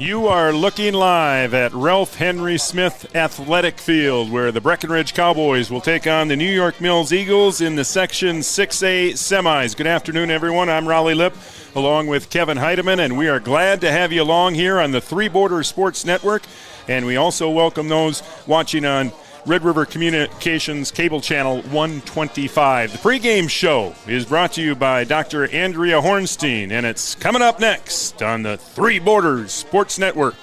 You are looking live at Ralph Henry Smith Athletic Field, where the Breckenridge Cowboys will take on the New York Mills Eagles in the Section 6A semis. Good afternoon, everyone. I'm Raleigh Lipp, along with Kevin Heidemann, and we are glad to have you along here on the Three Borders Sports Network. And we also welcome those watching on Red River Communications Cable Channel 125. The pregame show is brought to you by Dr. Andrea Hornstein, and it's coming up next on the Three Borders Sports Network.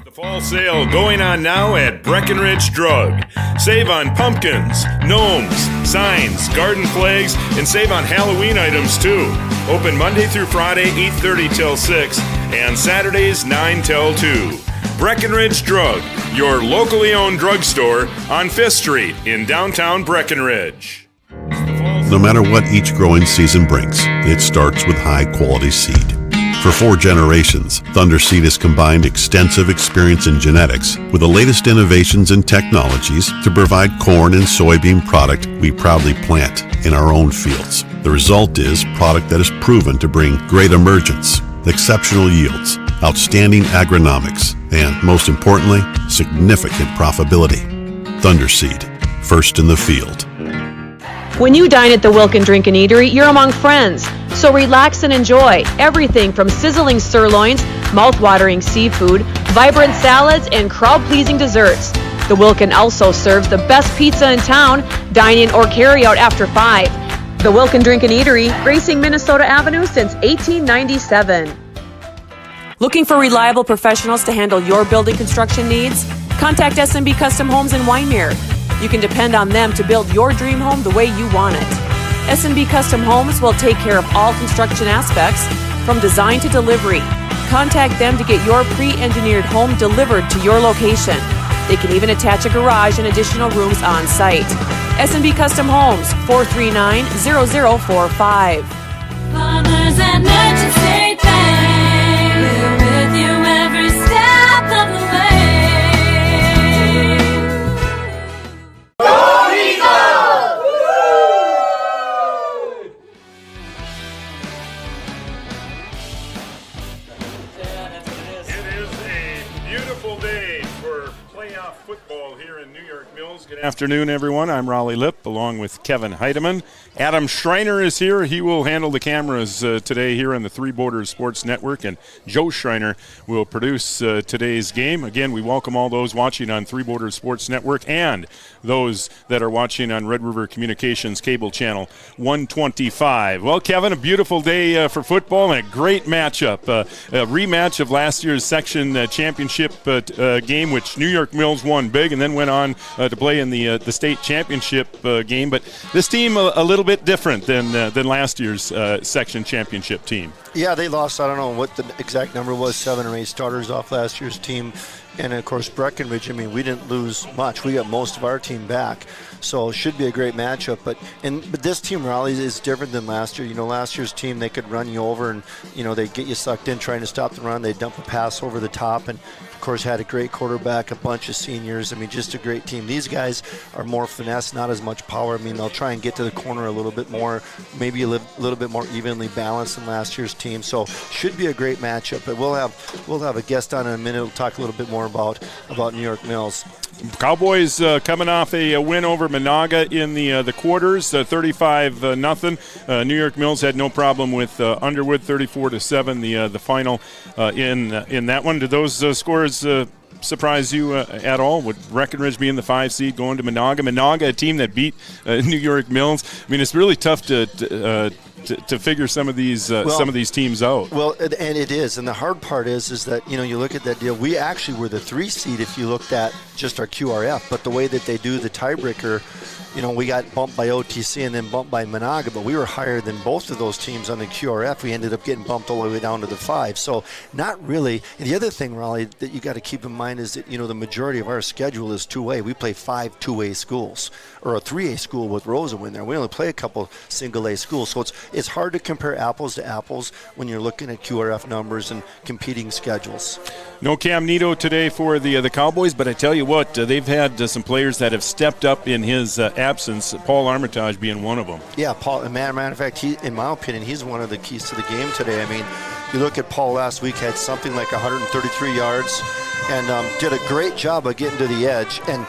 The fall sale going on now at Breckenridge Drug. Save on pumpkins, gnomes, signs, garden flags, and save on Halloween items too. Open Monday through Friday, 8:30 till 6, and Saturdays, 9 till 2. Breckenridge Drug, your locally owned drugstore on 5th Street in downtown Breckenridge. No matter what each growing season brings, it starts with high-quality seed. For 4 generations, Thunder Seed has combined extensive experience in genetics with the latest innovations and technologies to provide corn and soybean product we proudly plant in our own fields. The result is product that is proven to bring great emergence, exceptional yields, outstanding agronomics, and most importantly, significant profitability. Thunder Seed, first in the field. When you dine at the Wilkin Drink and Eatery, you're among friends. So relax and enjoy everything from sizzling sirloins, mouth-watering seafood, vibrant salads, and crowd-pleasing desserts. The Wilkin also serves the best pizza in town, dine-in or carry-out after 5. The Wilkin Drink and Eatery, gracing Minnesota Avenue since 1897. Looking for reliable professionals to handle your building construction needs? Contact S&B Custom Homes in Wyndmere. You can depend on them to build your dream home the way you want it. S&B Custom Homes will take care of all construction aspects, from design to delivery. Contact them to get your pre-engineered home delivered to your location. They can even attach a garage and additional rooms on site. S&B Custom Homes, 439-0045. Farmers and Merchant State Bank, we're with you every step of the way. Football here in New York Mills. Good afternoon, everyone. I'm Raleigh Lipp, along with Kevin Heidemann. Adam Schreiner is here. He will handle the cameras today here on the Three Borders Sports Network, and Joe Schreiner will produce today's game. Again, we welcome all those watching on Three Borders Sports Network and those that are watching on Red River Communications Cable Channel 125. Well, Kevin, a beautiful day for football and a great matchup. A rematch of last year's section championship game, which New York Mills won big and then went on to play in the state championship game. But this team a little bit different than last year's section championship team. Yeah, they lost, I don't know what the exact number was, 7 or 8 starters off last year's team. And, of course, Breckenridge, I mean, we didn't lose much. We got most of our team back. So it should be a great matchup. But this team, Raleigh, is different than last year. You know, last year's team, they could run you over and, you know, they'd get you sucked in trying to stop the run. They'd dump a pass over the top and, of course, had a great quarterback, a bunch of seniors. I mean, just a great team. These guys are more finesse, not as much power. I mean, they'll try and get to the corner a little bit more, maybe a little bit more evenly balanced than last year's team. So should be a great matchup. But we'll have a guest on in a minute. We'll talk a little bit more about New York Mills. Cowboys coming off a win over Monaga in the quarters, 35-0. New York Mills had no problem with Underwood, 34-7. The final in that one. Did those scores surprise you at all? Would Breckenridge be in the 5 seed going to Monaga? Monaga, a team that beat New York Mills. I mean, it's really tough to figure some of these teams out. Well, and it is, and the hard part is that, you know, you look at that deal. We actually were the 3 seed if you looked at just our QRF, but the way that they do the tiebreaker, you know, we got bumped by OTC and then bumped by Monaga, but we were higher than both of those teams on the QRF. We ended up getting bumped all the way down to the 5. So not really. And the other thing, Raleigh, that you got to keep in mind is that, you know, the majority of our schedule is 2A. We play 5 2A schools, or a 3A school with Rosa in there. We only play a couple single A schools. So it's hard to compare apples to apples when you're looking at QRF numbers and competing schedules. No Cam Nito today for the Cowboys, but I tell you what, they've had some players that have stepped up in his absence, Paul Armitage being one of them. Yeah, Paul, matter of fact, in my opinion, he's one of the keys to the game today. I mean, you look at Paul last week, had something like 133 yards and did a great job of getting to the edge. And,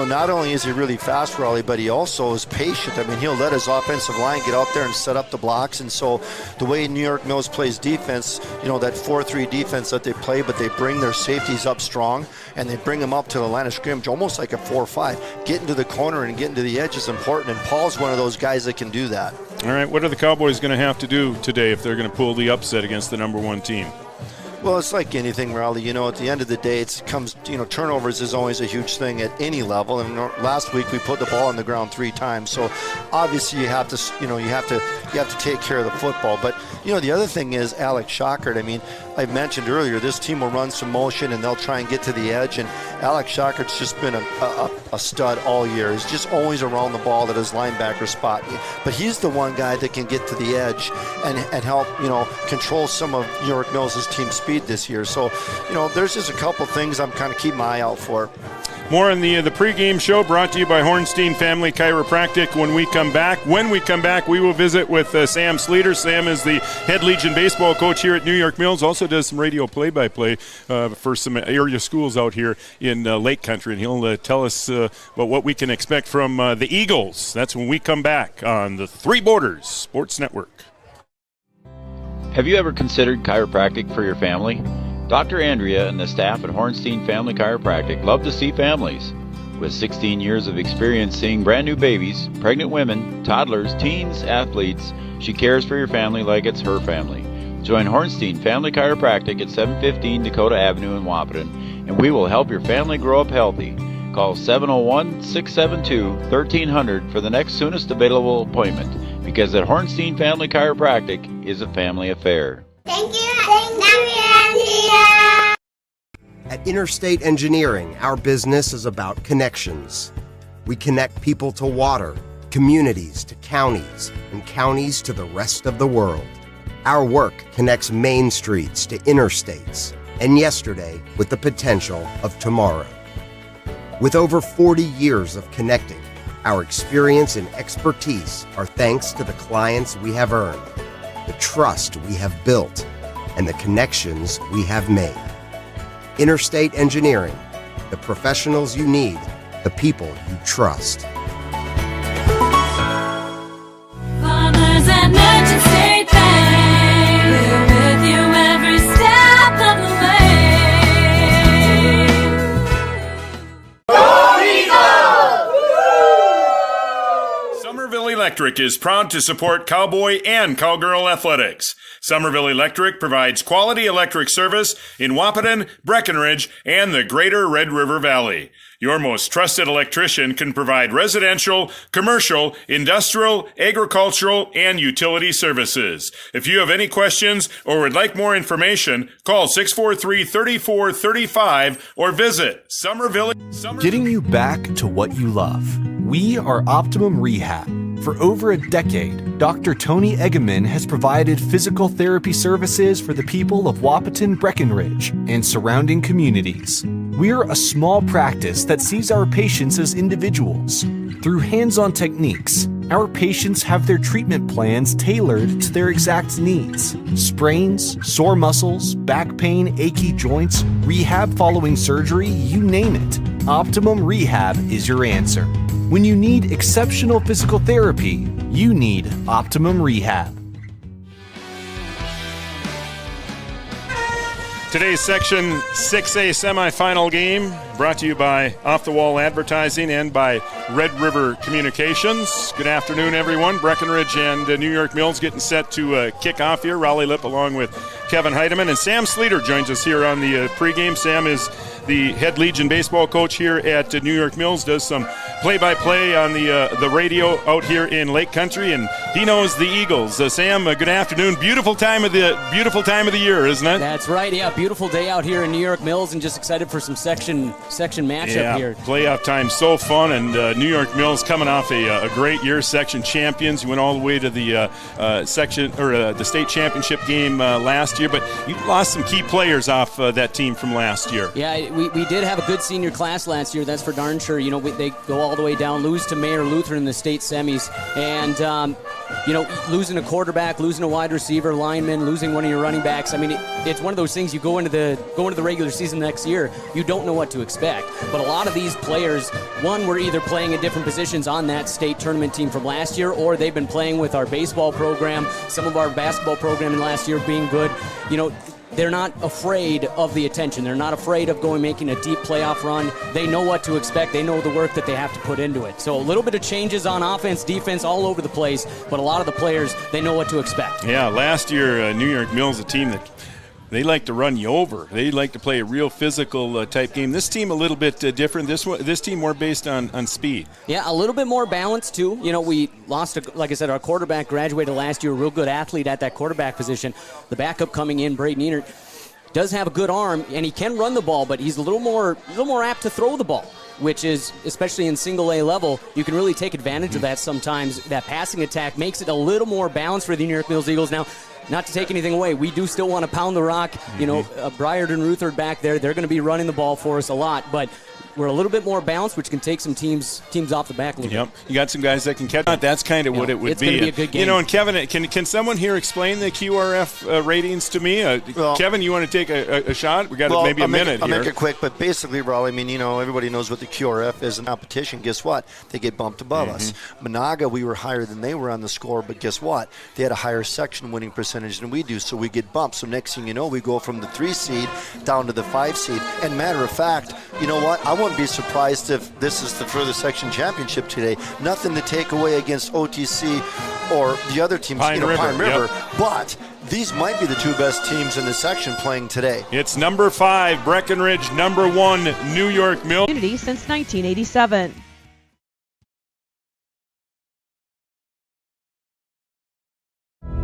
not only is he really fast, Raleigh, but he also is patient. I mean, he'll let his offensive line get out there and set up the blocks. And so the way New York Mills plays defense, that 4-3 defense that they play, but they bring their safeties up strong and they bring them up to the line of scrimmage, almost like a 4-5. Getting to the corner and getting to the edge is important, and Paul's one of those guys that can do that. All right, what are the Cowboys going to have to do today if they're going to pull the upset against the number one team? Well, it's like anything, Raleigh. At the end of the day, turnovers is always a huge thing at any level. And last week we put the ball on the ground 3 times. So obviously you have to, you have to take care of the football. But the other thing is Alex Schockert. I mean, I mentioned earlier, this team will run some motion and they'll try and get to the edge. And Alex Schockert's just been a stud all year. He's just always around the ball at his linebacker spot. But he's the one guy that can get to the edge and help, control some of New York Mills' team speed this year. So, there's just a couple things I'm kind of keeping my eye out for. More on the pregame show brought to you by Hornstein Family Chiropractic when we come back. When we come back, we will visit with Sam Sleeter. Sam is the head Legion baseball coach here at New York Mills, also does some radio play-by-play for some area schools out here in Lake Country, and he'll tell us about what we can expect from the Eagles. That's when we come back on the Three Borders Sports Network. Have you ever considered chiropractic for your family? Dr. Andrea and the staff at Hornstein Family Chiropractic love to see families. With 16 years of experience seeing brand new babies, pregnant women, toddlers, teens, athletes, she cares for your family like it's her family. Join Hornstein Family Chiropractic at 715 Dakota Avenue in Wapaton, and we will help your family grow up healthy. Call 701-672-1300 for the next soonest available appointment, because at Hornstein Family Chiropractic is a family affair. Thank you, Andrea. At Interstate Engineering, our business is about connections. We connect people to water, communities to counties, and counties to the rest of the world. Our work connects main streets to interstates, and yesterday with the potential of tomorrow. With over 40 years of connecting, our experience and expertise are thanks to the clients we have earned, the trust we have built, and the connections we have made. Interstate Engineering, the professionals you need, the people you trust. Farmers and Merchant State Bank, we're with you every step of the way. Somerville Electric is proud to support Cowboy and Cowgirl athletics. Somerville Electric provides quality electric service in Wapaton, Breckenridge, and the greater Red River Valley. Your most trusted electrician can provide residential, commercial, industrial, agricultural, and utility services. If you have any questions or would like more information, call 643-3435 or visit Somerville. Getting you back to what you love. We are Optimum Rehab. For over a decade, Dr. Tony Eggeman has provided physical therapy services for the people of Wapaton, Breckenridge, and surrounding communities. We're a small practice that sees our patients as individuals. Through hands-on techniques, our patients have their treatment plans tailored to their exact needs. Sprains, sore muscles, back pain, achy joints, rehab following surgery, you name it. Optimum Rehab is your answer. When you need exceptional physical therapy, you need Optimum Rehab. Today's Section 6A semifinal game brought to you by Off the Wall Advertising and by Red River Communications. Good afternoon, everyone. Breckenridge and New York Mills getting set to kick off here. Raleigh Lipp along with Kevin Heidemann, and Sam Sleeter joins us here on the pregame. Sam is the head Legion baseball coach here at New York Mills, does some play-by-play on the radio out here in Lake Country, and he knows the Eagles. Sam, good afternoon. Beautiful time of the year, isn't it? That's right. Yeah, beautiful day out here in New York Mills, and just excited for some Section section matchup here. Playoff time, so fun, and New York Mills coming off a great year, section champions. You went all the way to the the state championship game last year, but you lost some key players off that team from last year. Yeah, we did have a good senior class last year, that's for darn sure. They go all the way down, lose to Mayor Lutheran in the state semis, and losing a quarterback, losing a wide receiver, lineman, losing one of your running backs. I mean, it's one of those things. You go into the regular season next year, you don't know what to expect. But a lot of these players, one, were either playing in different positions on that state tournament team from last year, or they've been playing with our baseball program, some of our basketball program last year being good. They're not afraid of the attention. They're not afraid of making a deep playoff run. They know what to expect. They know the work that they have to put into it. So a little bit of changes on offense, defense, all over the place, but a lot of the players, they know what to expect. Yeah, last year, New York Mills, a team that they like to run you over. They like to play a real physical type game. This team a little bit different. This team more based on speed. Yeah, a little bit more balanced too. We lost, like I said, our quarterback graduated last year, a real good athlete at that quarterback position. The backup coming in, Braden Enert, does have a good arm, and he can run the ball, but he's a little more apt to throw the ball, which is, especially in single A level, you can really take advantage of that sometimes. That passing attack makes it a little more balanced for the New York Mills Eagles. Now, not to take anything away, we do still want to pound the rock. Briard and Rutherford back there, they're going to be running the ball for us a lot, but we're a little bit more balanced, which can take some teams off the back a little bit. You got some guys that can catch. That's kind of what it would it's be. It's going to be a good game. And Kevin, can someone here explain the QRF ratings to me? Kevin, you want to take a shot? We got maybe a minute here. I'll make it quick, but basically, Raul, everybody knows what the QRF is in competition. Guess what? They get bumped above us. Monaga, we were higher than they were on the score, but guess what? They had a higher section winning percentage than we do, so we get bumped. So next thing you know, we go from the 3 seed down to the 5 seed. And matter of fact, you know what? I wouldn't be surprised if this is the further section championship today. Nothing to take away against OTC or the other teams, Pine River. But these might be the two best teams in the section playing today. It's number 5, Breckenridge, number 1, New York Mills. Since 1987.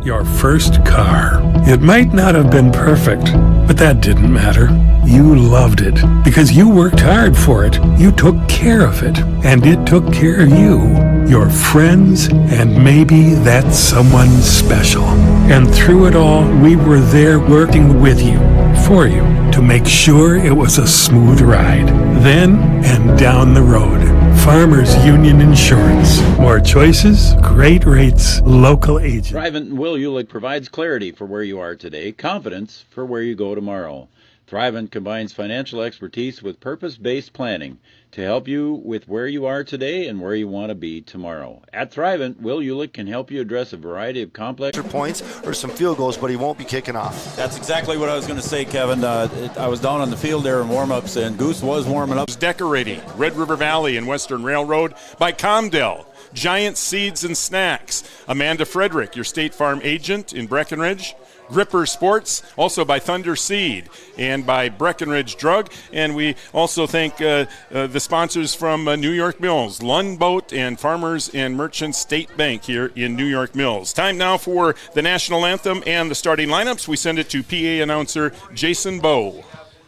Your first car. It might not have been perfect, but that didn't matter. You loved it because you worked hard for it. You took care of it, and it took care of you, your friends, and maybe that someone special. And through it all, we were there working with you, for you, to make sure it was a smooth ride. Then and down the road. Farmers Union Insurance. More choices, great rates, local agents. Thrivent and Will Ulick provides clarity for where you are today, confidence for where you go tomorrow. Thrivent combines financial expertise with purpose-based planning to help you with where you are today and where you want to be tomorrow. At Thrivent, Will Ulick can help you address a variety of complex points or some field goals, but he won't be kicking off. That's exactly what I was going to say, Kevin. I was down on the field there in warm-ups, and Goose was warming up. Decorating Red River Valley and Western Railroad by Comdell. Giant Seeds and Snacks. Amanda Frederick, your State Farm agent in Breckenridge. Gripper Sports, also by Thunder Seed and by Breckenridge Drug. And we also thank the sponsors from New York Mills, Lundboat and Farmers and Merchants State Bank here in New York Mills. Time now for the national anthem and the starting lineups. We send it to PA announcer Jason Bowe.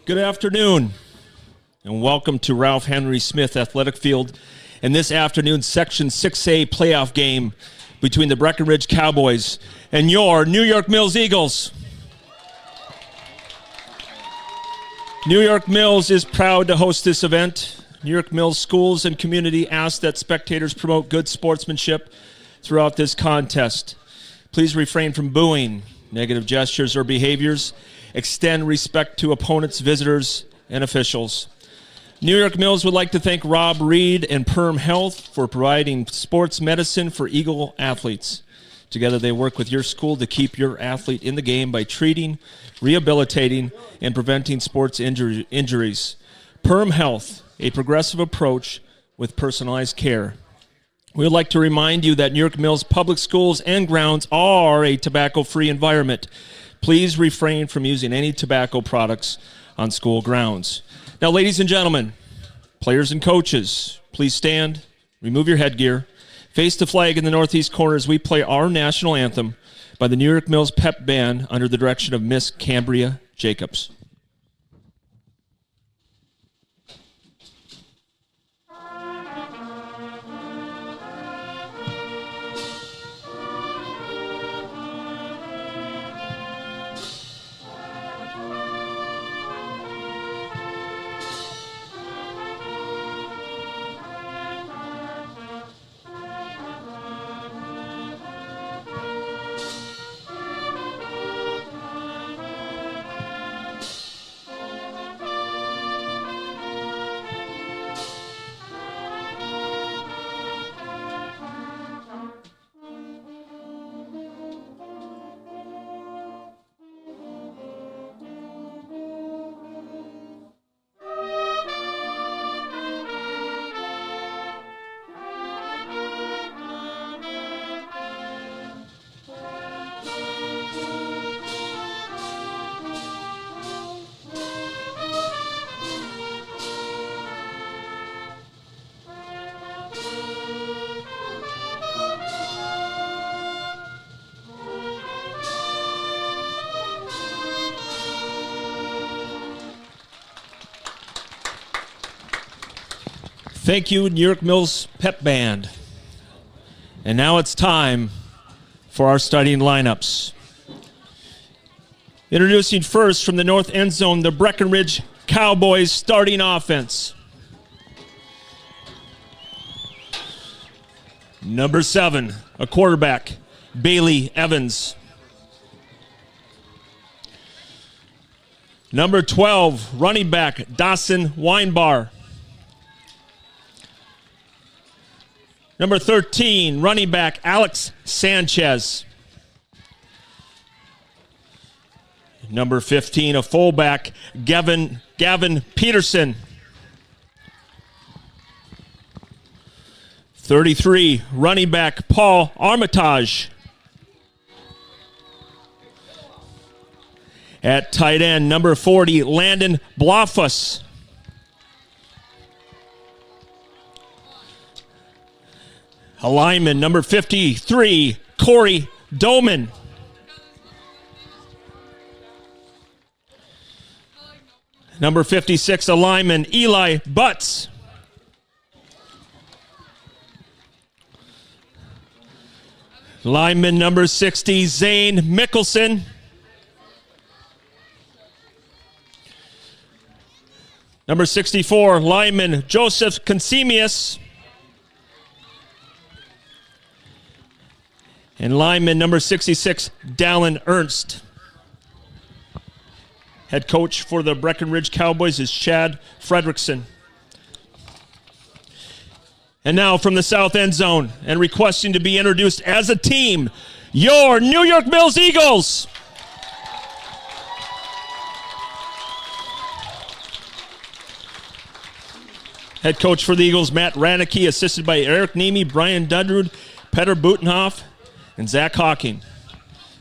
Good afternoon, and welcome to Ralph Henry Smith Athletic Field and this afternoon's Section 6A playoff game between the Breckenridge Cowboys and your New York Mills Eagles. New York Mills is proud to host this event. New York Mills schools and community ask that spectators promote good sportsmanship throughout this contest. Please refrain from booing, negative gestures, or behaviors. Extend respect to opponents, visitors, and officials. New York Mills would like to thank Rob Reed and Perm Health for providing sports medicine for Eagle athletes. Together they work with your school to keep your athlete in the game by treating, rehabilitating, and preventing sports injuries. Perm Health, a progressive approach with personalized care. We would like to remind you that New York Mills public schools and grounds are a tobacco-free environment. Please refrain from using any tobacco products on school grounds. Now, ladies and gentlemen, players and coaches, please stand, remove your headgear, face the flag in the northeast corner as we play our national anthem by the New York Mills Pep Band under the direction of Miss Cambria Jacobs. Thank you, New York Mills Pep Band. And now it's time for our starting lineups. Introducing first from the north end zone, the Breckenridge Cowboys starting offense. Number 7, a quarterback, Bailey Evans. Number 12, running back, Dawson Weinbar. Number 13, running back, Alex Sanchez. Number 15, a fullback, Gavin Peterson. 33, running back, Paul Armitage. At tight end, number 40, Landon Blofus. A lineman, number 53, Corey Doman. Number 56, a lineman, Eli Butts. Lineman number 60, Zane Mickelson. Number 64, lineman Joseph Consemius. And lineman number 66, Dallin Ernst. Head coach for the Breckenridge Cowboys is Chad Fredrickson. And now from the south end zone and requesting to be introduced as a team, your New York Mills Eagles. Head coach for the Eagles, Matt Rannicke, assisted by Eric Nemi, Brian Dudrud, Petter Butenhoff, and Zach Hawking.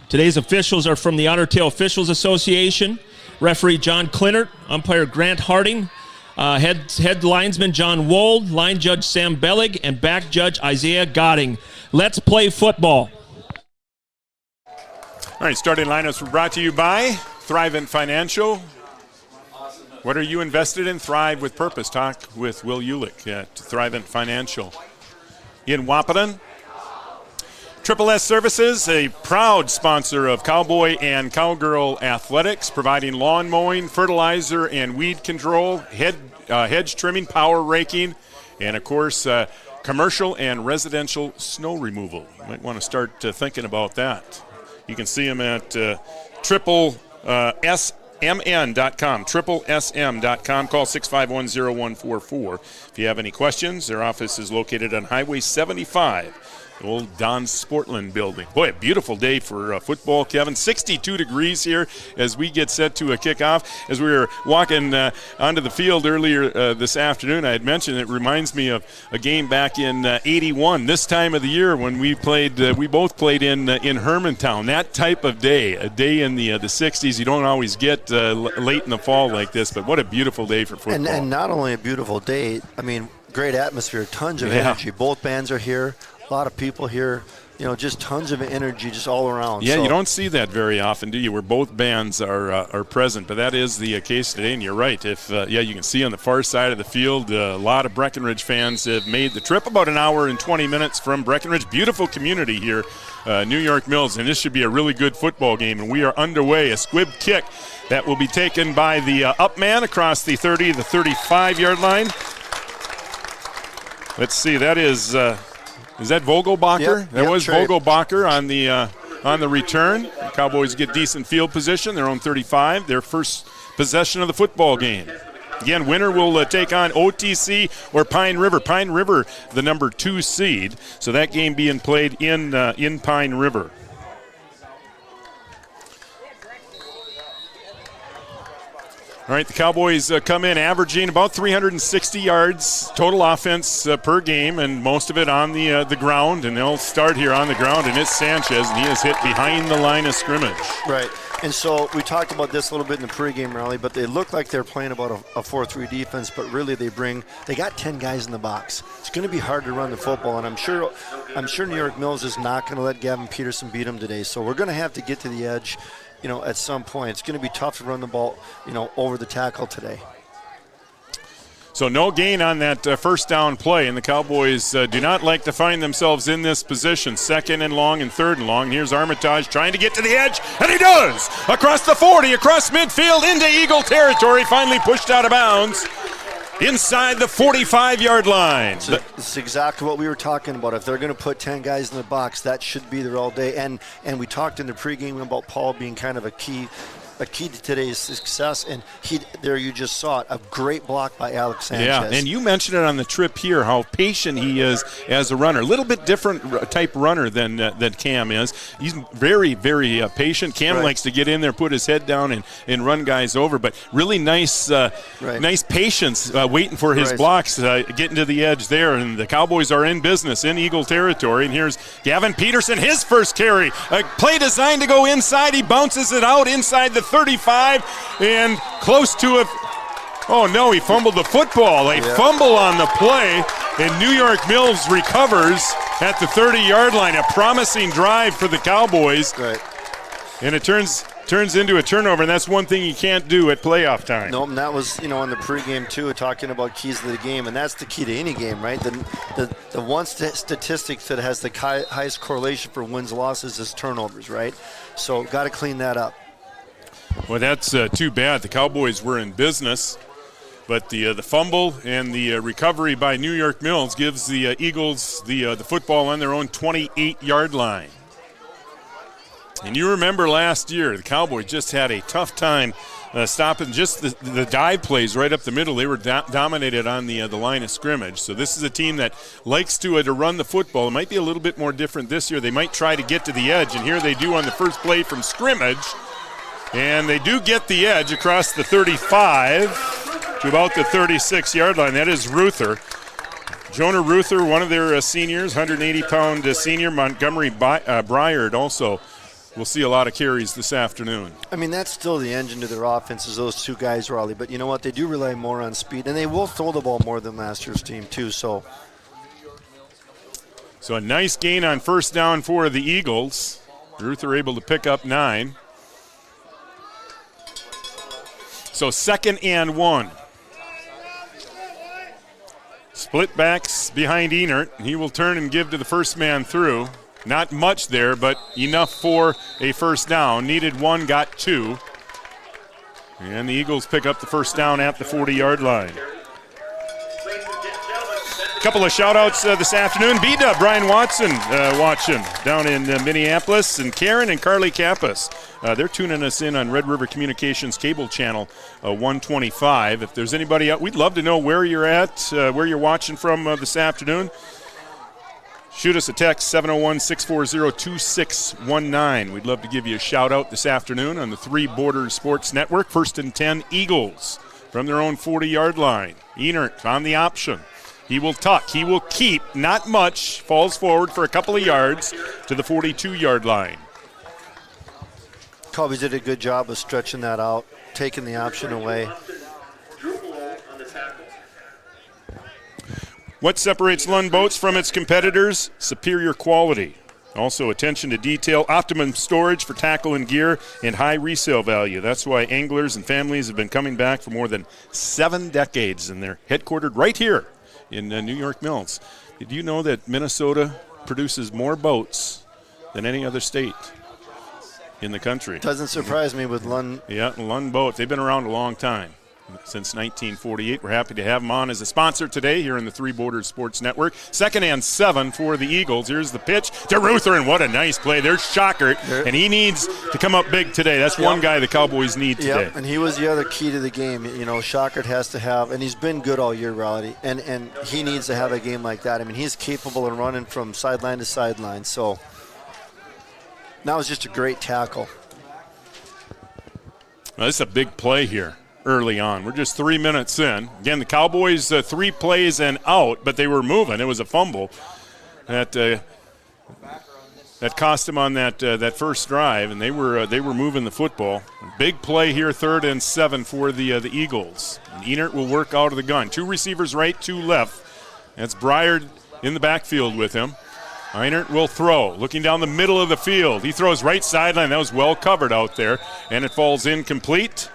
Today's officials are from the Otter Tail Officials Association. Referee John Clinert, umpire Grant Harding, head linesman John Wold, line judge Sam Bellig, and back judge Isaiah Gotting. Let's play football. All right, starting lineups were brought to you by Thrivent Financial. What are you invested in? Thrive with Purpose. Talk with Will Ulick at Thrivent Financial. In Wahpeton, Triple S Services, a proud sponsor of Cowboy and Cowgirl Athletics, providing lawn mowing, fertilizer, and weed control, hedge trimming, power raking, and, of course, commercial and residential snow removal. You might want to start thinking about that. You can see them at SMN.com, triplesm.com. Call 6510144 if you have any questions. Their office is located on Highway 75. The old Don Sportland building. Boy, a beautiful day for football, Kevin. 62 degrees here as we get set to a kickoff. As we were walking onto the field earlier this afternoon, I had mentioned it reminds me of a game back in 81, this time of the year when we played. We both played in Hermantown. That type of day, a day in the 60s, you don't always get late in the fall like this, but what a beautiful day for football. And not only a beautiful day, I mean, great atmosphere, tons of energy. Both bands are here. A lot of people here, just tons of energy just all around. Yeah, you don't see that very often, do you, where both bands are present, but that is the case today, and you're right. If you can see on the far side of the field, a lot of Breckenridge fans have made the trip, about an hour and 20 minutes from Breckenridge. Beautiful community here, New York Mills, and this should be a really good football game, and we are underway. A squib kick that will be taken by the up man across the 30, the 35-yard line. Let's see, that is that Vogelbacher? That was right. Vogelbacher on the return. The Cowboys get decent field position, their own 35, their first possession of the football game. Again, winner will take on OTC or Pine River. Pine River, the number 2 seed, so that game being played in Pine River. All right, the Cowboys come in averaging about 360 yards total offense per game, and most of it on the ground. And they'll start here on the ground, and it's Sanchez, and he is hit behind the line of scrimmage. Right, and so we talked about this a little bit in the pregame rally, but they look like they're playing about a 4-3 defense, but really they got 10 guys in the box. It's going to be hard to run the football, and I'm sure New York Mills is not going to let Gavin Peterson beat them today. So we're going to have to get to the edge. At some point. It's going to be tough to run the ball, over the tackle today. So no gain on that first down play, and the Cowboys do not like to find themselves in this position. 2nd and long and 3rd and long. Here's Armitage trying to get to the edge, and he does! Across the 40, across midfield, into Eagle territory, finally pushed out of bounds inside the 45-yard line. So this is exactly what we were talking about. If they're going to put 10 guys in the box, that should be there all day. And we talked in the pregame about Paul being kind of a key to today's success, and there you just saw it, a great block by Alex Sanchez. Yeah, and you mentioned it on the trip here, how patient he is as a runner. A little bit different type runner than Cam is. He's very, very patient. Cam likes to get in there, put his head down, and run guys over, but really nice nice patience waiting for his blocks, getting to the edge there, and the Cowboys are in business in Eagle territory, and here's Gavin Peterson, his first carry. A play designed to go inside. He bounces it out inside the 35 and close to it. Oh no, he fumbled the football. A fumble on the play, and New York Mills recovers at the 30-yard line. A promising drive for the Cowboys. Right. And it turns into a turnover, and that's one thing you can't do at playoff time. No, and that was, in the pregame too, talking about keys to the game, and that's the key to any game, right? The one statistic that has the highest correlation for wins losses is turnovers, right? So got to clean that up. Well, that's too bad. The Cowboys were in business, but the fumble and the recovery by New York Mills gives the Eagles the football on their own 28-yard line. And you remember last year, the Cowboys just had a tough time stopping just the dive plays right up the middle. They were dominated on the line of scrimmage. So this is a team that likes to run the football. It might be a little bit more different this year. They might try to get to the edge, and here they do on the first play from scrimmage. And they do get the edge across the 35 to about the 36-yard line. That is Ruther. Jonah Ruther, one of their seniors, 180-pound senior. Montgomery Bryard also will see a lot of carries this afternoon. I mean, that's still the engine to their offense is those two guys, Raleigh. But you know what? They do rely more on speed, and they will throw the ball more than last year's team too. So a nice gain on first down for the Eagles. Ruther able to pick up 9. So 2nd and 1. Split backs behind Enert. He will turn and give to the first man through. Not much there, but enough for a first down. Needed 1, got 2. And the Eagles pick up the first down at the 40-yard line. A couple of shout-outs this afternoon. B-Dub, Brian Watson watching down in Minneapolis, and Karen and Carly Kappas. They're tuning us in on Red River Communications cable channel 125. If there's anybody out, we'd love to know where you're at, where you're watching from this afternoon. Shoot us a text, 701-640-2619. We'd love to give you a shout-out this afternoon on the Three Borders Sports Network. 1st and 10, Eagles from their own 40-yard line. Enert on the option. He will tuck. He will keep. Not much. Falls forward for a couple of yards to the 42-yard line. Cowboys did a good job of stretching that out, taking the option away. What separates Lund Boats from its competitors? Superior quality. Also, attention to detail, optimum storage for tackle and gear, and high resale value. That's why anglers and families have been coming back for more than 7 decades, and they're headquartered right here in New York Mills. Did you know that Minnesota produces more boats than any other state in the country? Doesn't surprise me with Lund. Yeah, Lund Boats. They've been around a long time. Since 1948. We're happy to have them on as a sponsor today here in the Three Borders Sports Network. 2nd and 7 for the Eagles. Here's the pitch to Ruther, and what a nice play. There's Shockert, and he needs to come up big today. That's one guy the Cowboys need today. Yep, and he was the other key to the game. Shockert has to have, and he's been good all year, Raleigh, and he needs to have a game like that. I mean, he's capable of running from sideline to sideline. So that was just a great tackle. Well, this is a big play here. Early on. We're just 3 minutes in. Again, the Cowboys 3 plays and out, but they were moving. It was a fumble that cost them on that first drive, and they were moving the football. Big play here, 3rd and 7 for the Eagles. And Enert will work out of the gun. 2 receivers right, 2 left. That's Bryard in the backfield with him. Enert will throw, looking down the middle of the field. He throws right sideline. That was well covered out there, and it falls incomplete.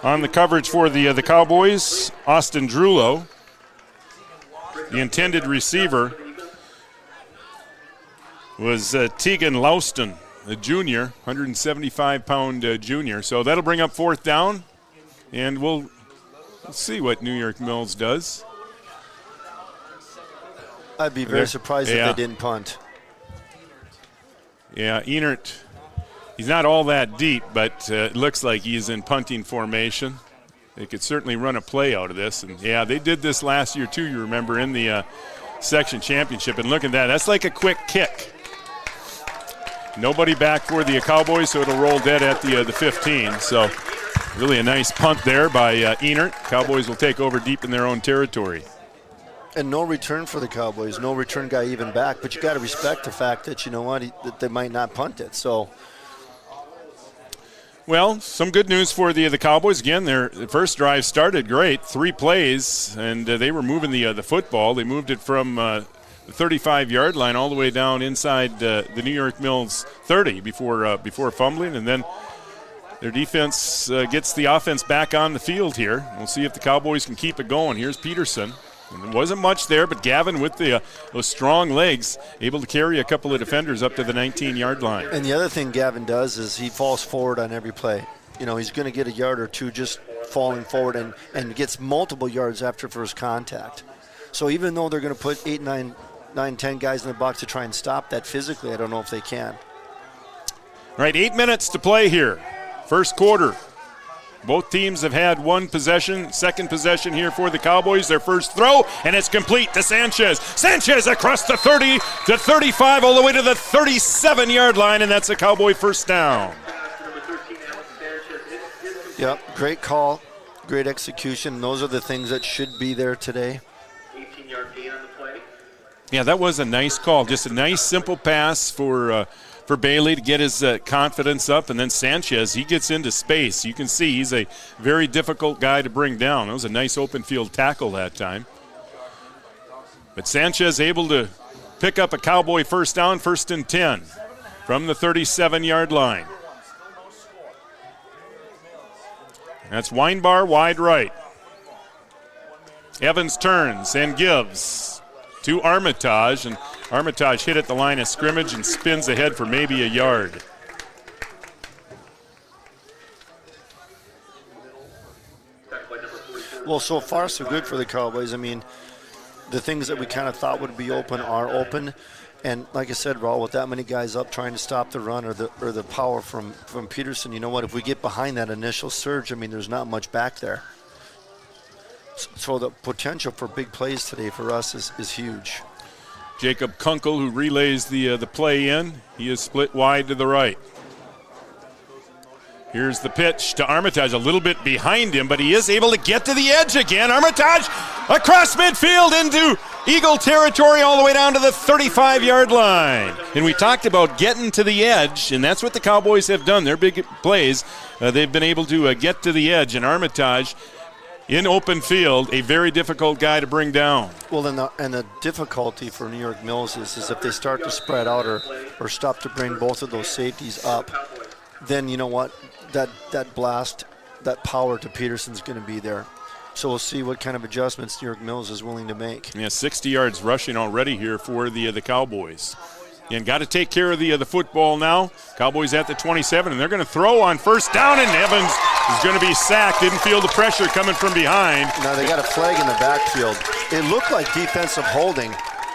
On the coverage for the Cowboys, Austin Drulo. The intended receiver was Tegan Louston, a junior, 175-pound junior. So that'll bring up 4th down, and we'll see what New York Mills does. I'd be very surprised if they didn't punt. Yeah, Enert, he's not all that deep, but it looks like he's in punting formation. They could certainly run a play out of this. And, yeah, they did this last year, too, you remember, in the section championship. And look at that. That's like a quick kick. Nobody back for the Cowboys, so it'll roll dead at the 15. So really a nice punt there by Enert. Cowboys will take over deep in their own territory. And no return for the Cowboys, no return guy even back. But you got to respect the fact that, you know what, that they might not punt it. So, well, some good news for the Cowboys. Again, their first drive started great, 3 plays, and they were moving the football. They moved it from the 35-yard line all the way down inside the New York Mills 30 before fumbling, and then their defense gets the offense back on the field here. We'll see if the Cowboys can keep it going. Here's Peterson. And there wasn't much there, but Gavin with those strong legs, able to carry a couple of defenders up to the 19-yard line. And the other thing Gavin does is he falls forward on every play. You know, he's going to get a yard or two just falling forward and gets multiple yards after first contact. So even though they're going to put 8, 9, 10 guys in the box to try and stop that physically, I don't know if they can. All right, 8 minutes to play here. First quarter. Both teams have had one possession. Second possession here for the Cowboys. Their first throw, and it's complete to Sanchez. Sanchez across the 30 to 35, all the way to the 37-yard line, and that's a Cowboy first down. Yep, great call, great execution. Those are the things that should be there today. 18-yard gain on the play. Yeah, that was a nice call. Just a nice, simple pass for Bailey to get his confidence up, and then Sanchez, he gets into space. You can see he's a very difficult guy to bring down. That was a nice open field tackle that time. But Sanchez able to pick up a Cowboy first down, 1st and 10 from the 37-yard line. That's Weinbar wide right. Evans turns and gives to Armitage, and Armitage hit at the line of scrimmage and spins ahead for maybe a yard. Well, so far so good for the Cowboys. I mean, the things that we kind of thought would be open are open. And like I said, Raul, with that many guys up trying to stop the run or the power from Peterson, you know what, if we get behind that initial surge, I mean, there's not much back there. So the potential for big plays today for us is huge. Jacob Kunkel, who relays the play in, he is split wide to the right. Here's the pitch to Armitage, a little bit behind him, but he is able to get to the edge again. Armitage across midfield into Eagle territory all the way down to the 35-yard line. And we talked about getting to the edge, and that's what the Cowboys have done. Their big plays, they've been able to get to the edge, and Armitage in open field, a very difficult guy to bring down. Well, then the difficulty for New York Mills is if they start to spread out or stop to bring both of those safeties up, then you know what, that blast, that power to Peterson's going to be there. So we'll see what kind of adjustments New York Mills is willing to make. Yeah, 60 yards rushing already here for the Cowboys. And got to take care of the football now. Cowboys at the 27, and they're going to throw on first down, and Evans is going to be sacked. Didn't feel the pressure coming from behind. Now they got a flag in the backfield. It looked like defensive holding.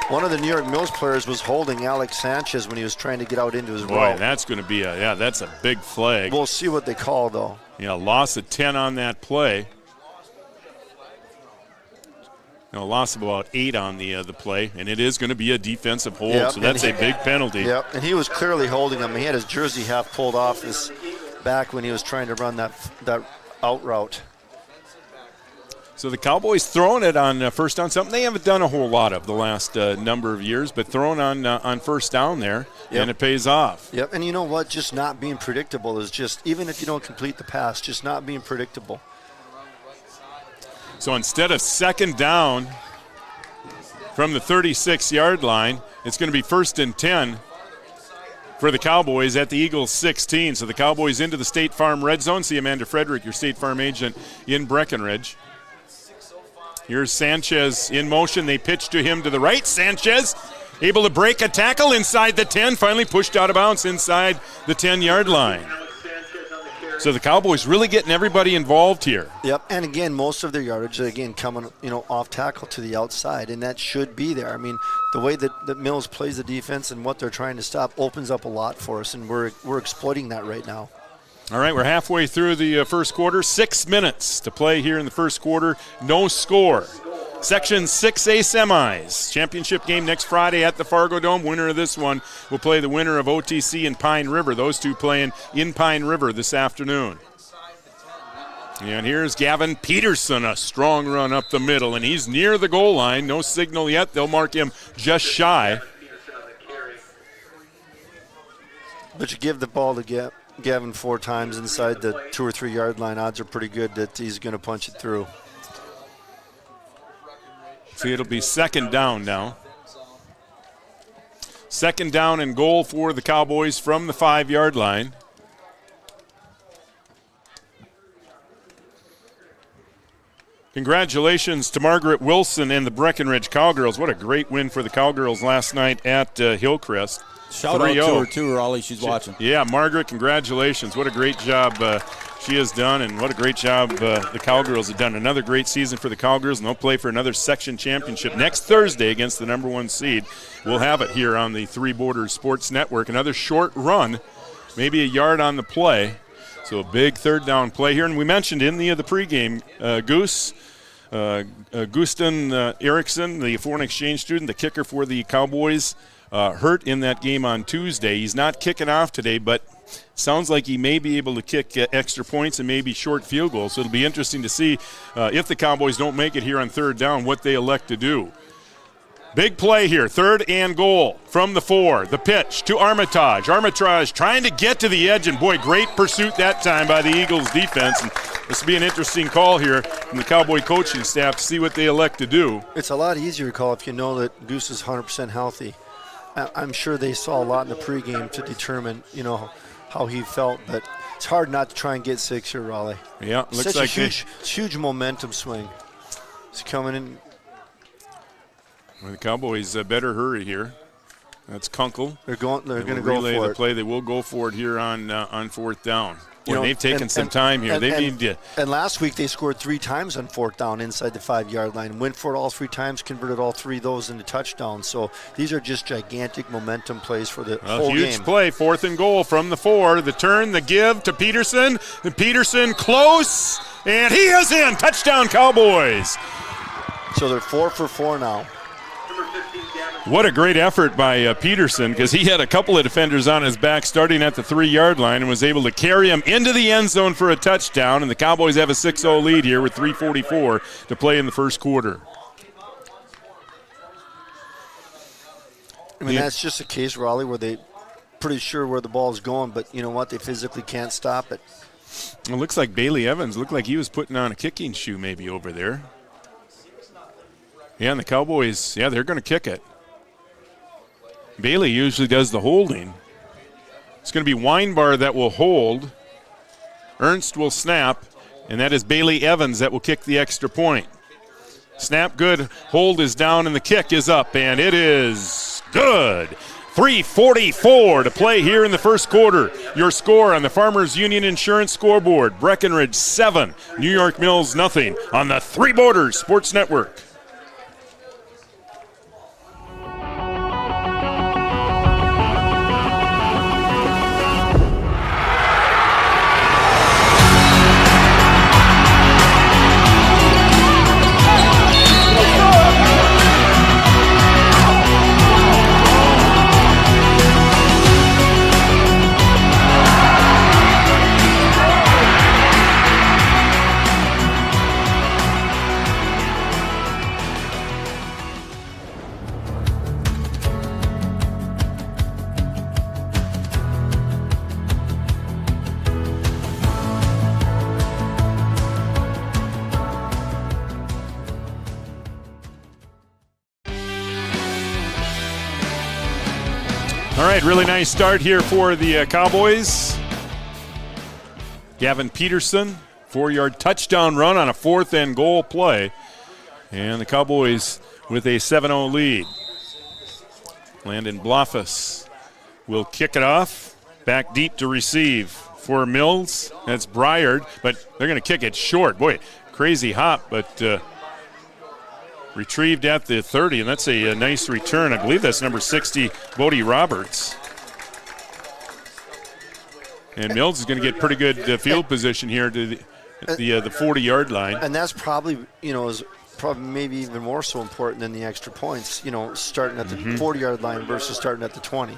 One of the New York Mills players was holding Alex Sanchez when he was trying to get out into his route. Boy, that's going to be that's a big flag. We'll see what they call, though. Yeah, loss of 10 on that play. A loss of about 8 on the play, and it is going to be a defensive hold, so that's a big penalty. Yep, and he was clearly holding him. He had his jersey half pulled off his back when he was trying to run that out route. So the Cowboys throwing it on first down, something they haven't done a whole lot of the last number of years, but throwing on first down there, and it pays off. Yep, and you know what? Just not being predictable is just, even if you don't complete the pass, just not being predictable. So instead of second down from the 36-yard line, it's going to be 1st and 10 for the Cowboys at the Eagles 16. So the Cowboys into the State Farm red zone. See Amanda Frederick, your State Farm agent in Breckenridge. Here's Sanchez in motion. They pitch to him to the right. Sanchez able to break a tackle inside the 10, finally pushed out of bounds inside the 10-yard line. So the Cowboys really getting everybody involved here. Yep, and again, most of their yardage, again, coming off tackle to the outside, and that should be there. I mean, the way that Mills plays the defense and what they're trying to stop opens up a lot for us, and we're exploiting that right now. All right, we're halfway through the first quarter. 6 minutes to play here in the first quarter. No score. Section 6A semis. Championship game next Friday at the Fargo Dome. Winner of this one will play the winner of OTC and Pine River. Those two playing in Pine River this afternoon. And here's Gavin Peterson, a strong run up the middle, and he's near the goal line. No signal yet. They'll mark him just shy. But you give the ball to Gavin 4 times inside the 2 or 3 yard line, odds are pretty good that he's going to punch it through. See, it'll be second down now. Second down and goal for the Cowboys from the 5-yard line. Congratulations to Margaret Wilson and the Breckenridge Cowgirls. What a great win for the Cowgirls last night at Hillcrest. Shout out to her too, Raleigh. She's watching. Yeah, Margaret, congratulations. What a great job she has done, and what a great job the Cowgirls have done. Another great season for the Cowgirls, and they'll play for another section championship next Thursday against the number 1 seed. We'll have it here on the Three Borders Sports Network. Another short run, maybe a yard on the play. So a big third down play here. And we mentioned in the pregame, Gusten Erickson, the foreign exchange student, the kicker for the Cowboys, hurt in that game on Tuesday. He's not kicking off today, but sounds like he may be able to kick extra points and maybe short field goals. So it'll be interesting to see if the Cowboys don't make it here on third down, what they elect to do. Big play here, 3rd and goal from the 4. The pitch to Armitage. Armitage trying to get to the edge, and boy, great pursuit that time by the Eagles defense. And this will be an interesting call here from the Cowboy coaching staff to see what they elect to do. It's a lot easier to call if you know that Goose is 100% healthy. I'm sure they saw a lot in the pregame to determine, how he felt, but it's hard not to try and get 6 here, Raleigh. Yeah, looks Such like a huge momentum swing. It's coming in. Well, the Cowboys better hurry here. That's Kunkel. They're going to go relay for the it. play. They will go for it here on 4th down. They've taken some time here. They need to. And last week they scored 3 times on 4th down inside the 5-yard line. Went for it all 3 times, converted all 3 of those into touchdowns. So these are just gigantic momentum plays for the whole game. Huge play, 4th and goal from the 4. The turn, the give to Peterson. And Peterson close, and he is in. Touchdown, Cowboys. So they're 4 for 4 now. What a great effort by Peterson, because he had a couple of defenders on his back starting at the 3-yard line and was able to carry him into the end zone for a touchdown. And the Cowboys have a 6-0 lead here with 3:44 to play in the first quarter. I mean, that's just a case, Raleigh, where they pretty sure where the ball is going, but you know what? They physically can't stop it. It looks like Bailey Evans looked like he was putting on a kicking shoe maybe over there. Yeah, and the Cowboys, they're going to kick it. Bailey usually does the holding. It's going to be Weinbar that will hold. Ernst will snap, and that is Bailey Evans that will kick the extra point. Snap good, hold is down, and the kick is up, and it is good. 3:44 to play here in the first quarter. Your score on the Farmers Union Insurance scoreboard: Breckenridge 7, New York Mills nothing on the Three Borders Sports Network. right, really nice start here for the Cowboys. Gavin Peterson, 4-yard touchdown run on a 4th and goal play. And the Cowboys with a 7-0 lead. Landon Blofus will kick it off. Back deep to receive for Mills. That's Briard, but they're going to kick it short. Boy, crazy hop, but retrieved at the 30, and that's a nice return. I believe that's number 60, Bodie Roberts. And Mills is going to get pretty good field position here to the 40-yard line. And that's probably, is probably maybe even more so important than the extra points, starting at the 40-yard line versus starting at the 20.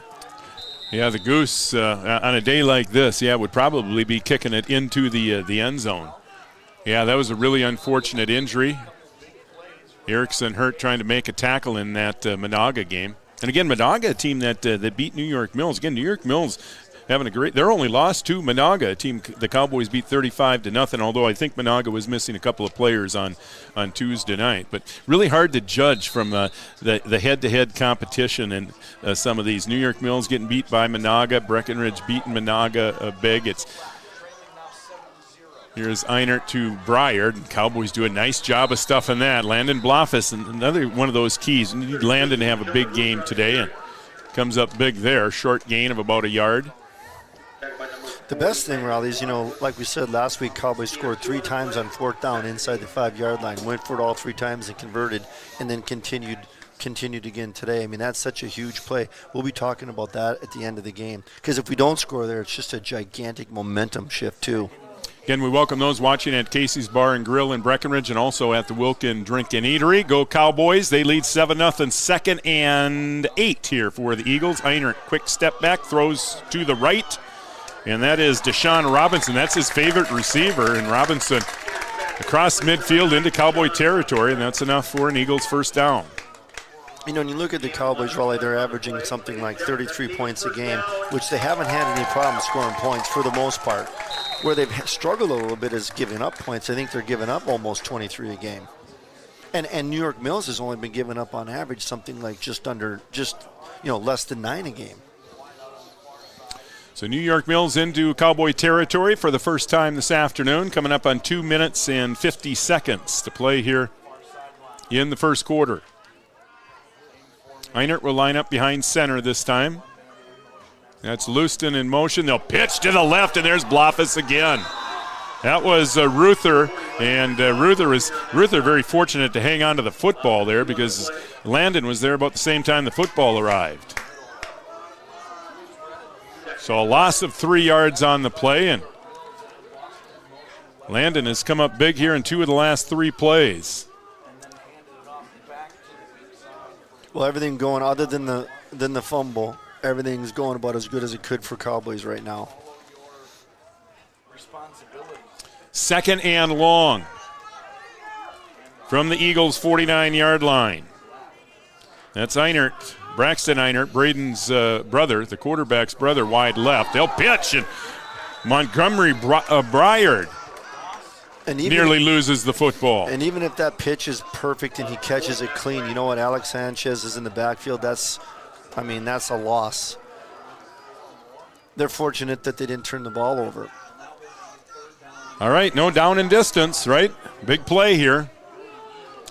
Yeah, the Goose, on a day like this, would probably be kicking it into the end zone. Yeah, that was a really unfortunate injury. Erickson hurt trying to make a tackle in that Monaga game. And again, Monaga, a team that beat New York Mills. Again, New York Mills having a great – they're only lost to Monaga, a team the Cowboys beat 35-0, although I think Monaga was missing a couple of players on Tuesday night. But really hard to judge from the head-to-head competition and some of these. New York Mills getting beat by Monaga, Breckenridge beating Monaga big. Here's Einert to Briard, and Cowboys do a nice job of stuffing that. Landon Blofus, another one of those keys. You need Landon to have a big game today, and comes up big there. Short gain of about a yard. The best thing, Raleigh, is, like we said last week, Cowboys scored 3 times on 4th down inside the 5-yard line. Went for it all 3 times and converted, and then continued again today. I mean, that's such a huge play. We'll be talking about that at the end of the game. Because if we don't score there, it's just a gigantic momentum shift, too. Again, we welcome those watching at Casey's Bar and Grill in Breckenridge and also at the Wilkin Drink and Eatery. Go Cowboys. They lead 7-0, 2nd and 8 here for the Eagles. Einert, quick step back, throws to the right. And that is Deshaun Robinson. That's his favorite receiver. And Robinson across midfield into Cowboy territory, and that's enough for an Eagles first down. When you look at the Cowboys, Raleigh, they're averaging something like 33 points a game, which they haven't had any problem scoring points for the most part. Where they've struggled a little bit is giving up points. I think they're giving up almost 23 a game. And New York Mills has only been giving up on average something like less than 9 a game. So New York Mills into Cowboy territory for the first time this afternoon, coming up on 2 minutes and 50 seconds to play here in the first quarter. Einert will line up behind center this time. That's Leuston in motion. They'll pitch to the left, and there's Blofus again. That was Ruther, and Ruther very fortunate to hang on to the football there because Landon was there about the same time the football arrived. So a loss of 3 yards on the play, and Landon has come up big here in 2 of the last 3 plays. Well, everything going other than the fumble, everything's going about as good as it could for Cowboys right now. 2nd and long from the Eagles' 49-yard line. That's Einert. Braxton Einert, Braden's brother, the quarterback's brother, wide left. They'll pitch, and Montgomery Briard nearly loses the football. And even if that pitch is perfect and he catches it clean, you know what? Alex Sanchez is in the backfield. That's a loss. They're fortunate that they didn't turn the ball over. All right, no down and distance, right? Big play here.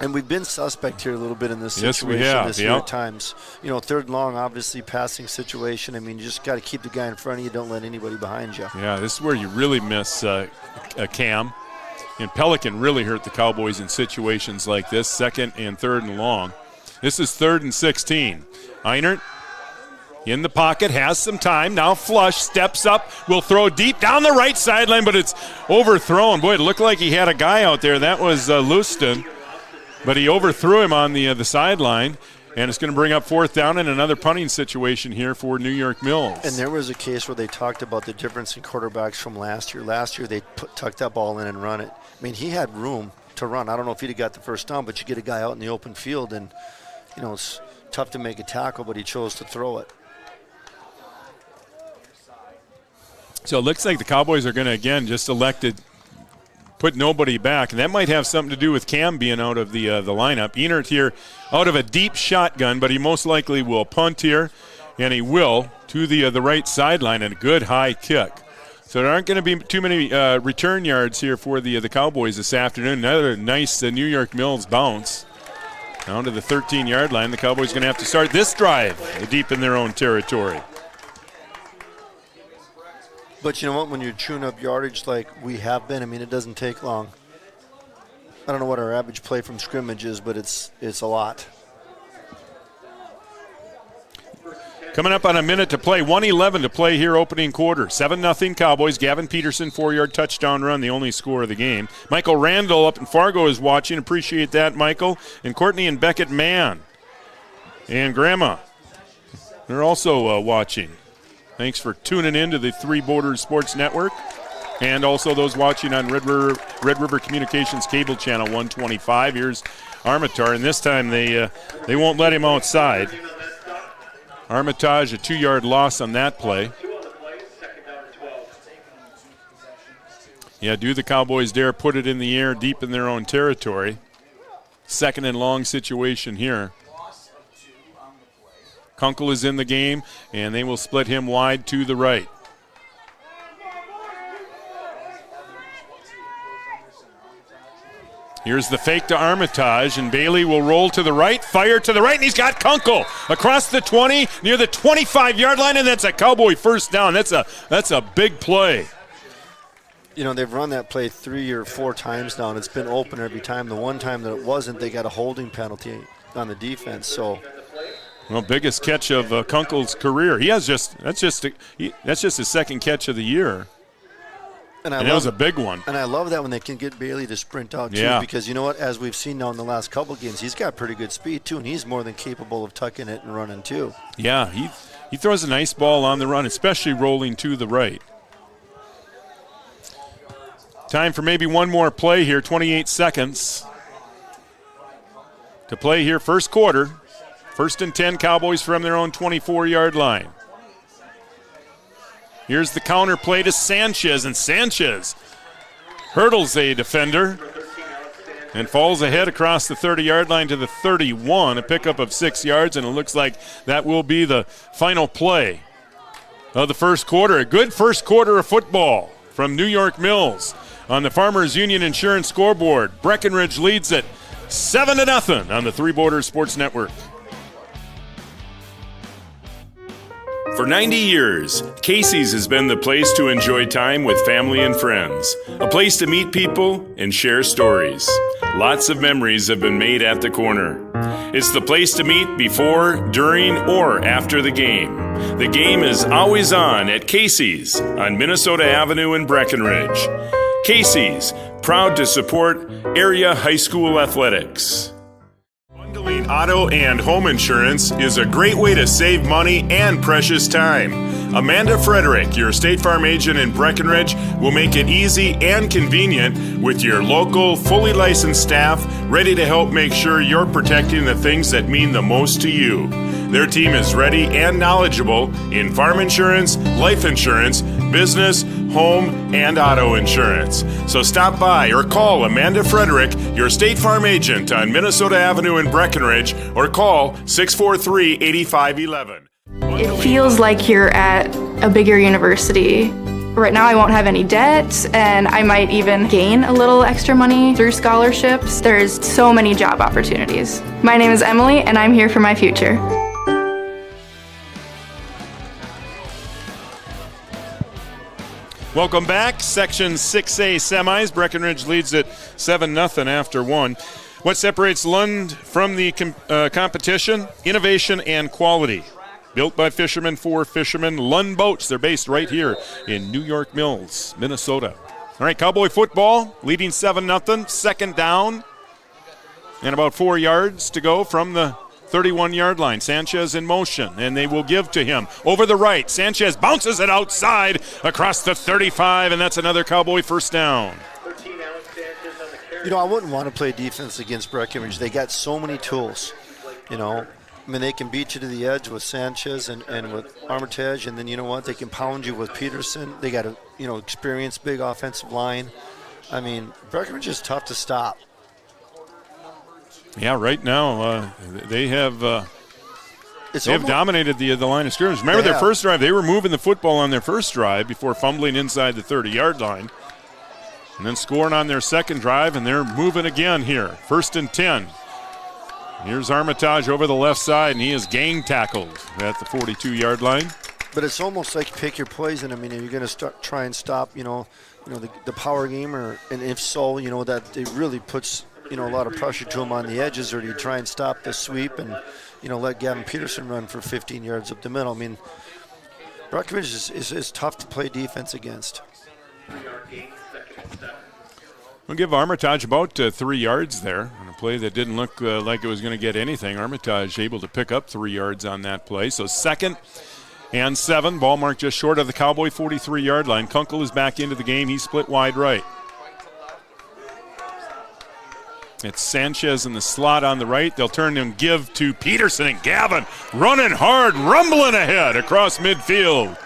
And we've been suspect here a little bit in this situation we have. this year at times. 3rd and long, obviously, passing situation. I mean, you just got to keep the guy in front of you. Don't let anybody behind you. Yeah, this is where you really miss Cam. And Pelican really hurt the Cowboys in situations like this, 2nd and 3rd and long. This is 3rd and 16. Einert in the pocket, has some time. Now flush, steps up, will throw deep down the right sideline, but it's overthrown. Boy, it looked like he had a guy out there. That was Leuston. But he overthrew him on the sideline, and it's going to bring up 4th down and another punting situation here for New York Mills. And there was a case where they talked about the difference in quarterbacks from last year. Last year they tucked that ball in and run it. I mean, he had room to run. I don't know if he'd have got the first down, but you get a guy out in the open field, and it's tough to make a tackle, but he chose to throw it. So it looks like the Cowboys are going to, again, just put nobody back, and that might have something to do with Cam being out of the lineup. Einert here out of a deep shotgun, but he most likely will punt here, and he will to the right sideline, and a good high kick. So there aren't going to be too many return yards here for the Cowboys this afternoon. Another nice New York Mills bounce down to the 13-yard line. The Cowboys going to have to start this drive deep in their own territory. But you know what? When you're chewing up yardage like we have been, I mean, it doesn't take long. I don't know what our average play from scrimmage is, but it's a lot. Coming up on a minute to play, 1:11 to play here, opening quarter. 7-0 Cowboys. Gavin Peterson, 4-yard touchdown run, the only score of the game. Michael Randall up in Fargo is watching. Appreciate that, Michael. And Courtney and Beckett Mann. And Grandma, they're also watching. Thanks for tuning in to the Three Borders Sports Network. And also those watching on Red River Communications Cable Channel 125. Here's Armitage, and this time they won't let him outside. Armitage, a 2-yard loss on that play. Yeah, do the Cowboys dare put it in the air deep in their own territory? Second and long situation here. Kunkel is in the game, and they will split him wide to the right. Here's the fake to Armitage, and Bailey will roll to the right, fire to the right, and he's got Kunkel across the 20, near the 25-yard line, and that's a Cowboy first down. That's a big play. You know, they've run that play 3 or 4 times now, and it's been open every time. The one time that it wasn't, they got a holding penalty on the defense. So, well, biggest catch of Kunkel's career. That's just his second catch of the year. And it was a big one. And I love that when they can get Bailey to sprint out, too, because you know what? As we've seen now in the last couple games, he's got pretty good speed, too, and he's more than capable of tucking it and running, too. Yeah, he throws a nice ball on the run, especially rolling to the right. Time for maybe one more play here, 28 seconds to play here, first quarter. 1st and 10, Cowboys from their own 24-yard line. Here's the counter play to Sanchez, and Sanchez hurdles a defender and falls ahead across the 30-yard line to the 31, a pickup of 6 yards, and it looks like that will be the final play of the first quarter. A good first quarter of football from New York Mills on the Farmers Union Insurance scoreboard. Breckenridge leads it 7-0 on the Three Borders Sports Network. For 90 years, Casey's has been the place to enjoy time with family and friends. A place to meet people and share stories. Lots of memories have been made at the corner. It's the place to meet before, during, or after the game. The game is always on at Casey's on Minnesota Avenue in Breckenridge. Casey's, proud to support area high school athletics. Bundling auto and home insurance is a great way to save money and precious time. Amanda Frederick, your State Farm agent in Breckenridge, will make it easy and convenient with your local, fully licensed staff ready to help make sure you're protecting the things that mean the most to you. Their team is ready and knowledgeable in farm insurance, life insurance, business, home, and auto insurance. So stop by or call Amanda Frederick, your State Farm agent on Minnesota Avenue in Breckenridge, or call 643-8511. It feels like you're at a bigger university. Right now I won't have any debt, and I might even gain a little extra money through scholarships. There's so many job opportunities. My name is Emily, and I'm here for my future. Welcome back. Section 6A semis. Breckenridge leads it 7-0 after one. What separates Lund from the competition? Innovation and quality. Built by fishermen for fishermen. Lund Boats. They're based right here in New York Mills, Minnesota. All right, Cowboy football leading 7-0. Second down. And about 4 yards to go from the 31-yard line. Sanchez in motion, and they will give to him. Over the right, Sanchez bounces it outside across the 35, and that's another Cowboy first down. You know, I wouldn't want to play defense against Breckenridge. They got so many tools, you know. I mean, they can beat you to the edge with Sanchez and with Armitage, and then you know what? They can pound you with Peterson. They got a, experienced big offensive line. I mean, Breckenridge is tough to stop. Yeah, right now they have They've dominated the line of scrimmage. Remember their first drive, they were moving the football on their first drive before fumbling inside the 30-yard line. And then scoring on their second drive, and they're moving again here. 1st and 10. Here's Armitage over the left side, and he is gang tackled at the 42-yard line. But it's almost like you pick your poison. I mean, are you going to try and stop, the power game, and if so, that it really puts, a lot of pressure to him on the edges, or do you try and stop the sweep and, let Gavin Peterson run for 15 yards up the middle? I mean, Breckenridge is tough to play defense against. We'll give Armitage about 3 yards there on a play that didn't look like it was going to get anything. Armitage able to pick up 3 yards on that play. So 2nd and 7, ball marked just short of the Cowboy 43-yard line. Kunkel is back into the game. He's split wide right. It's Sanchez in the slot on the right. They'll turn and give to Peterson, and Gavin running hard, rumbling ahead across midfield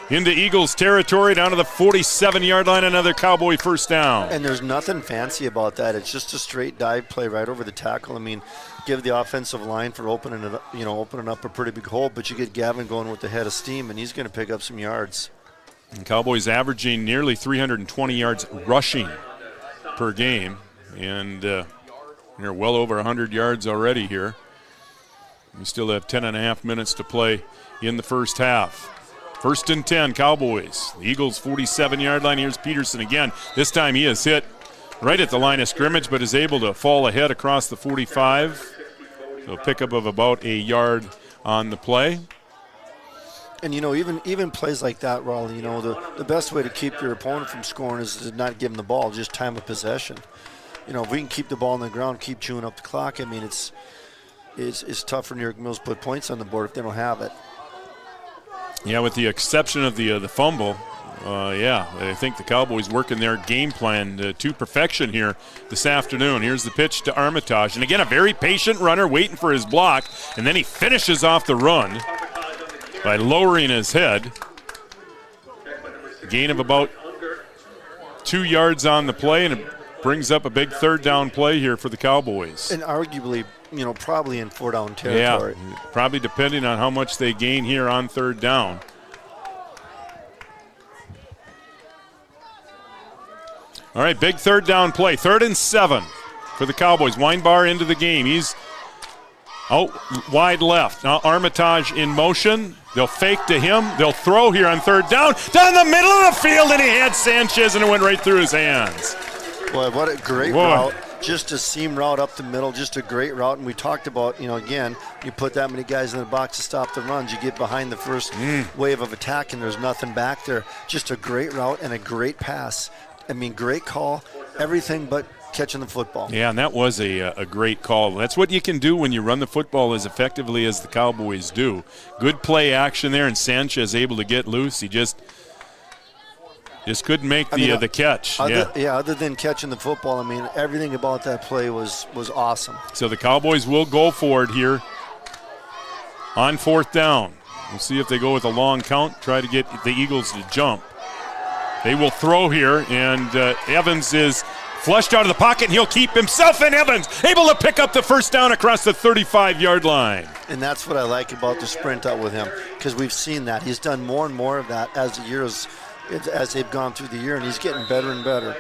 into Eagles territory down to the 47-yard line. Another Cowboy first down. And there's nothing fancy about that. It's just a straight dive play right over the tackle. I mean, give the offensive line for opening it up, opening up a pretty big hole, but you get Gavin going with the head of steam, and he's going to pick up some yards. And Cowboys averaging nearly 320 yards rushing per game, and they're well over 100 yards already here. We still have 10.5 minutes to play in the first half. 1st and 10, Cowboys. The Eagles' 47-yard line. Here's Peterson again. This time he is hit right at the line of scrimmage, but is able to fall ahead across the 45. So a pickup of about a yard on the play. And, even plays like that, Raleigh, the best way to keep your opponent from scoring is to not give them the ball, just time of possession. If we can keep the ball on the ground, keep chewing up the clock, I mean, it's tough for New York Mills to put points on the board if they don't have it. Yeah, with the exception of the fumble, I think the Cowboys working their game plan to perfection here this afternoon. Here's the pitch to Armitage. And again, a very patient runner waiting for his block, and then he finishes off the run by lowering his head. Gain of about 2 yards on the play, and it brings up a big 3rd down play here for the Cowboys. And arguably, probably in 4-down territory. Yeah, probably depending on how much they gain here on 3rd down. All right, big 3rd down play. 3rd and 7 for the Cowboys. Weinbar into the game. He's out wide left. Now Armitage in motion. They'll fake to him. They'll throw here on 3rd down. Down the middle of the field, and he had Sanchez, and it went right through his hands. Boy, what a great route. Just a seam route up the middle, just a great route. And we talked about, again, you put that many guys in the box to stop the runs. You get behind the first wave of attack, and there's nothing back there. Just a great route and a great pass. I mean, great call, everything but catching the football. Yeah, and that was a great call. That's what you can do when you run the football as effectively as the Cowboys do. Good play action there, and Sanchez able to get loose. He just couldn't make the catch. Other than catching the football, I mean, everything about that play was awesome. So the Cowboys will go for it here on 4th down. We'll see if they go with a long count, try to get the Eagles to jump. They will throw here, and Evans is flushed out of the pocket, and he'll keep himself in. Evans able to pick up the first down across the 35-yard line. And that's what I like about the sprint out with him, because we've seen that. He's done more and more of that as they've gone through the year, and he's getting better and better.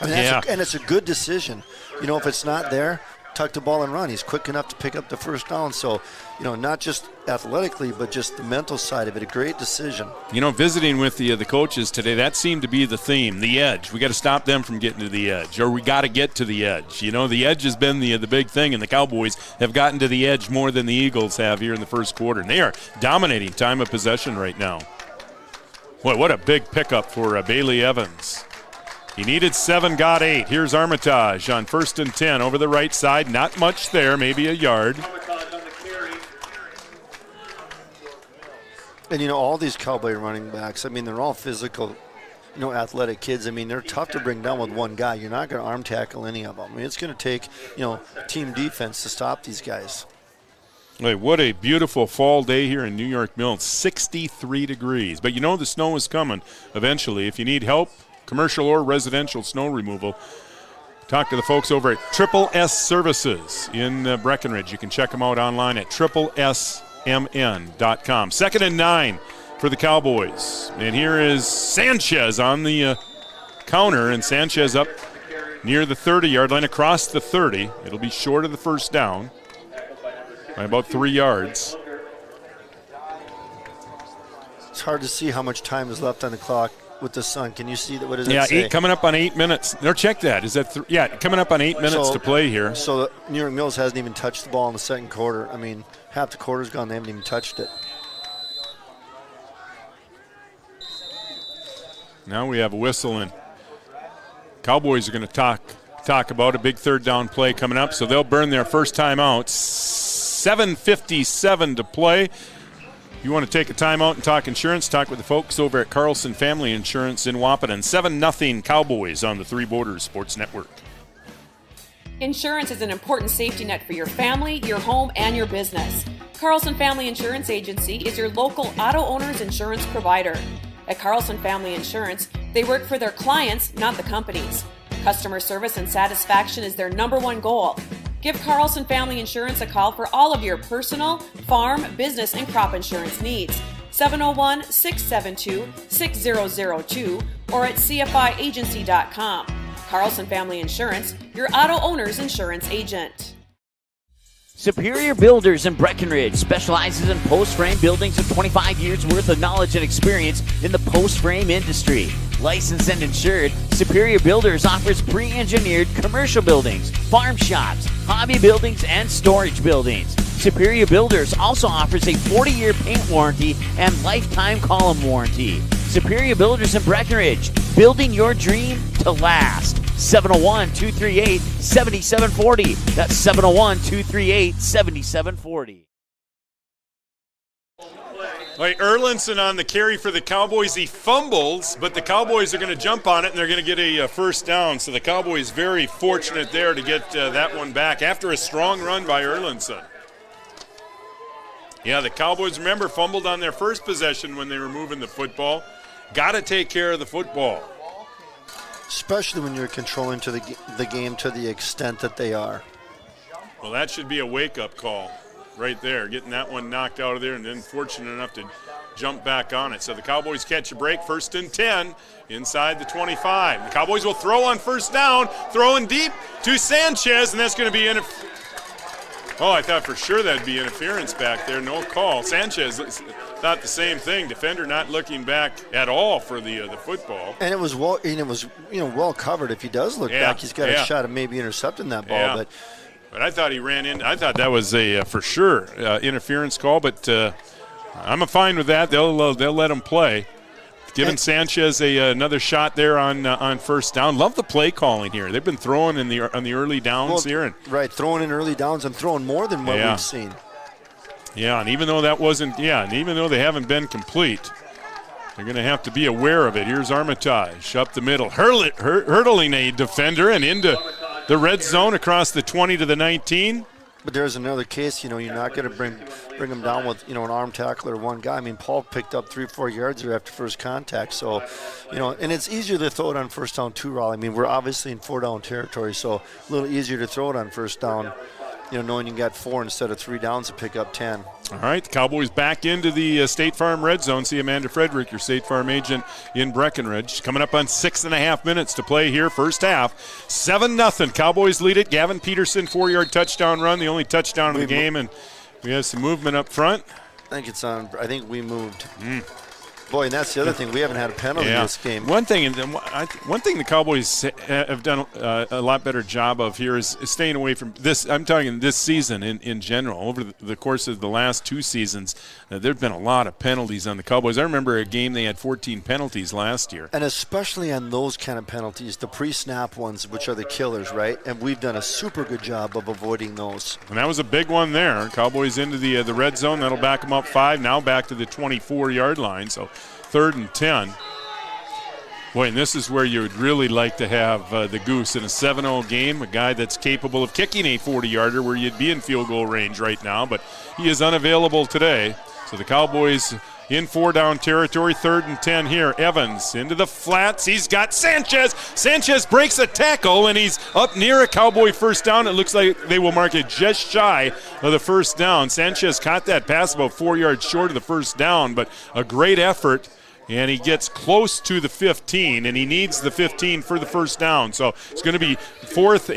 I mean, and it's a good decision. If it's not there, tuck the ball and run. He's quick enough to pick up the first down. So, not just athletically, but just the mental side of it, a great decision. Visiting with the coaches today, that seemed to be the theme, the edge. We got to stop them from getting to the edge, or we got to get to the edge. The edge has been the big thing, and the Cowboys have gotten to the edge more than the Eagles have here in the first quarter. And they are dominating time of possession right now. Boy, what a big pickup for Bailey Evans. He needed 7, got 8. Here's Armitage on 1st and 10 over the right side. Not much there, maybe a yard. And, all these Cowboy running backs, I mean, they're all physical, athletic kids. I mean, they're tough to bring down with one guy. You're not going to arm tackle any of them. I mean, it's going to take, team defense to stop these guys. Wait, what a beautiful fall day here in New York Mills, 63 degrees. But the snow is coming eventually. If you need help, commercial or residential snow removal, talk to the folks over at Triple S Services in Breckenridge. You can check them out online at triplesmn.com. 2nd and 9 for the Cowboys. And here is Sanchez on the counter, and Sanchez up near the 30-yard line, across the 30. It'll be short of the first down by about 3 yards. It's hard to see how much time is left on the clock with the sun. Can you see that? What does it say? Yeah, coming up on 8 minutes. No, check that. Is that coming up on 8 minutes to play here. So New York Mills hasn't even touched the ball in the second quarter. I mean, half the quarter's gone. They haven't even touched it. Now we have a whistle, and Cowboys are going to talk about a big third down play coming up, so they'll burn their first timeout. 7:57 to play. You want to take a timeout and talk insurance, talk with the folks over at Carlson Family Insurance in Wahpeton. 7-0 Cowboys on the Three Borders Sports Network. Insurance is an important safety net for your family, your home, and your business. Carlson Family Insurance Agency is your local auto owner's insurance provider. At Carlson Family Insurance, they work for their clients, not the companies. Customer service and satisfaction is their number one goal. Give Carlson Family Insurance a call for all of your personal, farm, business, and crop insurance needs. 701-672-6002 or at cfiagency.com. Carlson Family Insurance, your auto owner's insurance agent. Superior Builders in Breckenridge specializes in post-frame buildings with 25 years worth of knowledge and experience in the post-frame industry. Licensed and insured, Superior Builders offers pre-engineered commercial buildings, farm shops, hobby buildings, and storage buildings. Superior Builders also offers a 40-year paint warranty and lifetime column warranty. Superior Builders in Breckenridge, building your dream to last. 701-238-7740. That's 701-238-7740. Right, Erlinson on the carry for the Cowboys. He fumbles, but the Cowboys are going to jump on it, and they're going to get a first down. So the Cowboys very fortunate there to get that one back after a strong run by Erlinson. Yeah, the Cowboys, remember, fumbled on their first possession when they were moving the football. Got to take care of the football. Especially when you're controlling to the game to the extent that they are. Well, that should be a wake-up call right there, getting that one knocked out of there and then fortunate enough to jump back on it. So the Cowboys catch a break, 1st and 10 inside the 25. The Cowboys will throw on first down, throwing deep to Sanchez, and that's going to be I thought for sure that'd be interference back there. No call. Sanchez thought the same thing. Defender not looking back at all for the football. And it was well covered. If he does look back, he's got a shot of maybe intercepting that ball. Yeah. But I thought he ran in. I thought that was a for sure interference call. But I'm fine with that. They'll let him play. Giving Sanchez another shot there on first down. Love the play calling here. They've been throwing on the early downs here. Throwing in early downs and throwing more than what we've seen. Yeah, and even though even though they haven't been complete, they're going to have to be aware of it. Here's Armitage up the middle, hurdling a defender and into the red zone across the 20 to the 19. But there's another case, you're not going to bring him down with, an arm tackle or one guy. I mean, Paul picked up 3-4 yards there after first contact. So, and it's easier to throw it on first down too, Raleigh. I mean, we're obviously in 4-down territory, so a little easier to throw it on first down, knowing you got 4 instead of 3 downs to pick up 10. All right, the Cowboys back into the State Farm red zone. See Amanda Frederick, your State Farm agent in Breckenridge. Coming up on 6.5 minutes to play here, first half. 7-0. Cowboys lead it. Gavin Peterson, 4-yard touchdown run, the only touchdown of the game, and we have some movement up front. I think we moved. Boy, and that's the other thing. We haven't had a penalty in this game. One thing the Cowboys have done a lot better job of here is staying away from this. I'm talking this season in general. Over the course of the last 2 seasons, there have been a lot of penalties on the Cowboys. I remember a game they had 14 penalties last year. And especially on those kind of penalties, the pre-snap ones, which are the killers, right? And we've done a super good job of avoiding those. And that was a big one there. Cowboys into the red zone. That'll back them up 5. Now back to the 24-yard line. So 3rd and 10. Boy, and this is where you would really like to have the Goose in a 7-0 game, a guy that's capable of kicking a 40-yarder where you'd be in field goal range right now, but he is unavailable today. So the Cowboys in 4-down territory, 3rd and 10 here. Evans into the flats. He's got Sanchez. Sanchez breaks a tackle, and he's up near a Cowboy first down. It looks like they will mark it just shy of the first down. Sanchez caught that pass about 4 yards short of the first down, but a great effort. And he gets close to the 15, and he needs the 15 for the first down. So it's going to be 4th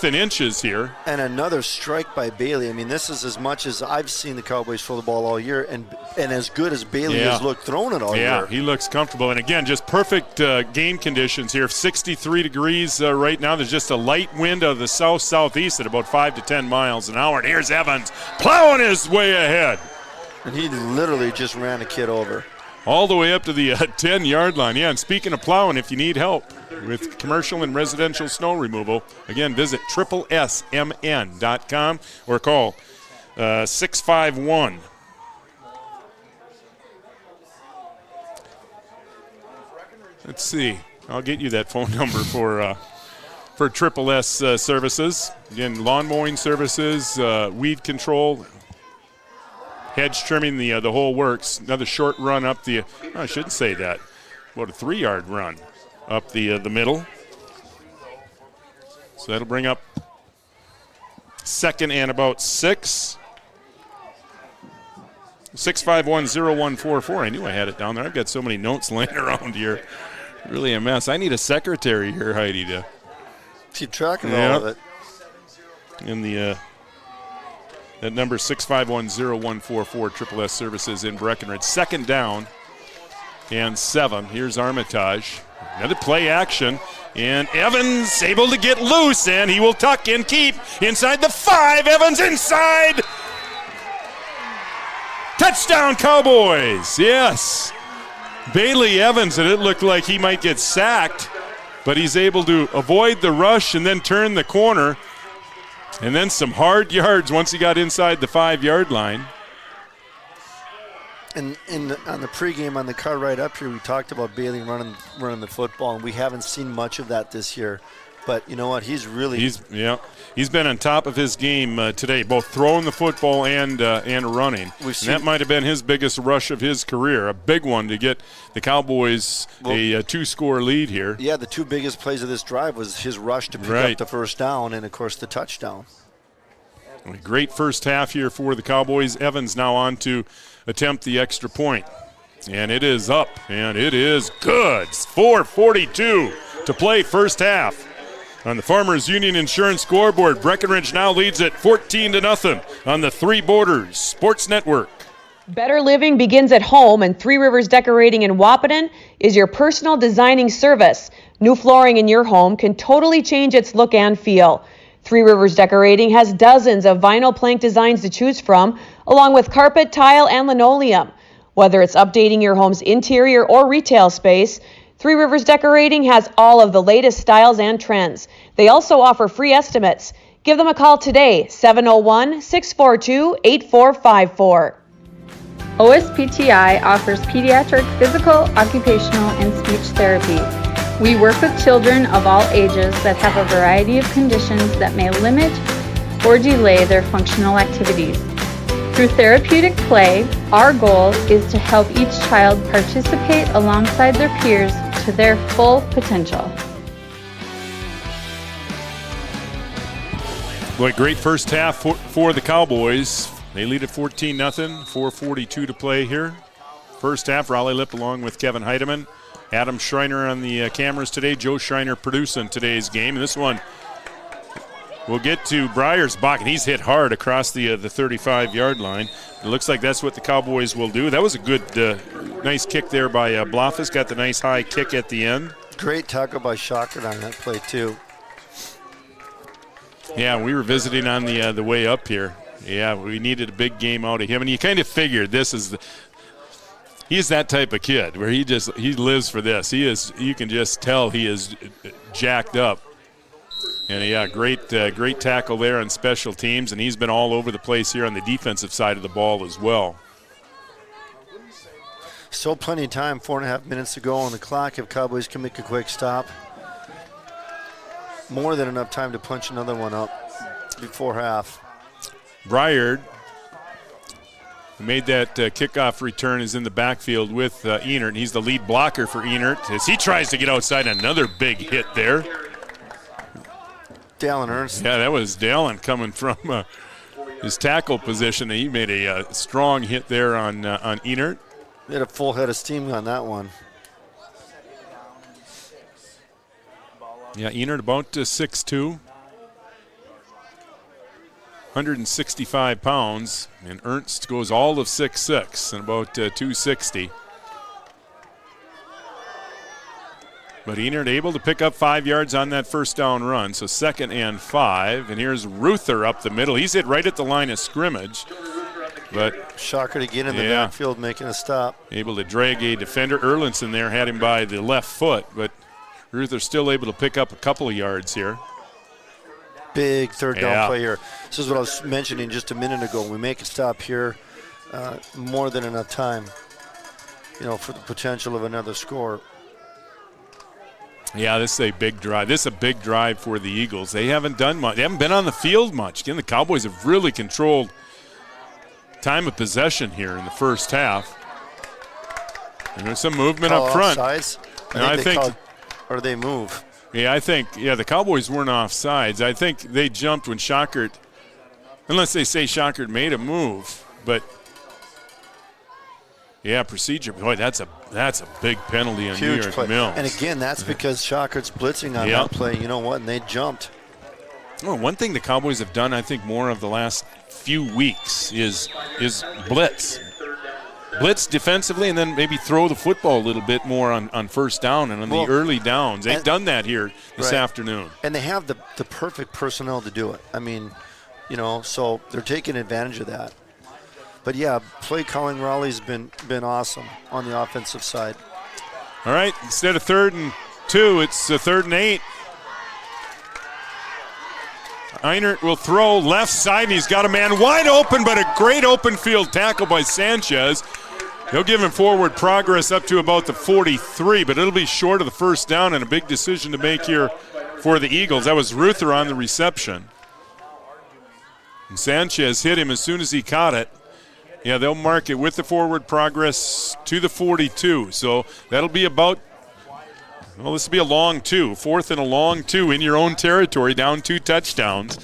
and inches here. And another strike by Bailey. I mean, this is as much as I've seen the Cowboys throw the ball all year, and as good as Bailey has looked throwing it all year. Yeah, he looks comfortable. And again, just perfect game conditions here. 63 degrees right now. There's just a light wind of the south-southeast at about 5 to 10 miles an hour. And here's Evans plowing his way ahead. And he literally just ran a kid over. All the way up to the 10-yard line. Yeah, and speaking of plowing, if you need help with commercial and residential snow removal, again, visit SSMN.com or call 651. Let's see. I'll get you that phone number for Triple S services. Again, lawn mowing services, weed control, hedge trimming, the whole works. Another short run up the, I shouldn't say that, about a 3-yard run up the middle. So that'll bring up 2nd and about 6. 6510144. I knew I had it down there. I've got so many notes laying around here. Really a mess. I need a secretary here, Heidi, to keep track of all of it. In the that number 6510144, Triple S Services in Breckenridge. 2nd down and 7. Here's Armitage. Another play action. And Evans able to get loose, and he will tuck and keep inside the 5. Evans inside. Touchdown, Cowboys. Yes. Bailey Evans, and it looked like he might get sacked, but he's able to avoid the rush and then turn the corner. And then some hard yards once he got inside the 5-yard line. And on the pregame on the car right up here, we talked about Bailey running the football, and we haven't seen much of that this year. But you know what? He's been on top of his game today, both throwing the football and running. And that might have been his biggest rush of his career, a big one to get the Cowboys a 2-score lead here. Yeah, the 2 biggest plays of this drive was his rush to pick up the first down and, of course, the touchdown. A great first half here for the Cowboys. Evans now on to attempt the extra point. And it is up, and it is good. It's 4:42 to play first half. On the Farmers Union Insurance scoreboard, Breckenridge now leads at 14-0 on the Three Borders Sports Network. Better living begins at home, and Three Rivers Decorating in Wahpeton is your personal designing service. New flooring in your home can totally change its look and feel. Three Rivers Decorating has dozens of vinyl plank designs to choose from, along with carpet, tile, and linoleum. Whether it's updating your home's interior or retail space, Three Rivers Decorating has all of the latest styles and trends. They also offer free estimates. Give them a call today, 701-642-8454. OSPTI offers pediatric physical, occupational, and speech therapy. We work with children of all ages that have a variety of conditions that may limit or delay their functional activities. Through therapeutic play, our goal is to help each child participate alongside their peers to their full potential. Boy, great first half for the Cowboys. They lead at 14-0, 4:42 to play here. First half, Raleigh Lipp along with Kevin Heidemann. Adam Schreiner on the cameras today. Joe Schreiner producing today's game. And this one, we'll get to Bryersbach, and he's hit hard across the 35-yard line. It looks like that's what the Cowboys will do. That was a good, nice kick there by Blofis. Got the nice high kick at the end. Great tackle by Shockert on that play, too. Yeah, we were visiting on the way up here. Yeah, we needed a big game out of him, and you kind of figured this is he's that type of kid where he lives for this. He is. You can just tell he is jacked up. And yeah, great tackle there on special teams, and he's been all over the place here on the defensive side of the ball as well. Still plenty of time, 4.5 minutes to go on the clock if Cowboys can make a quick stop. More than enough time to punch another one up before half. Briard who made that kickoff return, is in the backfield with Enert, and he's the lead blocker for Enert as he tries to get outside. Another big hit there. Dallin Ernst. Yeah, that was Dallin coming from his tackle position. He made a strong hit there on Enert. He had a full head of steam on that one. Yeah, Enert about 6'2", 165 pounds, and Ernst goes all of 6'6", and about 260. But Enert able to pick up 5 yards on that first down run, so 2nd and 5. And here's Ruther up the middle. He's hit right at the line of scrimmage. But Shocker to get in the backfield making a stop. Able to drag a defender. Erlinson there had him by the left foot, but Ruther still able to pick up a couple of yards here. Big third down play here. This is what I was mentioning just a minute ago. We make a stop here, more than enough time, for the potential of another score. Yeah, this is a big drive. This is a big drive for the Eagles. They haven't done much. They haven't been on the field much. Again, the Cowboys have really controlled time of possession here in the first half. And there's some movement up front. Offsides? I think or they move. Yeah, I think, the Cowboys weren't offsides. I think they jumped when Schockert, unless they say Schockert made a move. But, yeah, procedure. Boy, that's a big penalty on New York Mills. And, again, that's because Schockert's blitzing on that play. You know what? And they jumped. Well, one thing the Cowboys have done, I think, more of the last few weeks is blitz. Blitz defensively and then maybe throw the football a little bit more on first down and on the early downs. They've done that here this afternoon. And they have the perfect personnel to do it. I mean, so they're taking advantage of that. But, yeah, play calling Raleigh's been awesome on the offensive side. All right, instead of 3rd and 2, it's 3rd and 8. Einert will throw left side, and he's got a man wide open, but a great open field tackle by Sanchez. He'll give him forward progress up to about the 43, but it'll be short of the first down and a big decision to make here for the Eagles. That was Ruther on the reception. And Sanchez hit him as soon as he caught it. Yeah, they'll mark it with the forward progress to the 42. So that'll be about, this will be a long 2. 4th and a long 2 in your own territory, down 2 touchdowns.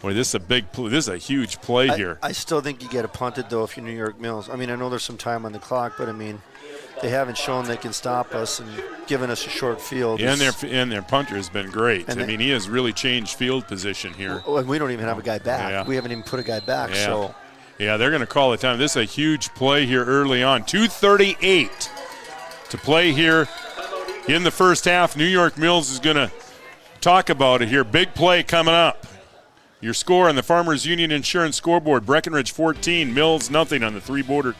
Boy, this is a big play. This is a huge play here. I still think you get it punted, though, if you're New York Mills. I mean, I know there's some time on the clock, but, I mean, they haven't shown they can stop us and given us a short field. Yeah, and their punter has been great. I mean, he has really changed field position here. And we don't even have a guy back. Yeah. We haven't even put a guy back, so. Yeah, they're going to call it time. This is a huge play here early on. 2:38 to play here in the first half. New York Mills is going to talk about it here. Big play coming up. Your score on the Farmers Union Insurance scoreboard: Breckenridge 14, Mills nothing on the three-border.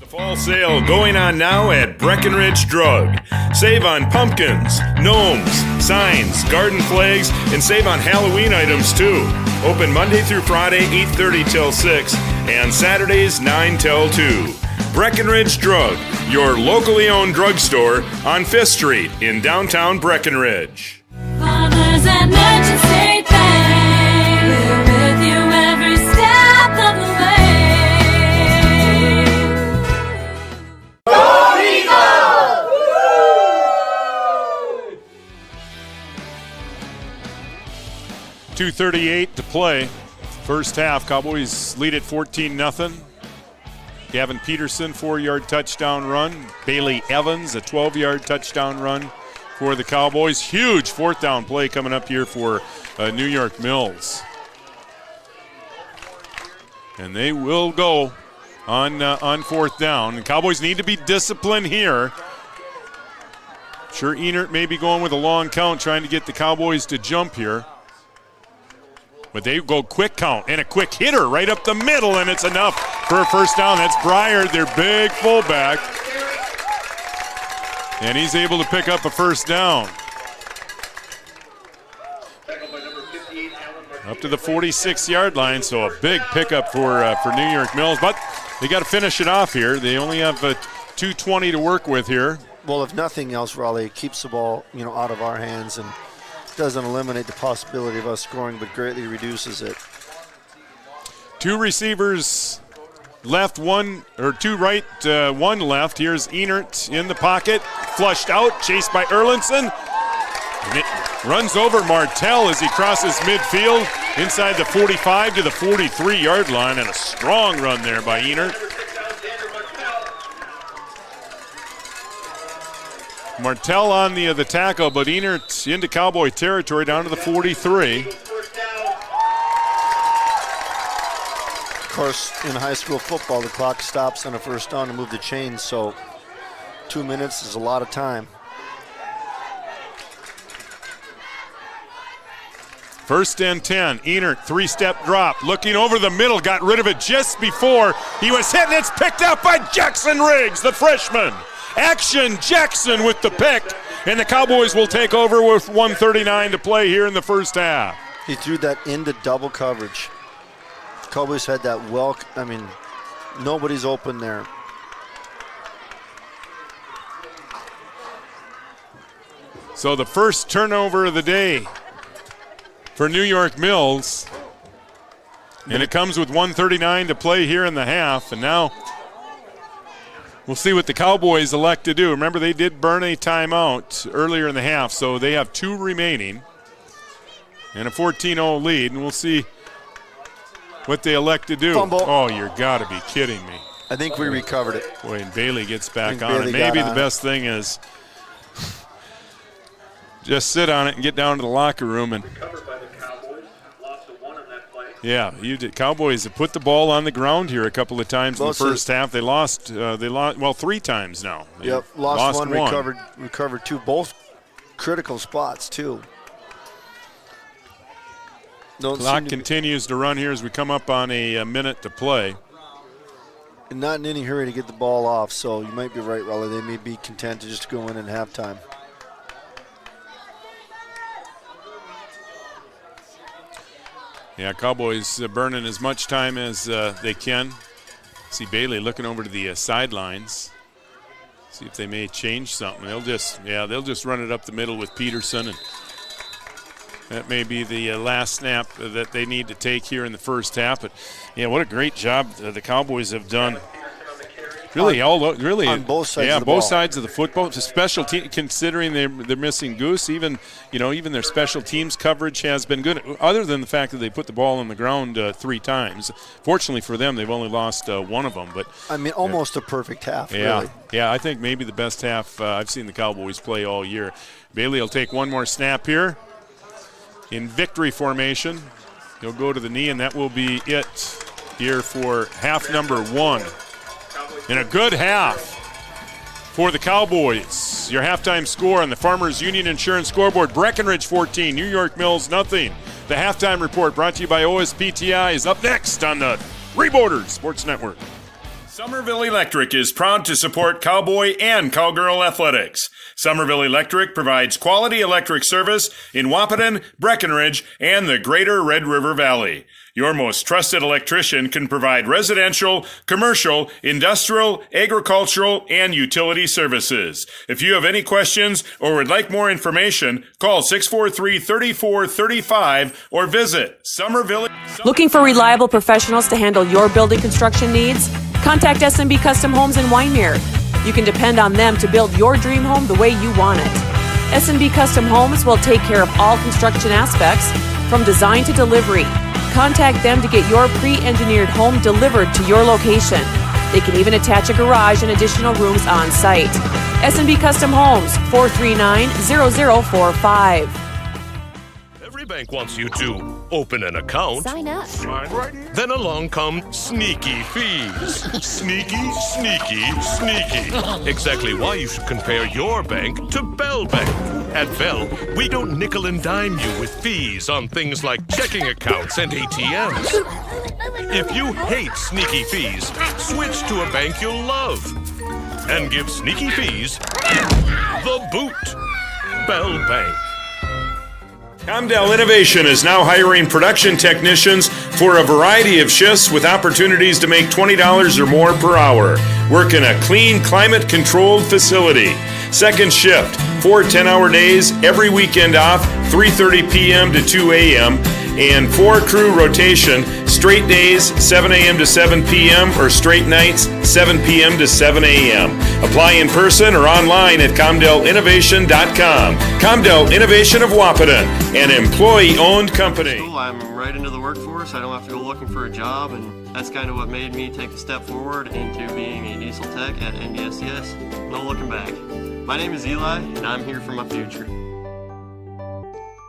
The fall sale going on now at Breckenridge Drug. Save on pumpkins, gnomes, signs, garden flags, and save on Halloween items too. Open Monday through Friday, 8:30 till 6, and Saturdays, 9 till 2. Breckenridge Drug, your locally owned drugstore on 5th Street in downtown Breckenridge. Farmers and Merchant State Bank, we're with you every step of the way. Go Eagles! 2:38 to play. First half, Cowboys lead at 14-0. Gavin Peterson, 4-yard touchdown run. Bailey Evans, a 12-yard touchdown run for the Cowboys. Huge 4th down play coming up here for New York Mills. And they will go on 4th down. The Cowboys need to be disciplined here. Sure, Enert may be going with a long count, trying to get the Cowboys to jump here. But they go quick count and a quick hitter right up the middle, and it's enough for a first down. That's Breyer, their big fullback. And he's able to pick up a first down. Up to the 46-yard line, so a big pickup for New York Mills. But they got to finish it off here. They only have 2:20 to work with here. Well, if nothing else, Raleigh keeps the ball, out of our hands and doesn't eliminate the possibility of us scoring, but greatly reduces it. Two receivers left, two right, one left. Here's Enert in the pocket, flushed out, chased by Erlinson. And it runs over Martell as he crosses midfield inside the 45 to the 43-yard line, and a strong run there by Enert. Martell on the tackle, but Enert into Cowboy territory down to the 43. Of course, in high school football, the clock stops on a first down to move the chains, so 2 minutes is a lot of time. First and 10, Enert, three-step drop, looking over the middle, got rid of it just before he was hit, and it's picked up by Jackson Riggs, the freshman. Action Jackson with the pick, and the Cowboys will take over with 1:39 to play here in the first half. He threw that into double coverage. The Cowboys had that nobody's open there. So the first turnover of the day for New York Mills, and it comes with 1:39 to play here in the half, and now we'll see what the Cowboys elect to do. Remember, they did burn a timeout earlier in the half, so they have 2 remaining and a 14-0 lead, and we'll see what they elect to do. Fumble. Oh, you're got to be kidding me. I think we recovered it. Boy, and Bailey gets back on Bailey it. Maybe got the on best thing is just sit on it and get down to the locker room. And yeah, you did. Cowboys have put the ball on the ground here a couple of times in the first half. They lost. They lost 3 times now. Yep, lost one. Recovered 2, both critical spots too. Clock continues to run here as we come up on a minute to play. And not in any hurry to get the ball off, so you might be right, Raleigh. They may be content to just go in halftime. Yeah, Cowboys burning as much time as they can. See Bailey looking over to the sidelines. See if they may change something. They'll just run it up the middle with Peterson, and that may be the last snap that they need to take here in the first half. But yeah, what a great job the Cowboys have done. Really, on both sides. Yeah, of the both ball. sides of the football. It's a special team, considering they're missing Goose. Even their special teams coverage has been good. Other than the fact that they put the ball on the ground 3 times. Fortunately for them, they've only lost one of them. But almost a perfect half. Yeah, really. yeah. I think maybe the best half I've seen the Cowboys play all year. Bailey will take one more snap here in victory formation. He'll go to the knee, and that will be it here for half number 1. In a good half for the Cowboys. Your halftime score on the Farmers Union Insurance scoreboard: Breckenridge 14, New York Mills nothing. The halftime report brought to you by OSPTI is up next on the Three Borders Sports Network. Somerville Electric is proud to support Cowboy and Cowgirl athletics. Somerville Electric provides quality electric service in Wahpeton, Breckenridge, and the greater Red River Valley. Your most trusted electrician can provide residential, commercial, industrial, agricultural, and utility services. If you have any questions or would like more information, call 643-3435 or visit Somerville. Looking for reliable professionals to handle your building construction needs? Contact SMB Custom Homes in Wyndmere. You can depend on them to build your dream home the way you want it. SMB Custom Homes will take care of all construction aspects, from design to delivery. Contact them to get your pre-engineered home delivered to your location. They can even attach a garage and additional rooms on site. SMB Custom Homes, 439-0045. Every bank wants you to open an account. Sign up. Then along come sneaky fees. Sneaky, sneaky, sneaky. Exactly why you should compare your bank to Bell Bank. At Bell, we don't nickel and dime you with fees on things like checking accounts and ATMs. If you hate sneaky fees, switch to a bank you'll love and give sneaky fees the boot. Bell Bank. Comdell Innovation is now hiring production technicians for a variety of shifts with opportunities to make $20 or more per hour. Work in a clean, climate-controlled facility. Second shift, 4 10-hour days, every weekend off, 3:30 p.m. to 2 a.m., and 4-crew rotation, straight days 7 a.m. to 7 p.m. or straight nights 7 p.m. to 7 a.m. Apply in person or online at ComdelInnovation.com. Comdel Innovation of Wahpeton, an employee-owned company. I'm right into the workforce. I don't have to go looking for a job, and that's kind of what made me take a step forward into being a diesel tech at NDSCS. No looking back. My name is Eli, and I'm here for my future.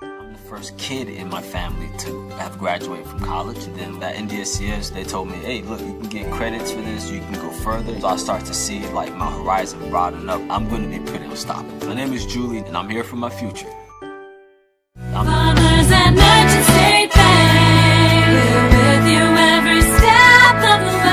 I'm the first kid in my family to have graduated from college. And then at NDSCS, they told me, hey, look, you can get credits for this, you can go further. So I start to see like my horizon broaden up. I'm going to be pretty unstoppable. My name is Julie, and I'm here for my future. Farmers and Merchant State Bank, we're with you every step of the way.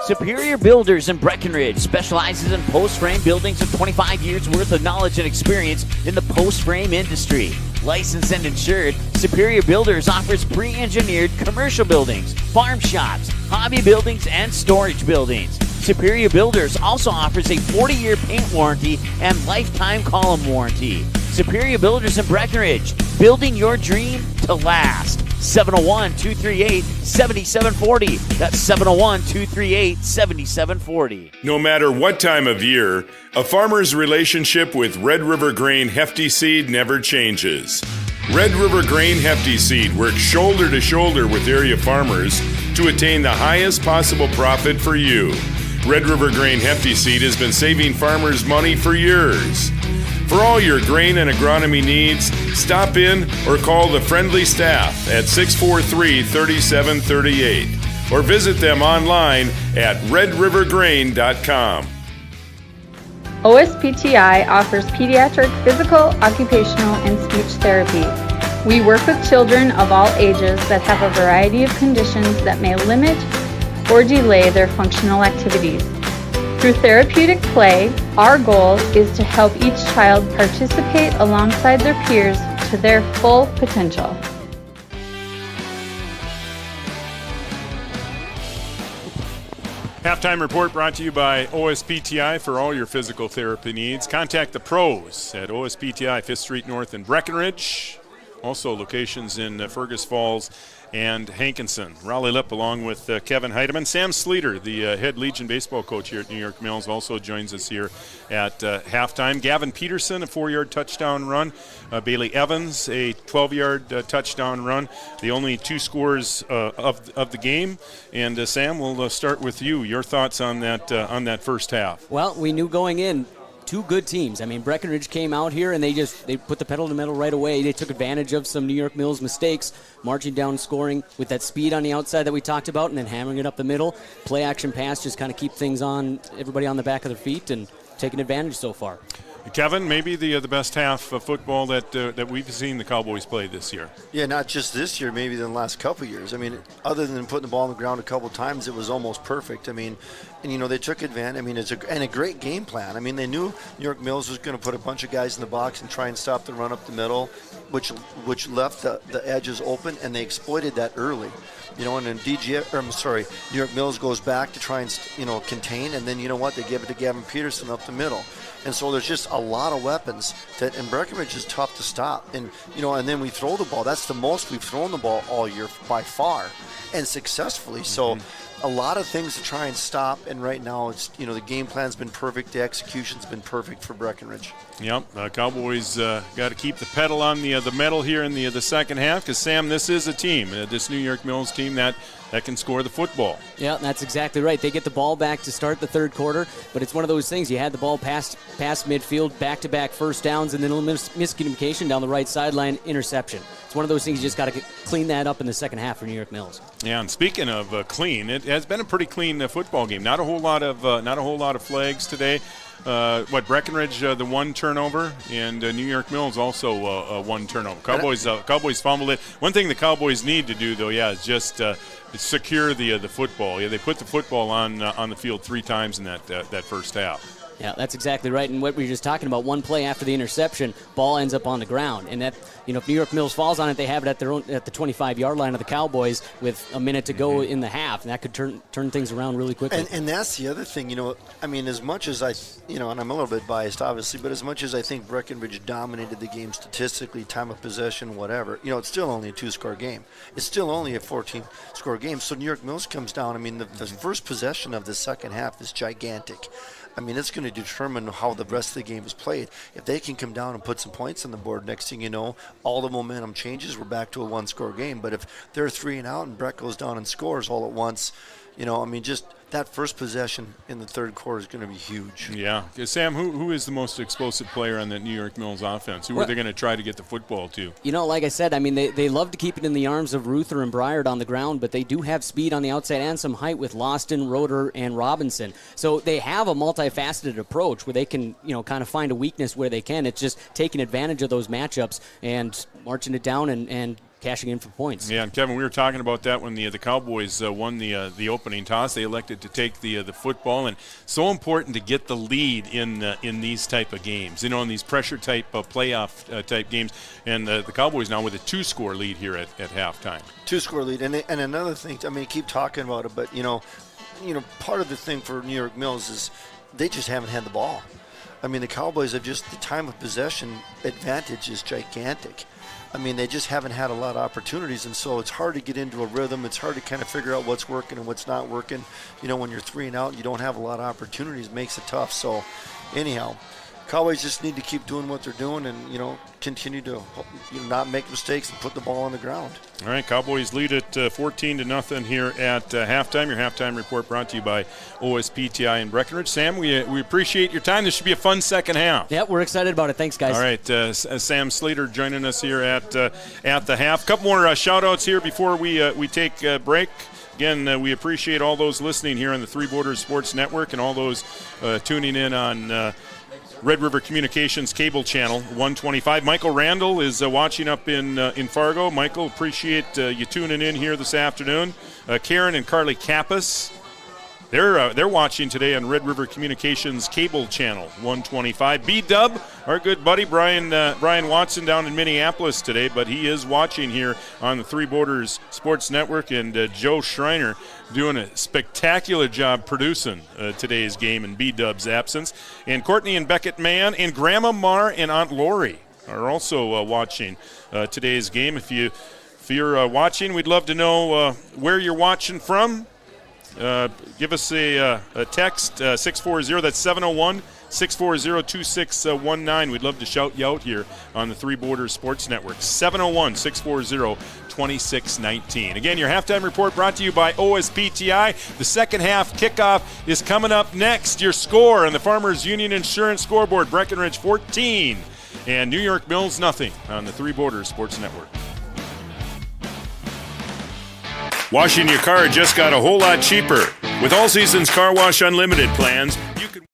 Superior Builders in Breckenridge specializes in post-frame buildings with 25 years worth of knowledge and experience in the post-frame industry. Licensed and insured, Superior Builders offers pre-engineered commercial buildings, farm shops, hobby buildings, and storage buildings. Superior Builders also offers a 40-year paint warranty and lifetime column warranty. Superior Builders in Breckenridge, building your dream to last. 701-238-7740. That's 701-238-7740. No matter what time of year, a farmer's relationship with Red River Grain Hefty Seed never changes. Red River Grain Hefty Seed works shoulder to shoulder with area farmers to attain the highest possible profit for you. Red River Grain Hefty Seed has been saving farmers money for years. For all your grain and agronomy needs, stop in or call the friendly staff at 643-3738 or visit them online at redrivergrain.com. OSPTI offers pediatric physical, occupational, and speech therapy. We work with children of all ages that have a variety of conditions that may limit or delay their functional activities. Through therapeutic play, our goal is to help each child participate alongside their peers to their full potential. Halftime report brought to you by OSPTI for all your physical therapy needs. Contact the pros at OSPTI 5th Street North in Breckenridge. Also locations in Fergus Falls and Hankinson. Raleigh Lipp along with Kevin Heidemann. Sam Sleeter, the head Legion baseball coach here at New York Mills, also joins us here at halftime. Gavin Peterson, a 4-yard touchdown run. Bailey Evans, a 12-yard touchdown run. The only two scores of the game. And Sam, we'll start with you. Your thoughts on that first half? Well, we knew going in, two good teams. I mean, Breckenridge came out here and they put the pedal to the metal right away. They took advantage of some New York Mills mistakes, marching down, scoring with that speed on the outside that we talked about, and then hammering it up the middle. Play action pass, just kind of keep things on, everybody on the back of their feet, and taking advantage so far. Kevin, maybe the best half of football that we've seen the Cowboys play this year. Yeah, not just this year, maybe the last couple of years. I mean, other than putting the ball on the ground a couple of times, it was almost perfect. I mean, and they took advantage. I mean, and a great game plan. I mean, they knew New York Mills was going to put a bunch of guys in the box and try and stop the run up the middle, which left the edges open, and they exploited that early. And then New York Mills goes back to try and contain, and then you know what? They give it to Gavin Peterson up the middle. And so there's just a lot of weapons and Breckenridge is tough to stop. And and then we throw the ball. That's the most we've thrown the ball all year by far, and successfully. So a lot of things to try and stop. And right now, it's the game plan's been perfect. The execution's been perfect for Breckenridge. Yep, Cowboys got to keep the pedal on the metal here in the second half, because Sam, this is a team, this New York Mills team that can score the football. Yeah, that's exactly right. They get the ball back to start the third quarter, but it's one of those things. You had the ball past midfield, back-to-back first downs, and then a little miscommunication down the right sideline, interception. It's one of those things you just got to clean that up in the second half for New York Mills. Yeah, and speaking of clean, it has been a pretty clean football game. Not a whole lot of flags today. Breckenridge the one turnover, and New York Mills also one turnover. Cowboys fumbled it. One thing the Cowboys need to do, though, is just secure the football. Yeah, they put the football on the field 3 times in that first half. Yeah, that's exactly right. And what we were just talking about, one play after the interception, ball ends up on the ground. And that, if New York Mills falls on it, they have it at the 25-yard line of the Cowboys with a minute to go in the half. And that could turn things around really quickly. And that's the other thing, as much as and I'm a little bit biased, obviously, but as much as I think Breckenridge dominated the game statistically, time of possession, whatever, it's still only a 2-score game. It's still only a 14-score game. So New York Mills comes down. The first possession of the second half is gigantic. It's going to determine how the rest of the game is played. If they can come down and put some points on the board, next thing you know, all the momentum changes. We're back to a 1-score game. But if they're 3 and out and Breck goes down and scores all at once, just that first possession in the third quarter is going to be huge. Yeah. Sam, who is the most explosive player on that New York Mills offense? Who are they going to try to get the football to? Like I said, they love to keep it in the arms of Ruther and Bryard on the ground, but they do have speed on the outside and some height with Lawston, Roeder, and Robinson. So they have a multifaceted approach where they can, kind of find a weakness where they can. It's just taking advantage of those matchups and marching it down and cashing in for points. Yeah, and Kevin, we were talking about that when the Cowboys won the opening toss. They elected to take the football, and so important to get the lead in these type of games. In these pressure type playoff type games, and the Cowboys now with a 2-score lead here at halftime. 2-score lead, and another thing. Keep talking about it, but part of the thing for New York Mills is they just haven't had the ball. The Cowboys have the time of possession advantage is gigantic. They just haven't had a lot of opportunities, and so it's hard to get into a rhythm. It's hard to kind of figure out what's working and what's not working. When you're 3 and out and you don't have a lot of opportunities, it makes it tough. So, anyhow, Cowboys just need to keep doing what they're doing and, continue to not make mistakes and put the ball on the ground. All right, Cowboys lead it 14-0 here at halftime. Your halftime report brought to you by OSPTI and Breckenridge. Sam, we appreciate your time. This should be a fun second half. Yeah, we're excited about it. Thanks, guys. All right, Sam Slater joining us here at the half. Couple more shout-outs here before we take a break. Again, we appreciate all those listening here on the Three Borders Sports Network and all those tuning in on Red River Communications cable channel 125. Michael Randall is watching up in Fargo. Michael, appreciate you tuning in here this afternoon. Karen and Carly Kappas, they're watching today on Red River Communications cable channel 125. B-Dub, our good buddy Brian Watson down in Minneapolis today, but he is watching here on the Three Borders Sports Network, and Joe Schreiner doing a spectacular job producing today's game in B-Dub's absence. And Courtney and Beckett Mann and Grandma Mar and Aunt Lori are also watching today's game. If you're watching, we'd love to know where you're watching from. Give us a text, 640, that's 701 640-2619. We'd love to shout you out here on the Three Borders Sports Network. 701-640-2619. Again, your halftime report brought to you by OSPTI. The second half kickoff is coming up next. Your score on the Farmers Union Insurance scoreboard: Breckenridge 14 and New York Mills nothing on the Three Borders Sports Network. Washing your car just got a whole lot cheaper. With All Seasons Car Wash Unlimited plans, you can...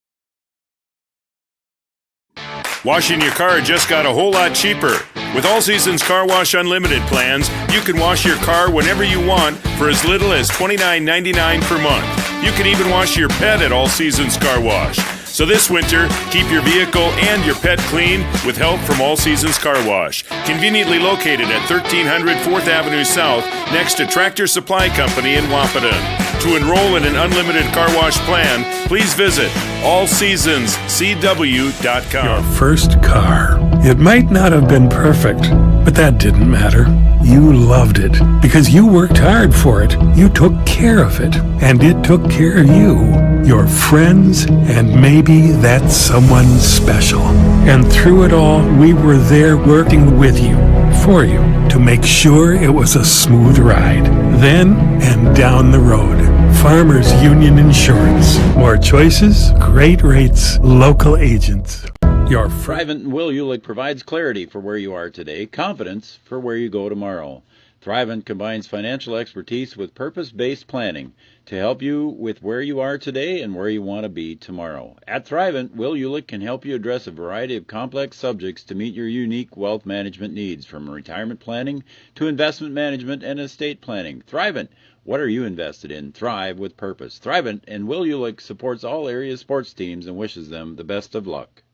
Washing your car just got a whole lot cheaper. With All Seasons Car Wash Unlimited plans, you can wash your car whenever you want for as little as $29.99 per month. You can even wash your pet at All Seasons Car Wash. So this winter, keep your vehicle and your pet clean with help from All Seasons Car Wash. Conveniently located at 1300 4th Avenue South, next to Tractor Supply Company in Wapaton. To enroll in an unlimited car wash plan, please visit allseasonscw.com. Your first car. It might not have been perfect, but that didn't matter. You loved it because you worked hard for it. You took care of it, and it took care of you, your friends, and maybe that someone special. And through it all, we were there working with you, for you, to make sure it was a smooth ride. Then and down the road. Farmers Union Insurance. More choices, great rates, local agents. Your Thrivent and Will Ulick provides clarity for where you are today, confidence for where you go tomorrow. Thrivent combines financial expertise with purpose-based planning to help you with where you are today and where you want to be tomorrow. At Thrivent, Will Ulick can help you address a variety of complex subjects to meet your unique wealth management needs, from retirement planning to investment management and estate planning. Thrivent, what are you invested in? Thrive with purpose. Thrivent and Will Ulick supports all area sports teams and wishes them the best of luck.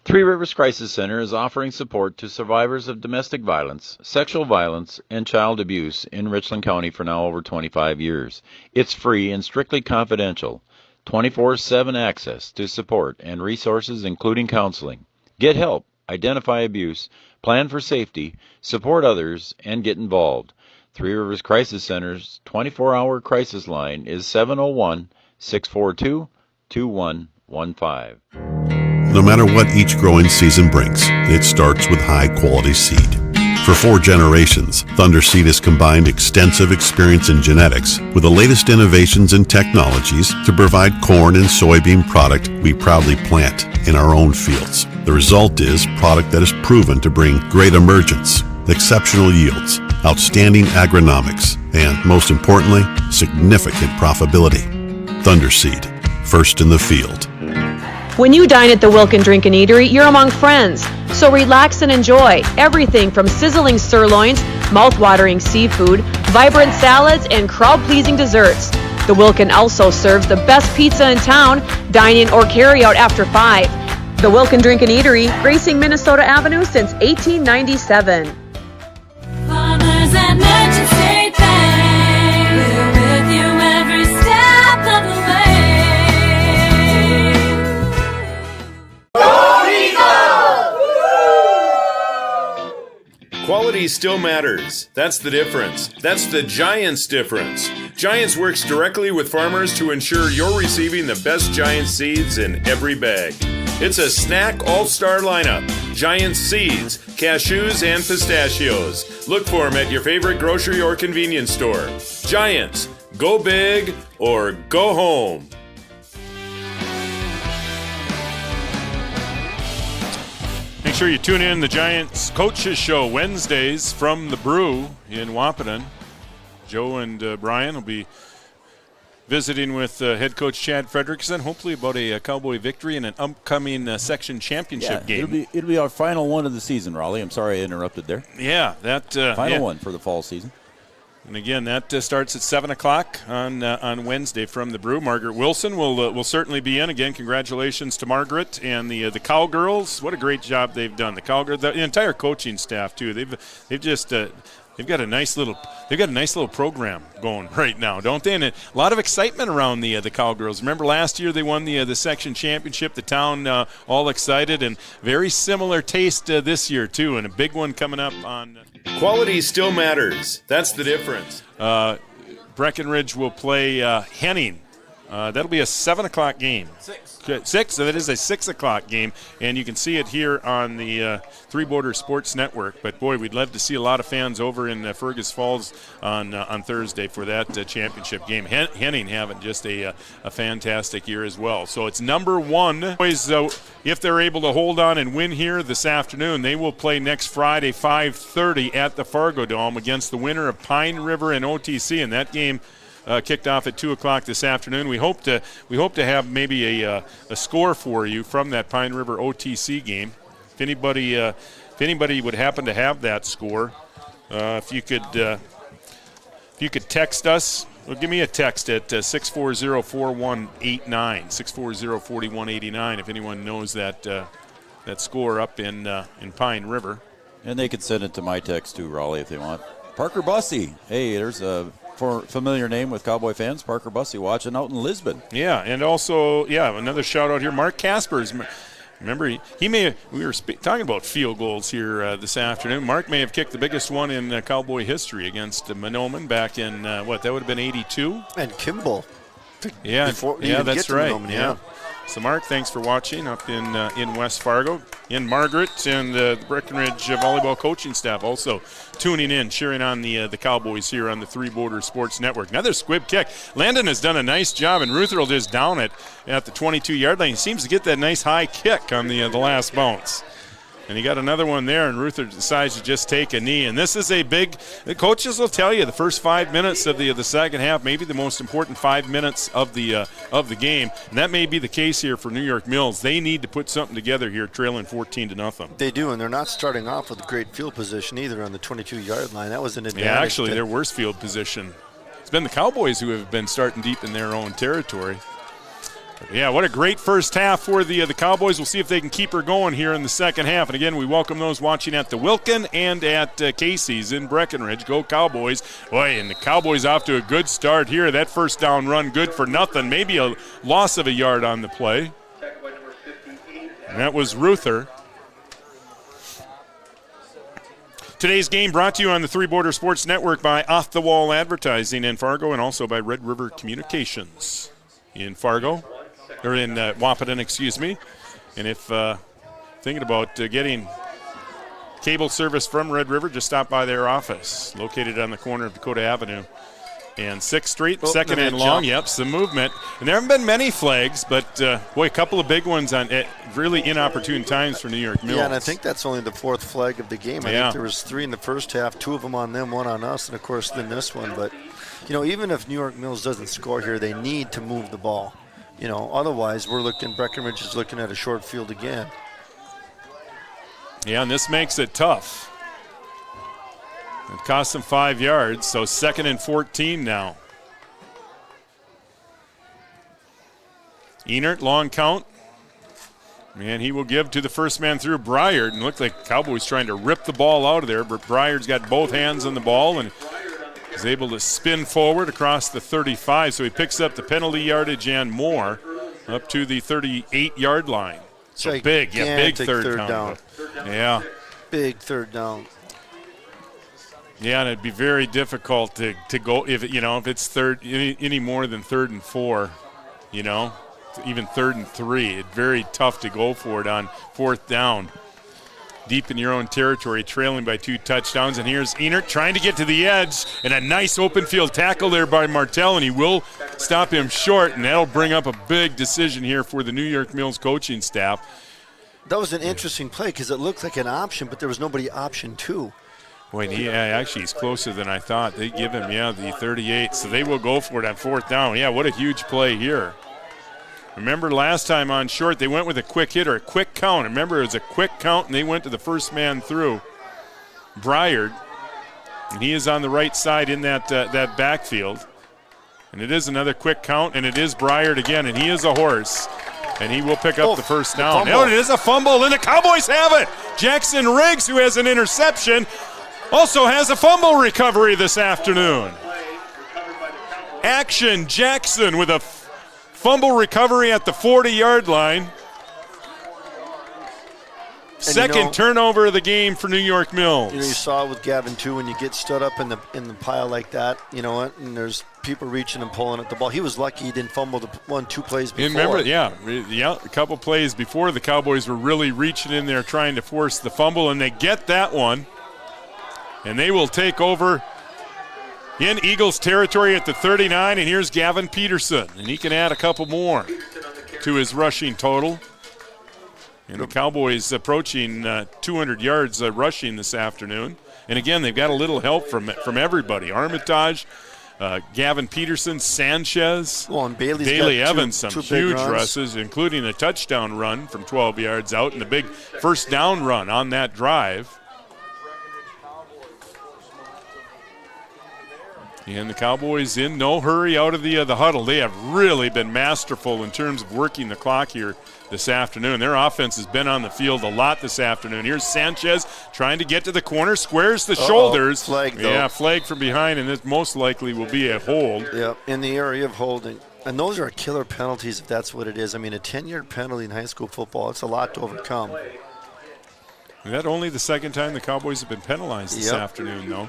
Three Rivers Crisis Center is offering support to survivors of domestic violence, sexual violence, and child abuse in Richland County for now over 25 years. It's free and strictly confidential. 24/7 access to support and resources including counseling. Get help, identify abuse, plan for safety, support others, and get involved. Three Rivers Crisis Center's 24-hour crisis line is 701-642-2115. No matter what each growing season brings, it starts with high-quality seed. For 4 generations, Thunder Seed has combined extensive experience in genetics with the latest innovations and technologies to provide corn and soybean product we proudly plant in our own fields. The result is product that is proven to bring great emergence, exceptional yields, outstanding agronomics, and, most importantly, significant profitability. Thunder Seed, first in the field. When you dine at the Wilkin Drink and Eatery, you're among friends. So relax and enjoy everything from sizzling sirloins, mouth-watering seafood, vibrant salads, and crowd-pleasing desserts. The Wilkin also serves the best pizza in town. Dine in or carry out after 5. The Wilkin Drink and Eatery, gracing Minnesota Avenue since 1897. Farmers and Merchant State Bank, we're with you every step of the way. Quality still matters. That's the difference. That's the Giants difference. Giants works directly with farmers to ensure you're receiving the best Giants seeds in every bag. It's a snack all-star lineup. Giants seeds, cashews, and pistachios. Look for them at your favorite grocery or convenience store. Giants, go big or go home. Make sure you tune in the Giants Coaches Show Wednesdays from the Brew in Wahpeton. Joe and Brian will be visiting with head coach Chad Fredrickson, hopefully about a Cowboy victory in an upcoming section championship game. It'll be our final one of the season, Raleigh. I'm sorry I interrupted there. Yeah, that final one for the fall season. And again, that starts at 7 o'clock on Wednesday from the Brew. Margaret Wilson will certainly be in. Again, congratulations to Margaret and the Cowgirls. What a great job they've done. The Cowgirls, the entire coaching staff too. They've got a nice little program going right now, don't they? And a lot of excitement around the Cowgirls. Remember last year they won the section championship. The town all excited, and very similar taste this year too. And a big one coming up on. Quality still matters. That's the difference. Breckenridge will play Henning. That'll be a 7 o'clock game. 6. So that is a 6 o'clock game, and you can see it here on the Three Border Sports Network. But boy, we'd love to see a lot of fans over in Fergus Falls on Thursday for that championship game. Henning having just a fantastic year as well. So it's number 1. Boys, if they're able to hold on and win here this afternoon, they will play next Friday 5:30 at the Fargo Dome against the winner of Pine River and OTC, and that game kicked off at 2 o'clock this afternoon. We hope to have maybe a score for you from that Pine River OTC game. If anybody would happen to have that score, if you could text us. Well, give me a text at 640-4189, 640-4189 if anyone knows that score up in Pine River. And they could send it to my text too, Raleigh, if they want. Parker Bussey. Hey, there's a familiar name with Cowboy fans, Parker Bussey, watching out in Lisbon. Yeah, and also, another shout out here, Mark Caspers. Remember, we were talking about field goals here this afternoon. Mark may have kicked the biggest one in Cowboy history against Monoman back in, that would have been 82? And Kimball. That's right. Yeah. So, Mark, thanks for watching up in West Fargo. And Margaret and the Breckenridge volleyball coaching staff also tuning in, cheering on the Cowboys here on the Three Border Sports Network. Another squib kick. Landon has done a nice job, and Rutherl is down at the 22-yard line. He seems to get that nice high kick on the last bounce. And he got another one there, and Ruther decides to just take a knee. And this is a big – the coaches will tell you the first 5 minutes of the second half, maybe the most important 5 minutes of the game. And that may be the case here for New York Mills. They need to put something together here, trailing 14-0. They do, and they're not starting off with a great field position either on the 22-yard line. That was an advantage. Yeah, actually, their worst field position. It's been the Cowboys who have been starting deep in their own territory. Yeah, what a great first half for the Cowboys. We'll see if they can keep her going here in the second half. And again, we welcome those watching at the Wilkin and at Casey's in Breckenridge. Go Cowboys. Boy, and the Cowboys off to a good start here. That first down run, good for nothing. Maybe a loss of a yard on the play. And that was Ruther. Today's game brought to you on the Three Border Sports Network by Off the Wall Advertising in Fargo and also by Red River Communications in Fargo. Or in Wahpeton, excuse me. And if thinking about getting cable service from Red River, just stop by their office, located on the corner of Dakota Avenue and 6th Street, second and long. Yep, some movement. And there haven't been many flags, but, boy, a couple of big ones on really inopportune times for New York Mills. Yeah, and I think that's only the 4th flag of the game. I think there was 3 in the first half, 2 of them on them, 1 on us, and, of course, then this one. But, you know, even if New York Mills doesn't score here, they need to move the ball. You know, otherwise Breckenridge is looking at a short field again. Yeah, and this makes it tough. It cost them 5 yards, so 2nd and 14 now. Enert, long count. And he will give to the first man through, Bryard. And looked like Cowboys trying to rip the ball out of there, but Bryard's got both hands on the ball and is able to spin forward across the 35, so he picks up the penalty yardage and more up to the 38-yard line. So big third down. Yeah. Big third down. Yeah, and it'd be very difficult to go if it's third any more than 3rd and 4, even 3rd and 3. It's very tough to go for it on 4th down. Deep in your own territory, trailing by 2 touchdowns. And here's Enert trying to get to the edge, and a nice open field tackle there by Martell, and he will stop him short, and that'll bring up a big decision here for the New York Mills coaching staff. That was an interesting play because it looked like an option, but there was nobody option 2. Boy, he's closer than I thought. They give him, the 38, so they will go for it on 4th down. Yeah, what a huge play here. Remember last time on short, they went with a quick hit or a quick count. Remember, it was a quick count, and they went to the first man through, Bryard. And he is on the right side in that backfield. And it is another quick count, and it is Bryard again, and he is a horse. And he will pick up the first down. Oh, it is a fumble, and the Cowboys have it. Jackson Riggs, who has an interception, also has a fumble recovery this afternoon. Action Jackson with a fumble recovery at the 40-yard line. Second turnover of the game for New York Mills. You saw it with Gavin too. When you get stood up in the pile like that, and there's people reaching and pulling at the ball. He was lucky he didn't fumble the 1-2 plays before. Remember, a couple plays before the Cowboys were really reaching in there trying to force the fumble, and they get that one, and they will take over in Eagles territory at the 39, and here's Gavin Peterson, and he can add a couple more to his rushing total. And the Cowboys approaching 200 yards rushing this afternoon. And again, they've got a little help from everybody. Armitage, Gavin Peterson, Sanchez, and Bailey Evans, some huge rushes, including a touchdown run from 12 yards out and a big first down run on that drive. And the Cowboys in no hurry out of the huddle. They have really been masterful in terms of working the clock here this afternoon. Their offense has been on the field a lot this afternoon. Here's Sanchez trying to get to the corner, squares the shoulders. Flag, though. Yeah, flag from behind, and this most likely will be a hold. Yep, in the area of holding. And those are killer penalties if that's what it is. I mean, a 10-yard penalty in high school football, it's a lot to overcome. And that only the second time the Cowboys have been penalized this afternoon, though.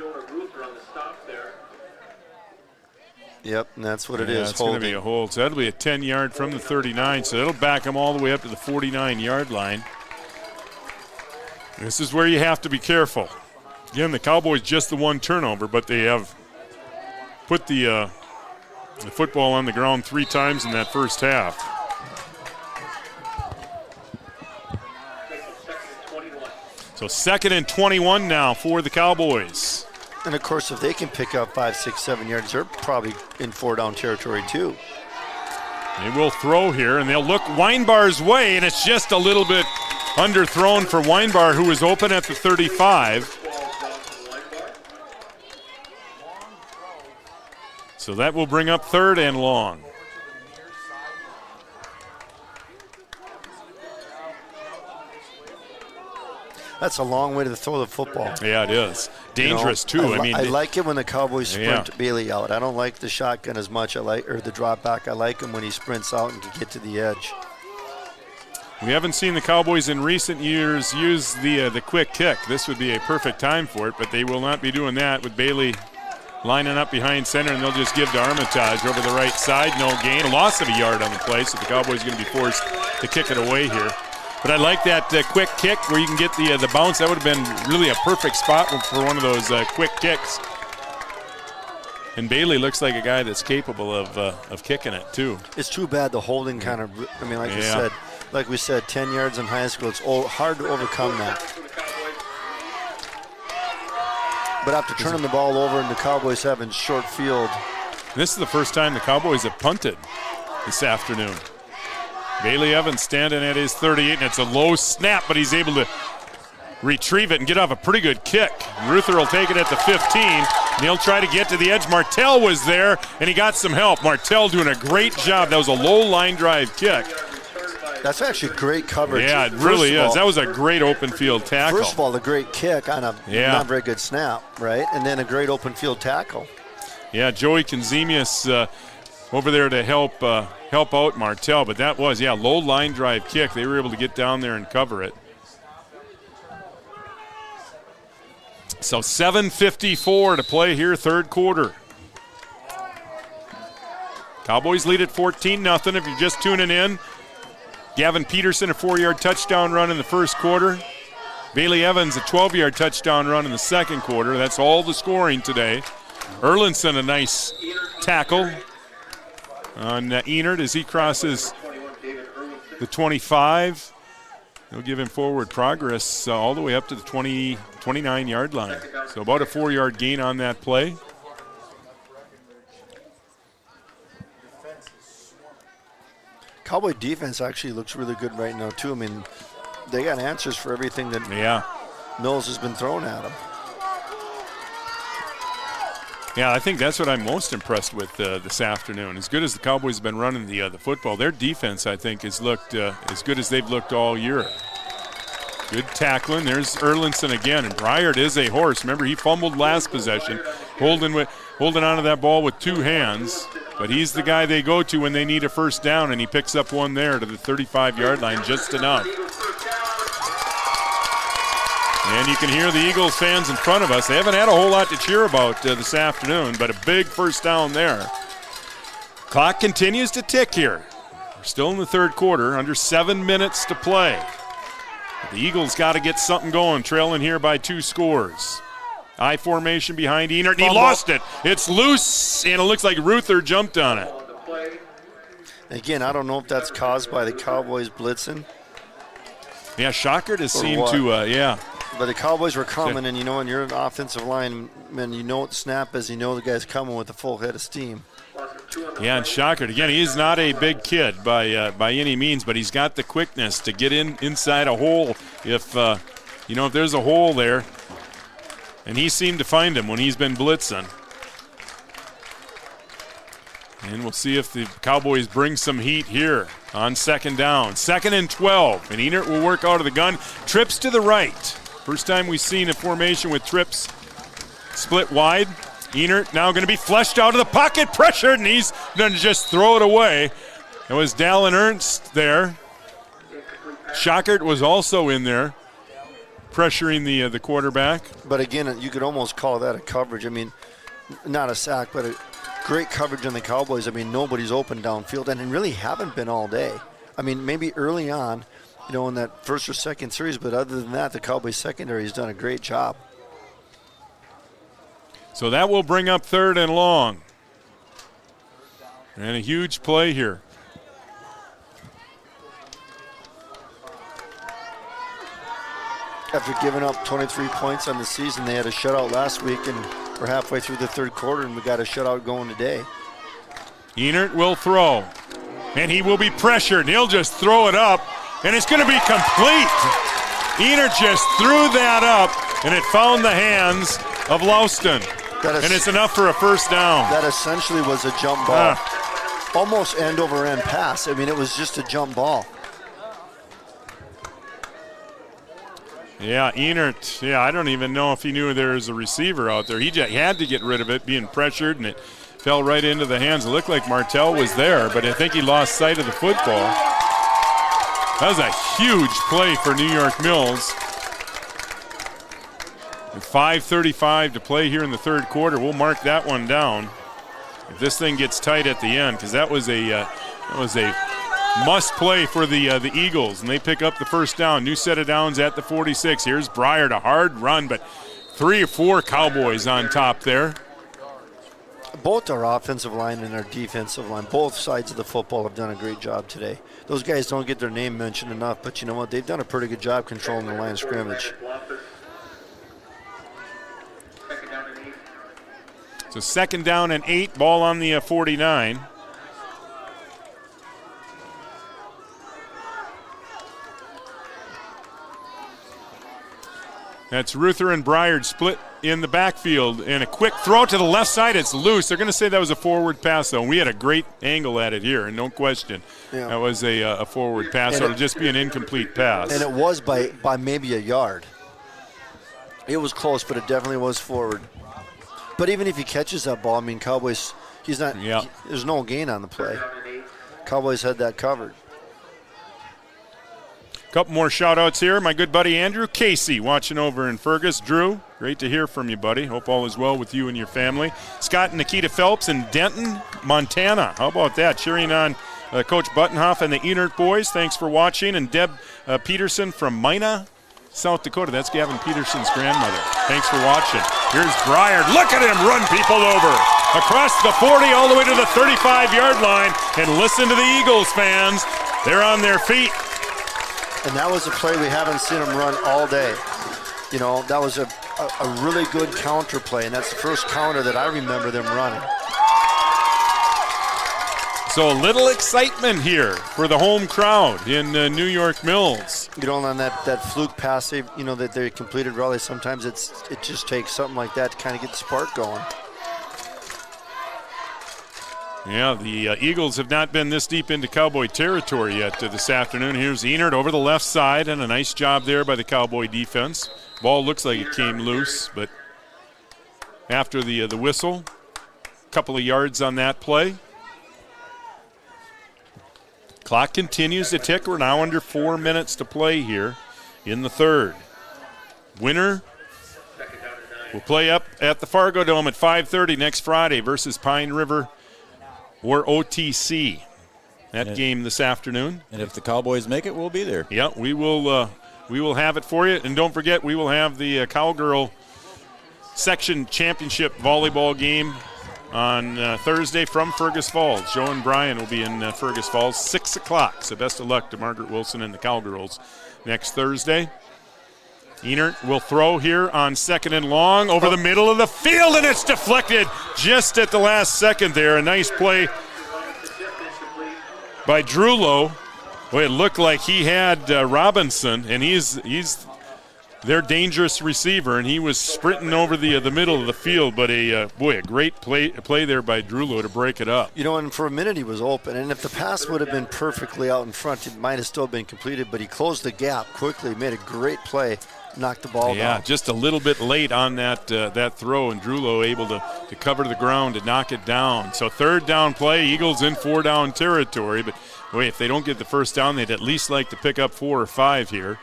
Yep, and that's what it is. It's going to be a hold. So that'll be a 10-yard from the 39. So that'll back them all the way up to the 49-yard line. This is where you have to be careful. Again, the Cowboys just the one turnover, but they have put the football on the ground 3 times in that first half. So 2nd and 21 now for the Cowboys. And, of course, if they can pick up 5, 6, 7 yards, they're probably in 4-down territory too. They will throw here, and they'll look Weinbar's way, and it's just a little bit underthrown for Weinbar, who was open at the 35. So that will bring up 3rd and long. That's a long way to throw the football. Yeah, it is. Dangerous, too. I like it when the Cowboys sprint Bailey out. I don't like the shotgun as much. Or the drop back. I like him when he sprints out and can get to the edge. We haven't seen the Cowboys in recent years use the quick kick. This would be a perfect time for it, but they will not be doing that with Bailey lining up behind center, and they'll just give to Armitage over the right side. No gain. A loss of a yard on the play, so the Cowboys are going to be forced to kick it away here. But I like that quick kick where you can get the bounce. That would have been really a perfect spot for one of those quick kicks. And Bailey looks like a guy that's capable of kicking it, too. It's too bad the holding kind of, like we said, 10 yards in high school, it's hard to overcome that. But after turning the ball over and the Cowboys having short field. This is the first time the Cowboys have punted this afternoon. Bailey Evans standing at his 38, and it's a low snap, but he's able to retrieve it and get off a pretty good kick. Ruther will take it at the 15, and he'll try to get to the edge. Martell was there, and he got some help. Martell doing a great job. That was a low line drive kick. That's actually great coverage. Yeah, it really is. That was a great open field tackle. First of all, a great kick on a not very good snap, right? And then a great open field tackle. Yeah, Joey Konzemius over there to help out Martell, but that was, low line drive kick. They were able to get down there and cover it. So 7:54 to play here, third quarter. Cowboys lead at 14-0 if you're just tuning in. Gavin Peterson, a 4-yard touchdown run in the first quarter. Bailey Evans, a 12-yard touchdown run in the second quarter. That's all the scoring today. Erlinson, a nice tackle on Enert as he crosses the 25. They'll give him forward progress all the way up to the 29-yard line. So about a 4-yard gain on that play. Cowboy defense actually looks really good right now, too. I mean, they got answers for everything that Mills has been thrown at them. Yeah, I think that's what I'm most impressed with this afternoon. As good as the Cowboys have been running the football, their defense, I think, has looked as good as they've looked all year. Good tackling. There's Erlinson again, and Bryard is a horse. Remember, he fumbled last possession, holding onto that ball with two hands. But he's the guy they go to when they need a first down, and he picks up one there to the 35-yard line, just enough. And you can hear the Eagles fans in front of us. They haven't had a whole lot to cheer about this afternoon, but a big first down there. Clock continues to tick here. We're still in the third quarter, under 7 minutes to play. The Eagles got to get something going, trailing here by 2 scores. I formation behind Enert, and he lost it. It's loose, and it looks like Ruther jumped on it. Again, I don't know if that's caused by the Cowboys blitzing. Yeah, Shockert has seemed to, But the Cowboys were coming, and when you're an offensive lineman, you know what the snap is. You know the guy's coming with a full head of steam. Yeah, and Shockert, again, he's not a big kid by any means, but he's got the quickness to get inside a hole if there's a hole there. And he seemed to find him when he's been blitzing. And we'll see if the Cowboys bring some heat here on second down. 2nd and 12, and Enert will work out of the gun. Trips to the right. First time we've seen a formation with trips split wide. Enert now going to be flushed out of the pocket, pressured, and he's going to just throw it away. It was Dallin Ernst there. Shockert was also in there, pressuring the quarterback. But again, you could almost call that a coverage. I mean, not a sack, but a great coverage on the Cowboys. I mean, nobody's open downfield, and really haven't been all day. I mean, maybe early on, in that first or second series, but other than that, the Cowboys secondary has done a great job. So that will bring up 3rd and long. And a huge play here. After giving up 23 points on the season, they had a shutout last week, and we're halfway through the third quarter, and we got a shutout going today. Enert will throw, and he will be pressured, and he'll just throw it up, and it's going to be complete. Enert just threw that up, and it found the hands of Louston, and it's enough for a first down. That essentially was a jump ball. Almost end-over-end pass. I mean, it was just a jump ball. Yeah, Enert, I don't even know if he knew there was a receiver out there. He had to get rid of it, being pressured, and it fell right into the hands. It looked like Martell was there, but I think he lost sight of the football. That was a huge play for New York Mills. With 5:35 to play here in the third quarter, we'll mark that one down. If this thing gets tight at the end, because that was a must play for the Eagles, and they pick up the first down. New set of downs at the 46. Here's Bryard, a hard run, but 3 or 4 Cowboys on top there. Both our offensive line and our defensive line, both sides of the football have done a great job today. Those guys don't get their name mentioned enough, but you know what? They've done a pretty good job controlling the line of scrimmage. So 2nd down and 8, ball on the 49. That's Ruther and Bryard split in the backfield, and a quick throw to the left side. It's loose. They're going to say that was a forward pass, though. And we had a great angle at it here, and no question. Yeah. That was a forward pass, so it'll just be an incomplete pass. And it was by maybe a yard. It was close, but it definitely was forward. But even if he catches that ball, I mean, Cowboys, he's not. Yeah. There's no gain on the play. Cowboys had that covered. Couple more shout-outs here. My good buddy Andrew Casey watching over in Fergus. Drew, great to hear from you, buddy. Hope all is well with you and your family. Scott and Nikita Phelps in Denton, Montana. How about that? Cheering on Coach Buttonhoff and the Enert boys. Thanks for watching. And Deb Peterson from Mina, South Dakota. That's Gavin Peterson's grandmother. Thanks for watching. Here's Bryard. Look at him run people over. Across the 40 all the way to the 35-yard line. And listen to the Eagles fans. They're on their feet. And that was a play we haven't seen them run all day. You know, that was a really good counter play, and that's the first counter that I remember them running. So a little excitement here for the home crowd in New York Mills. You know, on that fluke pass, that they completed, Raleigh, sometimes it just takes something like that to kind of get the spark going. Yeah, the Eagles have not been this deep into Cowboy territory yet this afternoon. Here's Enert over the left side, and a nice job there by the Cowboy defense. Ball looks like it came loose, but after the whistle, a couple of yards on that play. Clock continues to tick. We're now under 4 minutes to play here in the third. Winner will play up at the Fargo Dome at 5:30 next Friday versus Pine River or OTC. That game this afternoon. And if the Cowboys make it, we'll be there. Yeah, we will have it for you. And don't forget, we will have the Cowgirl Section Championship volleyball game on Thursday from Fergus Falls. Joe and Brian will be in Fergus Falls, 6 o'clock. So best of luck to Margaret Wilson and the Cowgirls next Thursday. Enert will throw here on 2nd and long over the middle of the field, and it's deflected just at the last second there. A nice play by Drulow. Boy, it looked like he had Robinson, and he's their dangerous receiver, and he was sprinting over the middle of the field. But a great play there by Drulow to break it up. You know, and for a minute he was open, and if the pass would have been perfectly out in front, it might have still been completed. But he closed the gap quickly, made a great play. Knocked the ball down. Yeah, just a little bit late on that throw, and Drulow able to cover the ground to knock it down. So 3rd down play, Eagles in 4-down territory. But, boy, if they don't get the first down, they'd at least like to pick up 4 or 5 here.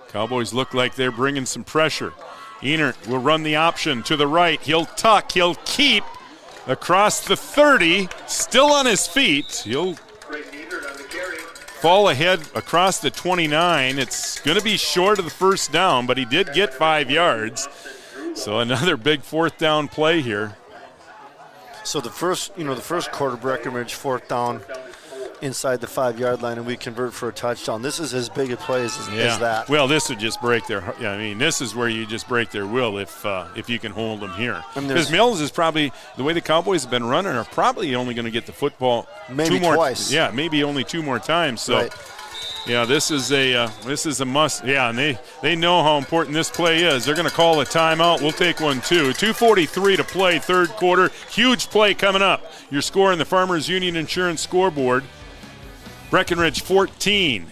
Cowboys look like they're bringing some pressure. Enert will run the option to the right. He'll tuck. He'll keep across the 30. Still on his feet. He'll fall ahead across the 29. It's going to be short of the first down, but he did get 5 yards. So another big 4th down play here. So the first quarter, Breckenridge 4th down, inside the 5-yard line and we convert for a touchdown. This is as big a play as that. Well, this would just break their. Yeah, I mean, this is where you just break their will if you can hold them here. Because Mills is probably, the way the Cowboys have been running, are probably only going to get the football maybe twice. Yeah, maybe only 2 more times. So. Right. Yeah, this is a must. Yeah, and they know how important this play is. They're going to call a timeout. We'll take one too. 2:43 to play, third quarter. Huge play coming up. Your score in the Farmers Union Insurance scoreboard: Breckenridge 14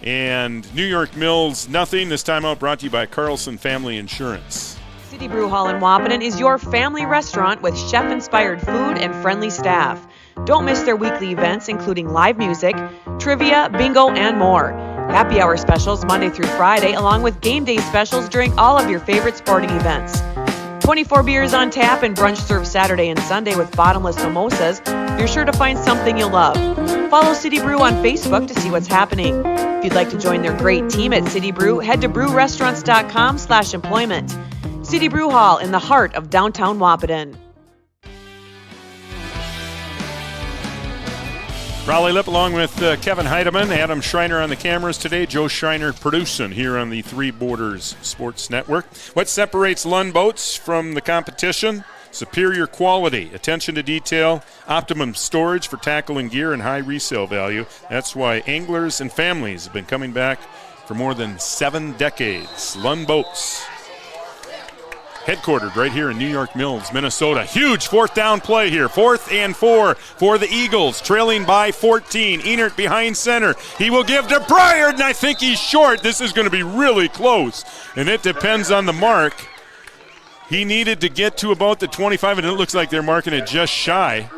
and New York Mills nothing. This timeout brought to you by Carlson Family Insurance. City Brew Hall in Wapaton is your family restaurant with chef-inspired food and friendly staff. Don't miss their weekly events, including live music, trivia, bingo, and more. Happy hour specials Monday through Friday, along with game day specials during all of your favorite sporting events. 24 beers on tap and brunch served Saturday and Sunday with bottomless mimosas. You're sure to find something you'll love. Follow City Brew on Facebook to see what's happening. If you'd like to join their great team at City Brew, head to brewrestaurants.com/employment. City Brew Hall in the heart of downtown Wapaton. Raleigh Lip along with Kevin Heidemann, Adam Schreiner on the cameras today, Joe Schreiner producing here on the Three Borders Sports Network. What separates Lund Boats from the competition? Superior quality, attention to detail, optimum storage for tackle and gear, and high resale value. That's why anglers and families have been coming back for more than 7 decades. Lund Boats. Headquartered right here in New York Mills, Minnesota. Huge 4th down play here. 4th and 4 for the Eagles, trailing by 14. Enert behind center. He will give to Bryard, and I think he's short. This is going to be really close, and it depends on the mark. He needed to get to about the 25, and it looks like they're marking it just shy.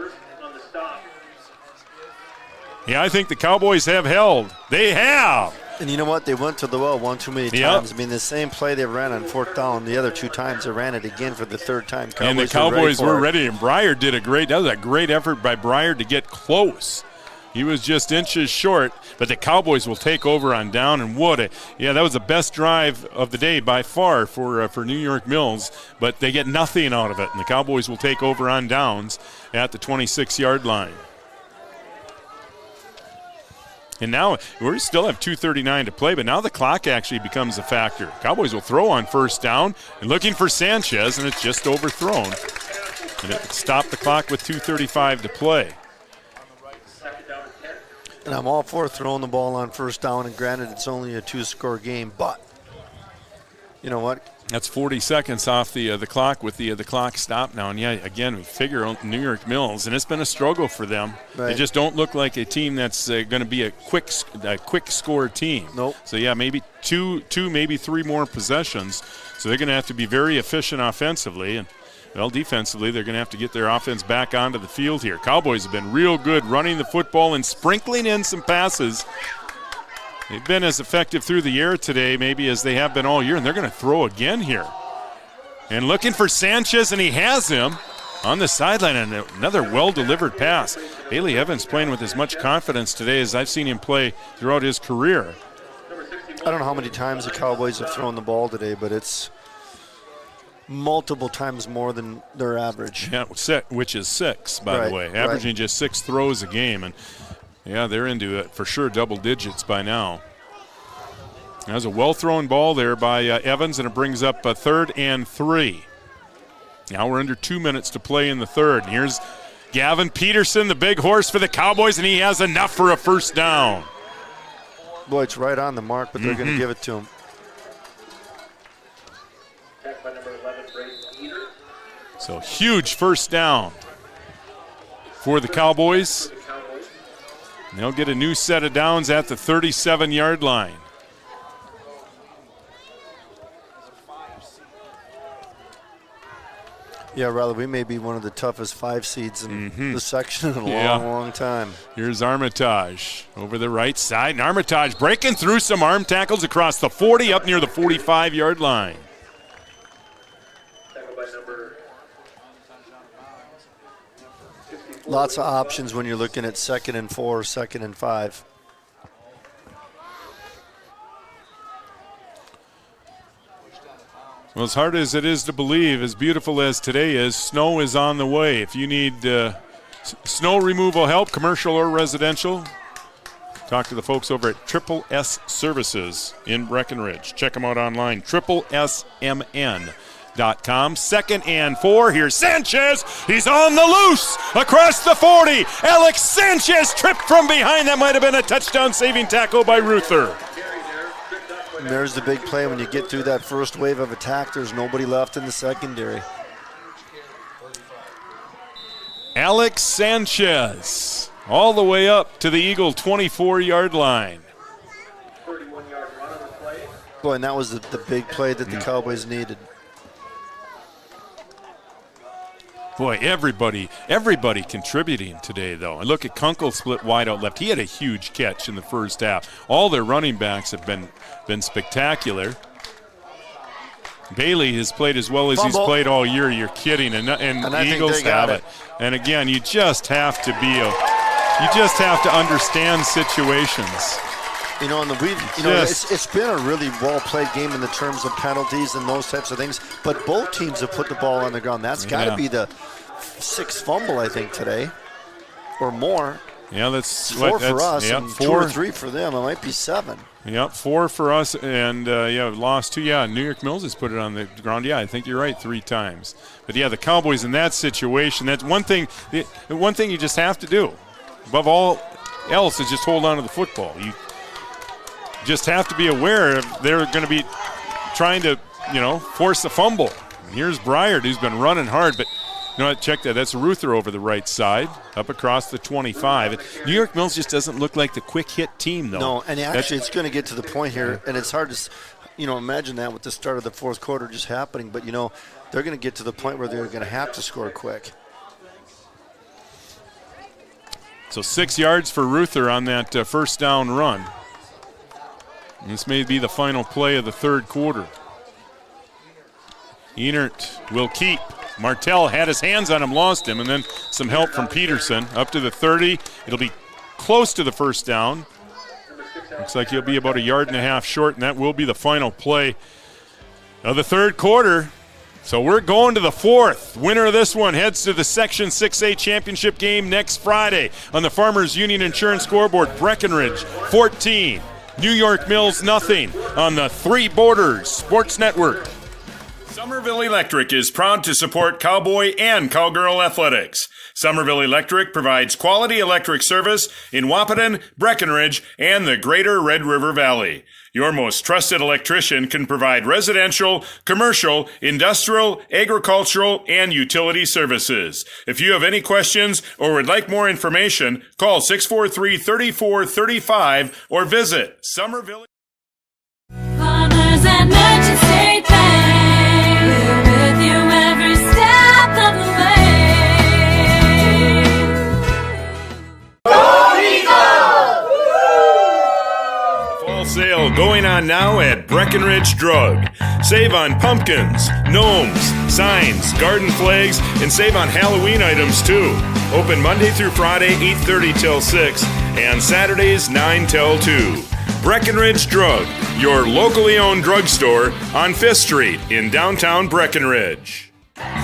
Yeah, I think the Cowboys have held. They have. And you know what? They went to the well one too many times. I mean, the same play they ran on 4th down, the other 2 times they ran it again for the 3rd time. And the Cowboys were ready, and Bryard did that was a great effort by Bryard to get close. He was just inches short, but the Cowboys will take over on down, and that was the best drive of the day by far for New York Mills, but they get nothing out of it, and the Cowboys will take over on downs at the 26-yard line. And now we still have 2:39 to play, but now the clock actually becomes a factor. Cowboys will throw on 1st down and looking for Sanchez, and it's just overthrown. And it stopped the clock with 2:35 to play. And I'm all for throwing the ball on 1st down, and granted it's only a 2-score game, but you know what? That's 40 seconds off the clock with the clock stopped now. And, yeah, again, we figure on New York Mills, and it's been a struggle for them. Right. They just don't look like a team that's going to be a quick score team. Nope. So, yeah, maybe two, maybe 3 more possessions. So they're going to have to be very efficient offensively. And, well, defensively, they're going to have to get their offense back onto the field here. Cowboys have been real good running the football and sprinkling in some passes. They've been as effective through the air today maybe as they have been all year, and they're going to throw again here. And looking for Sanchez, and he has him on the sideline, and another well-delivered pass. Haley Evans playing with as much confidence today as I've seen him play throughout his career. I don't know how many times the Cowboys have thrown the ball today, but it's multiple times more than their average. Yeah, which is 6, by the way. Averaging just 6 throws a game, and yeah, they're into it for sure, double digits by now. There's a well-thrown ball there by Evans, and it brings up a 3rd and 3. Now we're under 2 minutes to play in the 3rd. And here's Gavin Peterson, the big horse for the Cowboys, and he has enough for a 1st down. Boy, it's right on the mark, but they're going to give it to him. So huge 1st down for the Cowboys. And they'll get a new set of downs at the 37-yard line. Yeah, Riley, we may be one of the toughest 5 seeds in the section in a long, long time. Here's Armitage over the right side. And Armitage breaking through some arm tackles across the 40 up near the 45-yard line. Lots of options when you're looking at 2nd and 4, 2nd and 5. Well, as hard as it is to believe, as beautiful as today is, snow is on the way. If you need snow removal help, commercial or residential, Talk to the folks over at Triple S Services in Breckenridge. Check them out online, triplesmn.com. 2nd and 4. Here's Sanchez. He's on the loose across the 40. Alex Sanchez tripped from behind. That might have been a touchdown-saving tackle by Ruther. And there's the big play. When you get through that first wave of attack, there's nobody left in the secondary. Alex Sanchez all the way up to the Eagle 24-yard line. Boy, and that was the big play that the Cowboys needed. Boy, everybody contributing today, though. And look at Kunkel split wide out left. He had a huge catch in the first half. All their running backs have been spectacular. Bailey has played as well as he's played all year. You're kidding, and the Eagles have it. And again, you just have to understand situations. You know, it's been a really well-played game in the terms of penalties and those types of things, but both teams have put the ball on the ground. That's got to be the 6th fumble, I think, today, or more. Yeah, that's 4 for us, yep, and 4 2 or 3 for them. It might be 7. Yep, 4 for us, and lost 2. Yeah, New York Mills has put it on the ground. Yeah, I think you're right, 3 times. But yeah, the Cowboys in that situation, that's one thing. One thing you just have to do, above all else, is just hold on to the football. You just have to be aware they're going to be trying to, force a fumble. And here's Bryard, who's been running hard, but you know what? Check that. That's Ruther over the right side, up across the 25. New York Mills just doesn't look like the quick hit team, though. No, and actually it's going to get to the point here, and it's hard to, imagine that with the start of the 4th quarter just happening. But, they're going to get to the point where they're going to have to score quick. So 6 yards for Ruther on that first down run. And this may be the final play of the 3rd quarter. Enert will keep. Martell had his hands on him, lost him, and then some help from Peterson. Up to the 30. It'll be close to the first down. Looks like he'll be about 1.5 yards short, and that will be the final play of the 3rd quarter. So we're going to the 4th. Winner of this one heads to the Section 6A championship game next Friday on the Farmers Union Insurance scoreboard. Breckenridge 14, New York Mills nothing on the Three Borders Sports Network. Somerville Electric is proud to support Cowboy and Cowgirl athletics. Somerville Electric provides quality electric service in Wahpeton, Breckenridge, and the greater Red River Valley. Your most trusted electrician can provide residential, commercial, industrial, agricultural, and utility services. If you have any questions or would like more information, call 643-3435 or visit Somerville. Farmers and Merchant State Bank, we're with you every step of the way. Fall sale going on now at Breckenridge Drug. Save on pumpkins, gnomes, signs, garden flags, and save on Halloween items too. Open Monday through Friday, 8:30 till 6, and Saturdays, 9 till 2. Breckenridge Drug, your locally owned drugstore on 5th Street in downtown Breckenridge.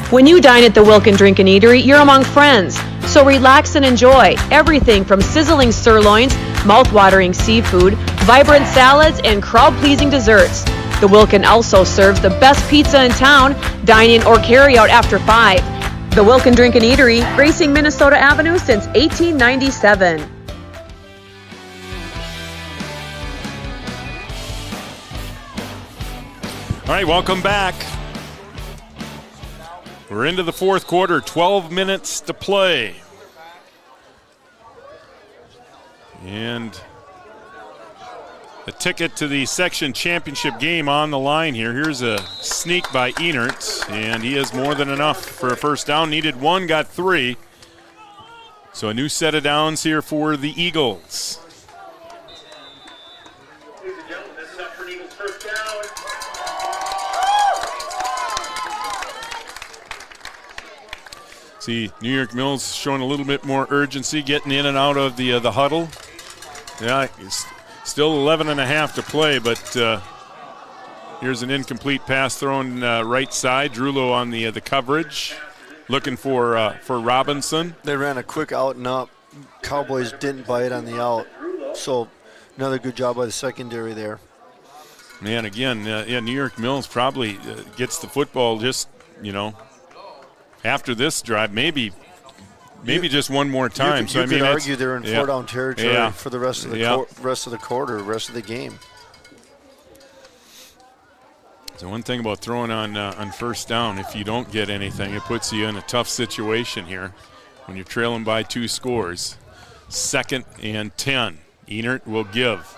When you dine at the Wilkin Drink and Eatery, you're among friends. So relax and enjoy everything from sizzling sirloins, mouth-watering seafood, vibrant salads, and crowd-pleasing desserts. The Wilkin also serves the best pizza in town, dine-in or carry-out after 5. The Wilkin Drink and Eatery, gracing Minnesota Avenue since 1897. All right, welcome back. We're into the 4th quarter, 12 minutes to play. And a ticket to the section championship game on the line here. Here's a sneak by Enert, and he has more than enough for a first down. Needed 1, got 3. So a new set of downs here for the Eagles. See, New York Mills showing a little bit more urgency, getting in and out of the huddle. Yeah, it's still 11.5 to play, but here's an incomplete pass thrown right side. Drulo on the coverage, looking for Robinson. They ran a quick out and up. Cowboys didn't bite on the out. So another good job by the secondary there. Man, again, New York Mills probably gets the football just, after this drive, maybe just one more time. You could argue they're in 4-down territory for the rest of the rest of the quarter, rest of the game. So one thing about throwing on first down, if you don't get anything, it puts you in a tough situation here when you're trailing by 2 scores. 2nd and 10. Enert will give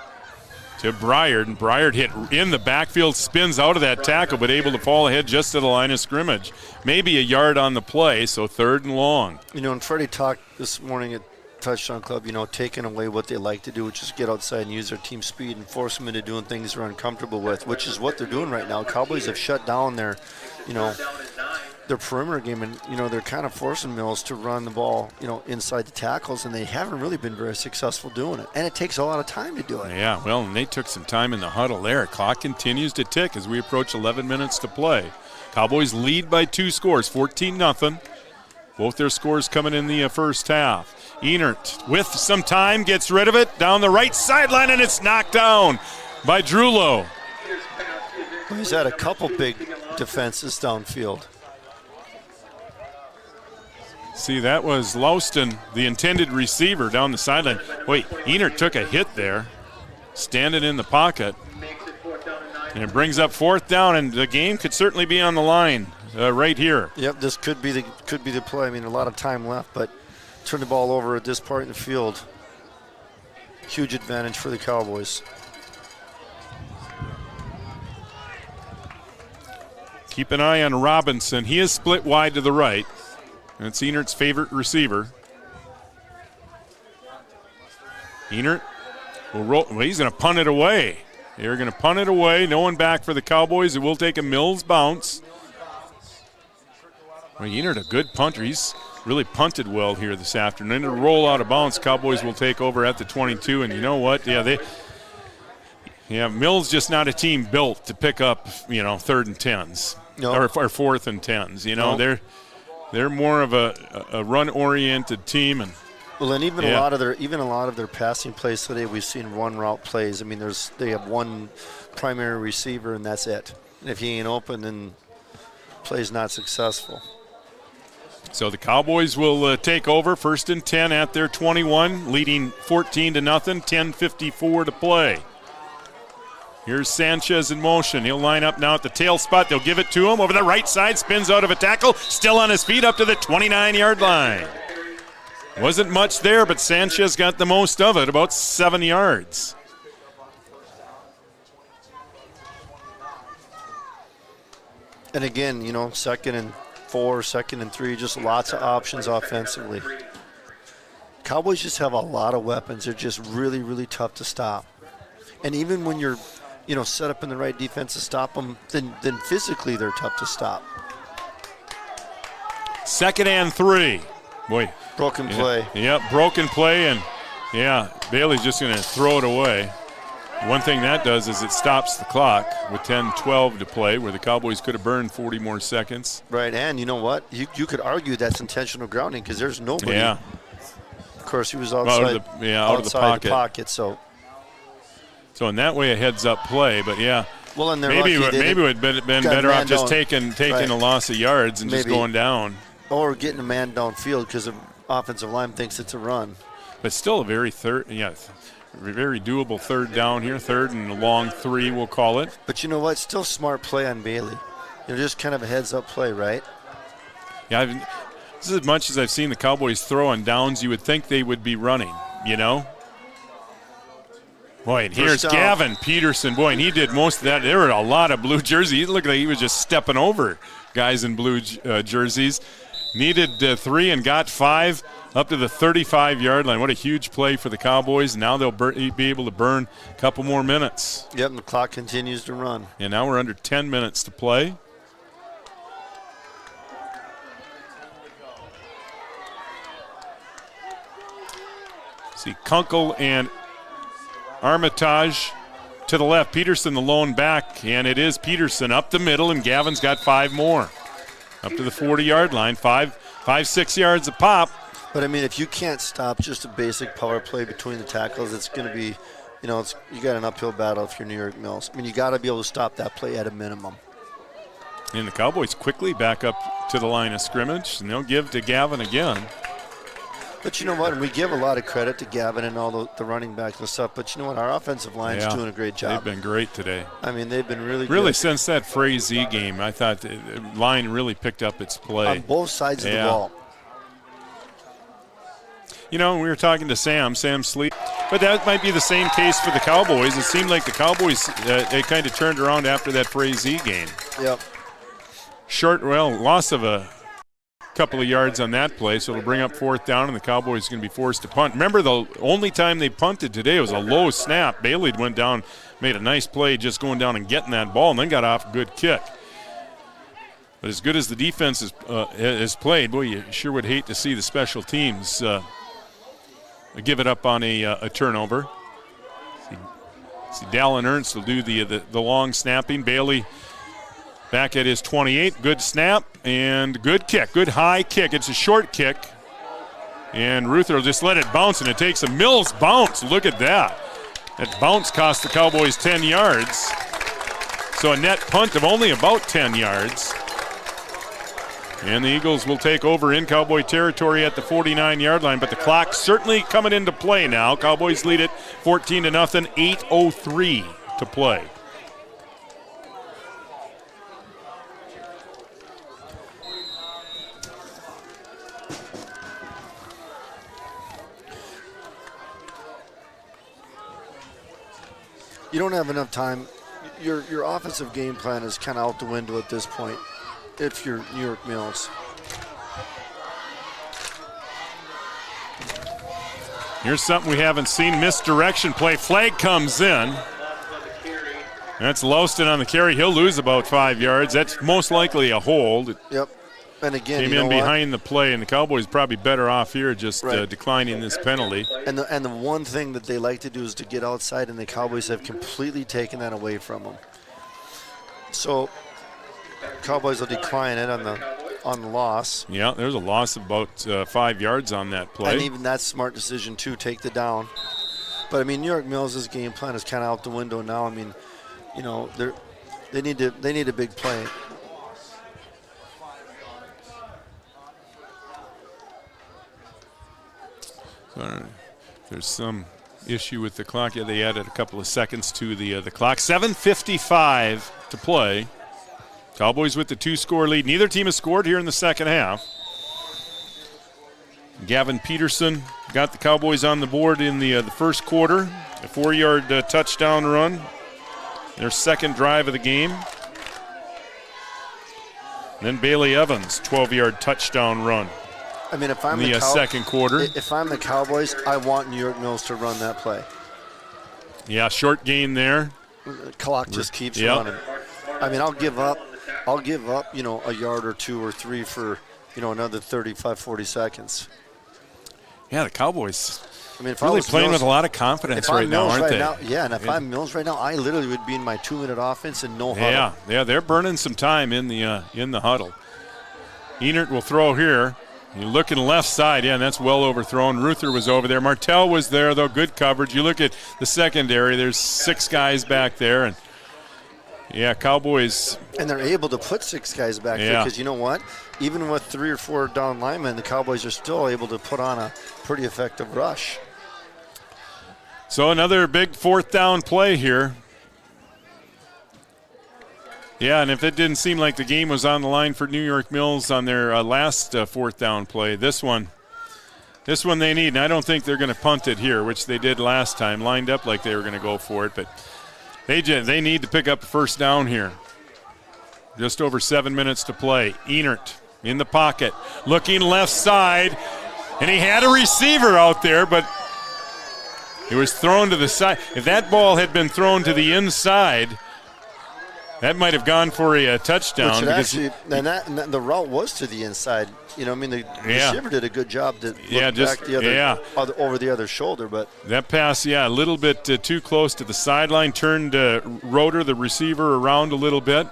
to Briard, and Briard hit in the backfield, spins out of that tackle, but able to fall ahead just to the line of scrimmage. Maybe a yard on the play, so 3rd and long. And Freddie talked this morning at Touchdown Club, taking away what they like to do, which is get outside and use their team speed and force them into doing things they're uncomfortable with, which is what they're doing right now. Cowboys have shut down their perimeter game, and they're kind of forcing Mills to run the ball inside the tackles, and they haven't really been very successful doing it, and it takes a lot of time to do it. Yeah, well, and they took some time in the huddle there. Clock continues to tick as we approach 11 minutes to play. Cowboys lead by 2 scores, 14-0. Both their scores coming in the first half. Enert with some time gets rid of it down the right sideline, and it's knocked down by Drulo. He's had a couple big defenses downfield. See, that was Louston, the intended receiver, down the sideline. Wait, Enert took a hit there, standing in the pocket. And it brings up 4th down, and the game could certainly be on the line right here. Yep, this could be the play. I mean, a lot of time left, but turn the ball over at this part in the field. Huge advantage for the Cowboys. Keep an eye on Robinson. He is split wide to the right. And it's Enert's favorite receiver. Enert will roll. Well, he's going to punt it away. They're going to punt it away. No one back for the Cowboys. It will take a Mills bounce. Well, Enert, a good punter. He's really punted well here this afternoon. It'll roll out of bounds. Cowboys will take over at the 22. And you know what? Mills just not a team built to pick up, 3rd and 10s. No. Or 4th and 10s. No. They're more of a run-oriented team, and even a lot of their passing plays today, we've seen run route plays. I mean, they have one primary receiver, and that's it. And if he ain't open, then play's not successful. So the Cowboys will take over 1st and 10 at their 21, leading 14-0. 10:54 to play. Here's Sanchez in motion. He'll line up now at the tail spot. They'll give it to him over the right side. Spins out of a tackle. Still on his feet up to the 29-yard line. Wasn't much there, but Sanchez got the most of it, about 7 yards. And again, 2nd and 4, 2nd and 3, just lots of options offensively. Cowboys just have a lot of weapons. They're just really, really tough to stop. And even when you're set up in the right defense to stop them, then physically they're tough to stop. 2nd and 3. Boy. Broken play. Yep, broken play, and Bailey's just going to throw it away. One thing that does is it stops the clock with 10-12 to play, where the Cowboys could have burned 40 more seconds. Right, and you know what? You could argue that's intentional grounding because there's nobody. Yeah. Of course, he was outside of the pocket. So in that way, a heads-up play, but well, and maybe it would have been better off just taking a loss of yards and just going down. Or getting a man downfield because the offensive line thinks it's a run. But still a very doable 3rd down here, 3rd and long 3, we'll call it. But you know what? Still smart play on Bailey. Just kind of a heads-up play, right? Yeah, this is as much as I've seen the Cowboys throw on downs, you would think they would be running, Boy, and here's Gavin Peterson. Boy, and he did most of that. There were a lot of blue jerseys. It looked like he was just stepping over guys in blue jerseys. Needed 3 and got 5 up to the 35-yard line. What a huge play for the Cowboys. Now they'll be able to burn a couple more minutes. Yep, and the clock continues to run. And now we're under 10 minutes to play. See, Kunkel and Armitage to the left. Peterson the lone back, and it is Peterson up the middle, and Gavin's got 5 more. Up to the 40-yard line, 5, 6 yards a pop. But, I mean, if you can't stop just a basic power play between the tackles, it's going to be, you got an uphill battle if you're New York Mills. I mean, you got to be able to stop that play at a minimum. And the Cowboys quickly back up to the line of scrimmage, and they'll give to Gavin again. But you know what? And we give a lot of credit to Gavin and all the running backs and stuff. But you know what? Our offensive line's doing a great job. They've been great today. I mean, they've been really good. Since that Frazee game, I thought the line really picked up its play. On both sides of the ball. We were talking to Sam Sleep, but that might be the same case for the Cowboys. It seemed like the Cowboys, they kind of turned around after that Frazee game. Yep. Loss of a couple of yards on that play, so it'll bring up 4th down, and the Cowboys are going to be forced to punt. Remember, the only time they punted today was a low snap. Bailey went down, made a nice play just going down and getting that ball, and then got off a good kick. But as good as the defense has played, boy, you sure would hate to see the special teams give it up on a turnover. See Dallin Ernst will do the long snapping. Bailey back at his 28. Good snap and good kick. Good high kick. It's a short kick. And Ruther will just let it bounce, and it takes a Mills bounce. Look at that. That bounce cost the Cowboys 10 yards. So a net punt of only about 10 yards. And the Eagles will take over in Cowboy territory at the 49-yard line, but the clock certainly coming into play now. Cowboys lead it 14-0, 8:03 to play. You don't have enough time. Your offensive game plan is kind of out the window at this point if you're New York Mills. Here's something we haven't seen. Misdirection play. Flag comes in. That's Lowston on the carry. He'll lose about 5 yards. That's most likely a hold. Yep. And again, came in behind the play, and the Cowboys probably better off here just declining this penalty. And the one thing that they like to do is to get outside, and the Cowboys have completely taken that away from them. So Cowboys will decline it on the loss. Yeah, there's a loss of about 5 yards on that play. And even that's a smart decision too, take the down. But I mean, New York Mills' game plan is kind of out the window now. I mean, they need a big play. There's some issue with the clock. Yeah, they added a couple of seconds to the clock. 7:55 to play. Cowboys with the 2-score lead. Neither team has scored here in the second half. Gavin Peterson got the Cowboys on the board in the first quarter. A 4-yard touchdown run. Their second drive of the game. And then Bailey Evans, 12-yard touchdown run. I mean, if I'm the second quarter. If I'm the Cowboys, I want New York Mills to run that play. Yeah, short gain there. The clock just keeps running. I mean, I'll give up, a yard or 2 or 3 for, another 35, 40 seconds. Yeah, the Cowboys if really I was playing Mills, with a lot of confidence right now, aren't they? And if I'm Mills right now, I literally would be in my 2-minute offense and no huddle. Yeah, they're burning some time in the huddle. Enert will throw here. You look in the left side, and that's well overthrown. Ruther was over there. Martell was there, though. Good coverage. You look at the secondary, there's 6 guys back there. And, Cowboys. And they're able to put 6 guys back there because you know what? Even with 3 or 4 down linemen, the Cowboys are still able to put on a pretty effective rush. So another big 4th down play here. Yeah, and if it didn't seem like the game was on the line for New York Mills on their last 4th down play, this one they need. And I don't think they're going to punt it here, which they did last time, lined up like they were going to go for it. But they need to pick up a 1st down here. Just over 7 minutes to play. Enert in the pocket, looking left side, and he had a receiver out there, but it was thrown to the side. If that ball had been thrown to the inside, that might have gone for a touchdown. The route was to the inside. The receiver did a good job to look back over the other shoulder. But that pass, a little bit too close to the sideline, turned Roeder, the receiver, around a little bit.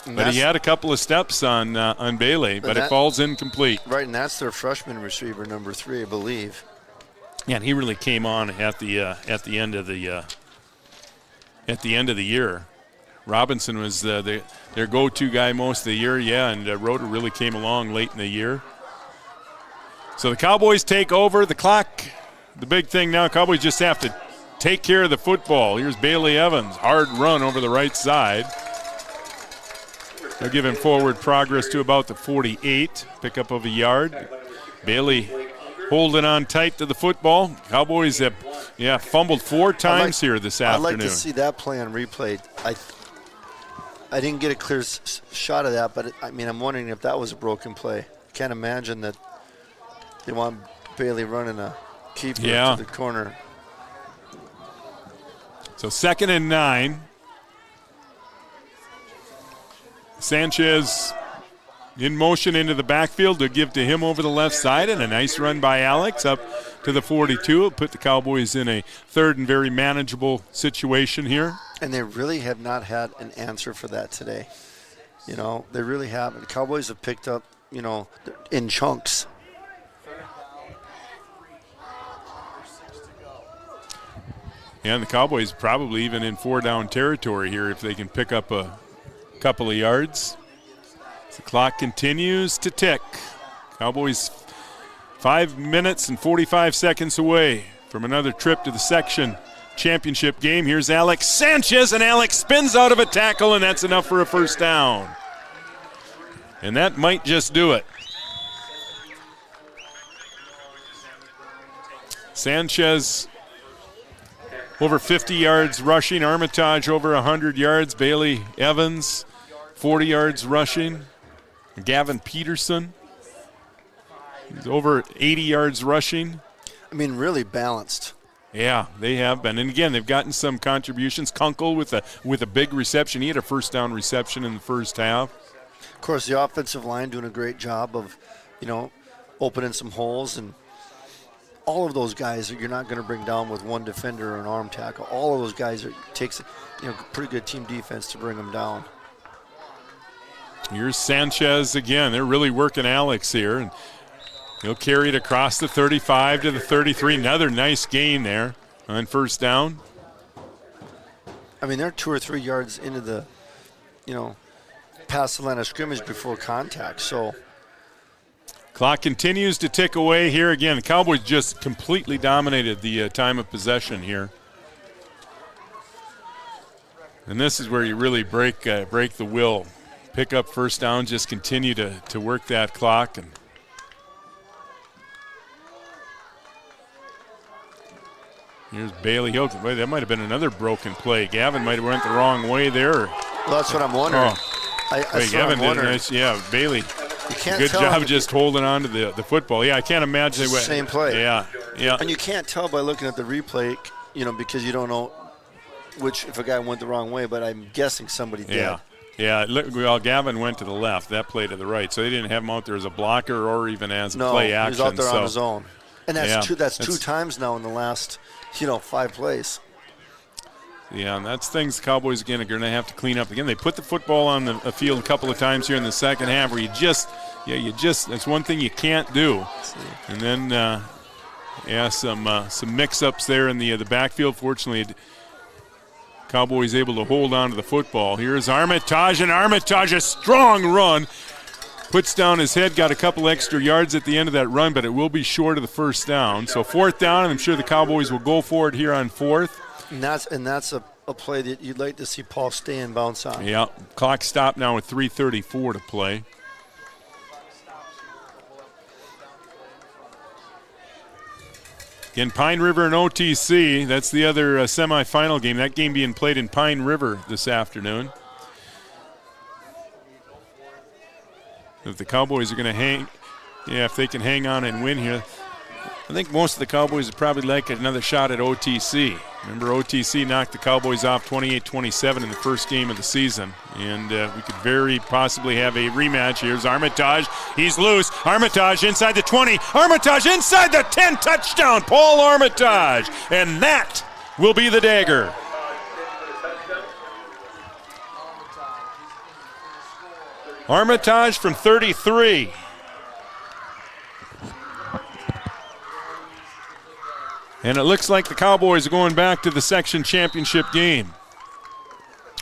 But he had a couple of steps on Bailey, but it falls incomplete. Right, and that's their freshman receiver, number 3, I believe. Yeah, and he really came on at the end of the year. Robinson was their go-to guy most of the year, and Roeder really came along late in the year. So the Cowboys take over the clock. The big thing now, Cowboys just have to take care of the football. Here's Bailey Evans, hard run over the right side. They'll give him forward progress to about the 48, pickup of a yard. Bailey holding on tight to the football. Cowboys have, fumbled 4 times here this afternoon. I'd like to see that play on replay. I didn't get a clear shot of that, but I'm wondering if that was a broken play. I can't imagine that they want Bailey running a keeper to the corner. So 2nd and 9. Sanchez in motion into the backfield to give to him over the left side, and a nice run by Alex up to the 42. It'll put the Cowboys in a 3rd and very manageable situation here. And they really have not had an answer for that today. They really haven't. The Cowboys have picked up, in chunks. Yeah, and the Cowboys probably even in 4-down territory here if they can pick up a couple of yards. The clock continues to tick. Cowboys 5 minutes and 45 seconds away from another trip to the section championship game. Here's Alex Sanchez, and Alex spins out of a tackle, and that's enough for a 1st down. And that might just do it. Sanchez over 50 yards rushing. Armitage over 100 yards. Bailey Evans 40 yards rushing. Gavin Peterson, he's over 80 yards rushing. Really balanced. Yeah, they have been. And again, they've gotten some contributions. Kunkel with a big reception. He had a 1st down reception in the first half. Of course, the offensive line doing a great job of, opening some holes. And all of those guys you're not going to bring down with one defender or an arm tackle. All of those guys takes pretty good team defense to bring them down. Here's Sanchez again. They're really working Alex here. And he'll carry it across the 35 to the 33. Another nice gain there on 1st down. They're 2 or 3 yards into the, past the line of scrimmage before contact. So clock continues to tick away here again. The Cowboys just completely dominated the time of possession here. And this is where you really break the will. Pick up 1st down, just continue to work that clock. And here's Bailey Hill. That might have been another broken play. Gavin might have went the wrong way there. Well, that's what I'm wondering. Gavin did nice. Yeah, Bailey. Good job just holding on to the football. Yeah, I can't imagine. It's the same play. Yeah. And you can't tell by looking at the replay, because you don't know if a guy went the wrong way, but I'm guessing somebody did. Yeah, well, Gavin went to the left. That play to the right. So they didn't have him out there as a blocker or even as a play action. No, he was out there on his own. And that's 2 times now in the last, 5 plays. Yeah, and that's things the Cowboys, again, are going to have to clean up. Again, they put the football on the field a couple of times here in the second half where that's one thing you can't do. And then, some mix-ups there in the backfield. Fortunately, Cowboys able to hold on to the football. Here's Armitage, and Armitage, a strong run. Puts down his head, got a couple extra yards at the end of that run, but it will be short of the 1st down. So 4th down, and I'm sure the Cowboys will go for it here on 4th. And that's a play that you'd like to see Paul stay and bounce on. Yeah, clock stopped now with 3:34 to play. In Pine River and OTC, that's the other semifinal game. That game being played in Pine River this afternoon. If the Cowboys are going to if they can hang on and win here, I think most of the Cowboys would probably like another shot at OTC. Remember, OTC knocked the Cowboys off 28-27 in the first game of the season. And we could very possibly have a rematch. Here's Armitage. He's loose. Armitage inside the 20. Armitage inside the 10. Touchdown, Paul Armitage. And that will be the dagger. Armitage from 33. And it looks like the Cowboys are going back to the section championship game.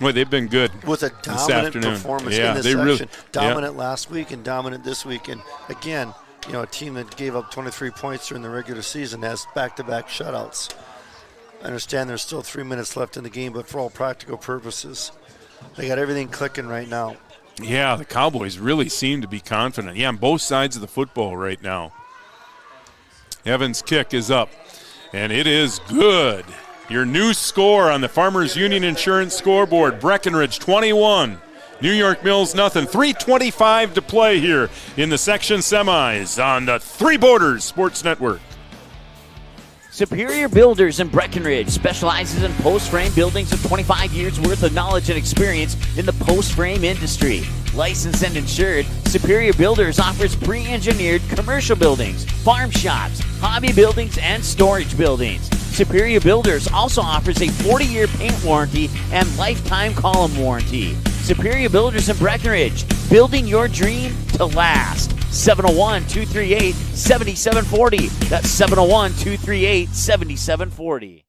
Boy, they've been good with a dominant performance in this section. Really, dominant last week and dominant this week. And again, a team that gave up 23 points during the regular season has back-to-back shutouts. I understand there's still 3 minutes left in the game, but for all practical purposes, they got everything clicking right now. Yeah, the Cowboys really seem to be confident. Yeah, on both sides of the football right now. Evans' kick is up, and it is good. Your new score on the Farmers Union Insurance scoreboard, Breckenridge 21, New York Mills nothing. 3:25 to play here in the section semis on the Three Borders Sports Network. Superior Builders in Breckenridge specializes in post-frame buildings with 25 years worth of knowledge and experience in the post-frame industry. Licensed and insured, Superior Builders offers pre-engineered commercial buildings, farm shops, hobby buildings, and storage buildings. Superior Builders also offers a 40-year paint warranty and lifetime column warranty. Superior Builders in Breckenridge, building your dream to last. 701-238-7740. That's 701-238-7740.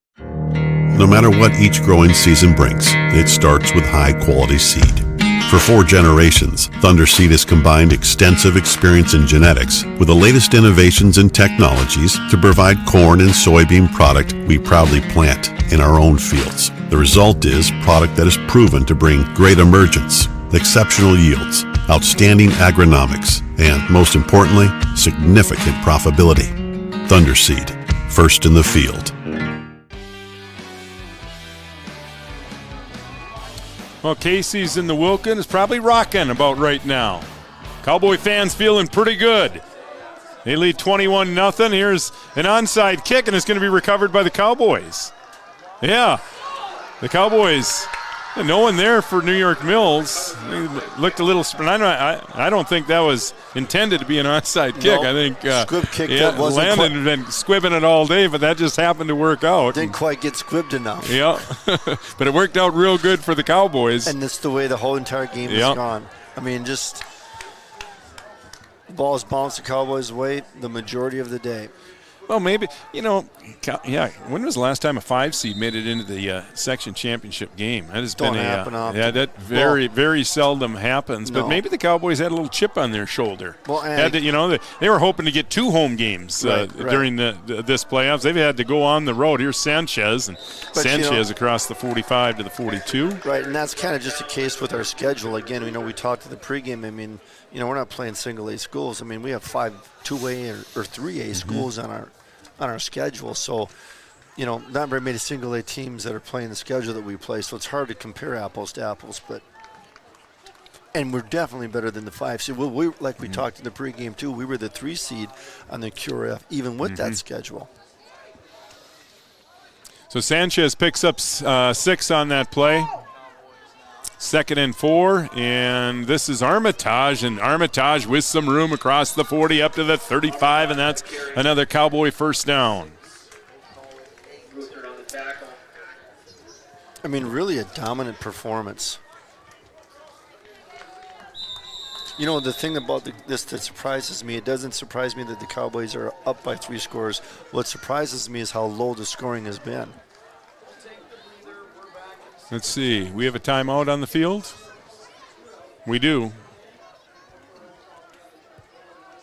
No matter what each growing season brings, it starts with high-quality seed. For 4 generations, Thunder Seed has combined extensive experience in genetics with the latest innovations and technologies to provide corn and soybean product we proudly plant in our own fields. The result is product that is proven to bring great emergence, exceptional yields, outstanding agronomics, and most importantly, significant profitability. Thunder Seed, first in the field. Well, Casey's in the Wilkin is probably rocking about right now. Cowboy fans feeling pretty good. They lead 21-0. Here's an onside kick, and it's going to be recovered by the Cowboys. Yeah, the Cowboys, no one there for New York Mills. They looked a little, I don't think that was intended to be an onside kick. I think squib kick that wasn't Landon had been squibbing it all day, but that just happened to work out. Didn't quite get squibbed enough. Yeah, but it worked out real good for the Cowboys. And that's the way the whole entire game has gone. I mean, just the ball's bounced the Cowboys' way the majority of the day. Well, maybe, when was the last time a 5 seed made it into the section championship game? That has been that very seldom happens. But maybe the Cowboys had a little chip on their shoulder. Well, they were hoping to get 2 home games during this playoffs. They've had to go on the road. Here's Sanchez, and Sanchez across the 45 to the 42. Right, and that's kind of just a case with our schedule. Again, we talked to the pregame. I mean, we're not playing single-A schools. I mean, we have 5 2A or 3A schools on our schedule. So, not very many single-A teams that are playing the schedule that we play. So it's hard to compare apples to apples. And we're definitely better than the 5 seed. Well, we talked in the pregame too. We were the 3 seed on the QRF, even with that schedule. So Sanchez picks up 6 on that play. 2nd and 4, and this is Armitage, and Armitage with some room across the 40 up to the 35, and that's another Cowboy first down. I mean, really a dominant performance. The thing about this that surprises me, it doesn't surprise me that the Cowboys are up by 3 scores. What surprises me is how low the scoring has been. Let's see. We have a timeout on the field? We do.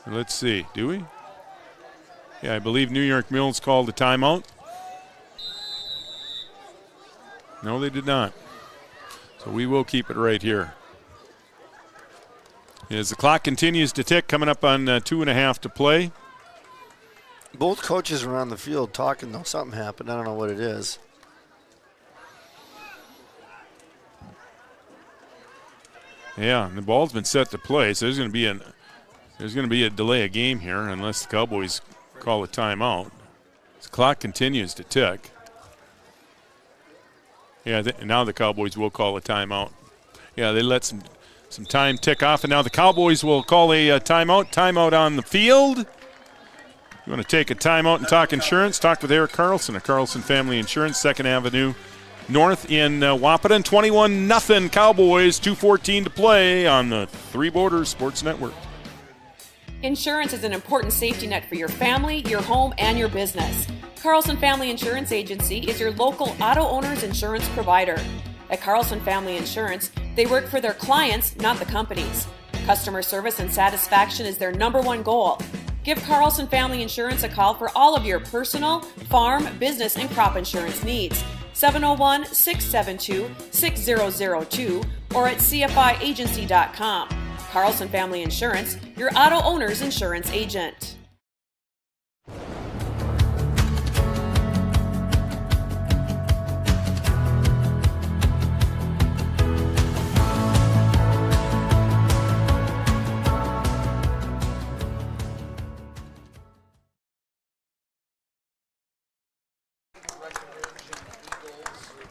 Let's see. Do we? Yeah, I believe New York Mills called a timeout. No, they did not. So we will keep it right here. As the clock continues to tick, coming up on 2.5 to play. Both coaches are on the field talking, though. Something happened. I don't know what it is. Yeah, and the ball's been set to play, so there's going to be a delay of game here unless the Cowboys call a timeout. The clock continues to tick. Yeah, now the Cowboys will call a timeout. Yeah, they let some time tick off, and now the Cowboys will call a timeout. Timeout on the field. You want to take a timeout and talk insurance? Talk with Eric Carlson of Carlson Family Insurance, 2nd Avenue North in Wahpeton. 21-0 Cowboys, 2:14 to play on the Three Borders Sports Network. Insurance is an important safety net for your family, your home, and your business. Carlson Family Insurance Agency is your local auto owner's insurance provider. At Carlson Family Insurance, they work for their clients, not the companies. Customer service and satisfaction is their number one goal. Give Carlson Family Insurance a call for all of your personal, farm, business, and crop insurance needs. 701-672-6002 or at cfiagency.com. Carlson Family Insurance, your auto owner's insurance agent.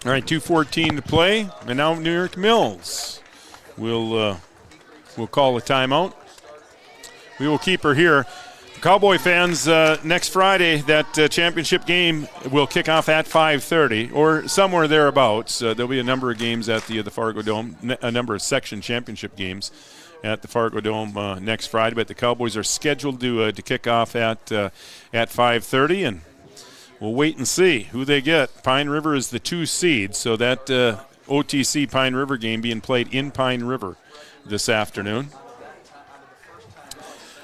All right, 2:14 to play, and now New York Mills will call a timeout. We will keep her here. Cowboy fans, next Friday, that championship game will kick off at 5:30 or somewhere thereabouts. There'll be a number of games at the Fargo Dome, a number of section championship games at the Fargo Dome next Friday. But the Cowboys are scheduled to kick off at 5:30, and we'll wait and see who they get. Pine River is the 2 seed, so that OTC Pine River game being played in Pine River this afternoon.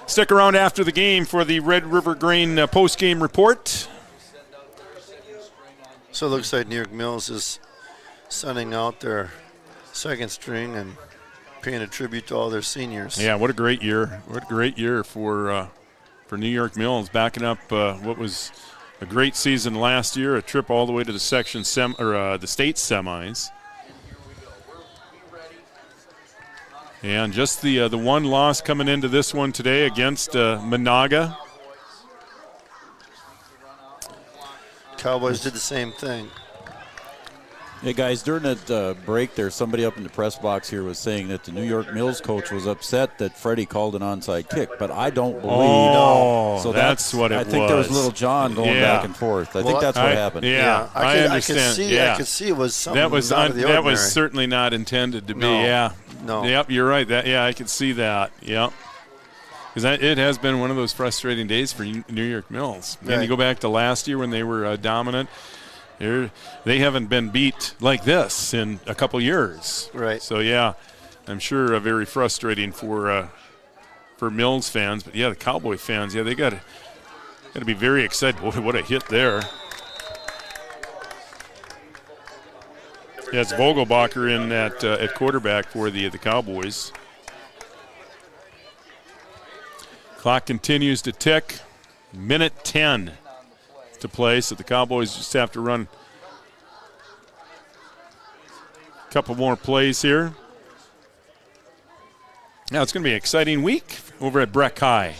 Stick around after the game for the Red River Grain post-game report. So it looks like New York Mills is sending out their second string and paying a tribute to all their seniors. Yeah, what a great year. What a great year for New York Mills, backing up what was a great season last year, a trip all the way to the section the state semis. And just the one loss coming into this one today against Monaga. Cowboys did the same thing. Hey, guys, during that break there, somebody up in the press box here was saying that the New York Mills coach was upset that Freddie called an onside kick, but I don't believe. Oh, so that's what it was. I think there was little John going back and forth. I think that's what happened. Yeah, I understand. I could see it was something out of the ordinary. That was certainly not intended to be. No. Yeah. No. Yep, you're right. I could see that. Yep. Because it has been one of those frustrating days for New York Mills. Right. And you go back to last year when they were dominant. They haven't been beat like this in a couple years. Right. So, yeah, I'm sure very frustrating for Mills fans. But, yeah, the Cowboy fans, they got to be very excited. Boy, what a hit there. Yeah, it's Vogelbacher in at quarterback for the Cowboys. Clock continues to tick. Minute 10 to play, so the Cowboys just have to run a couple more plays here. Now it's going to be an exciting week over at Breck High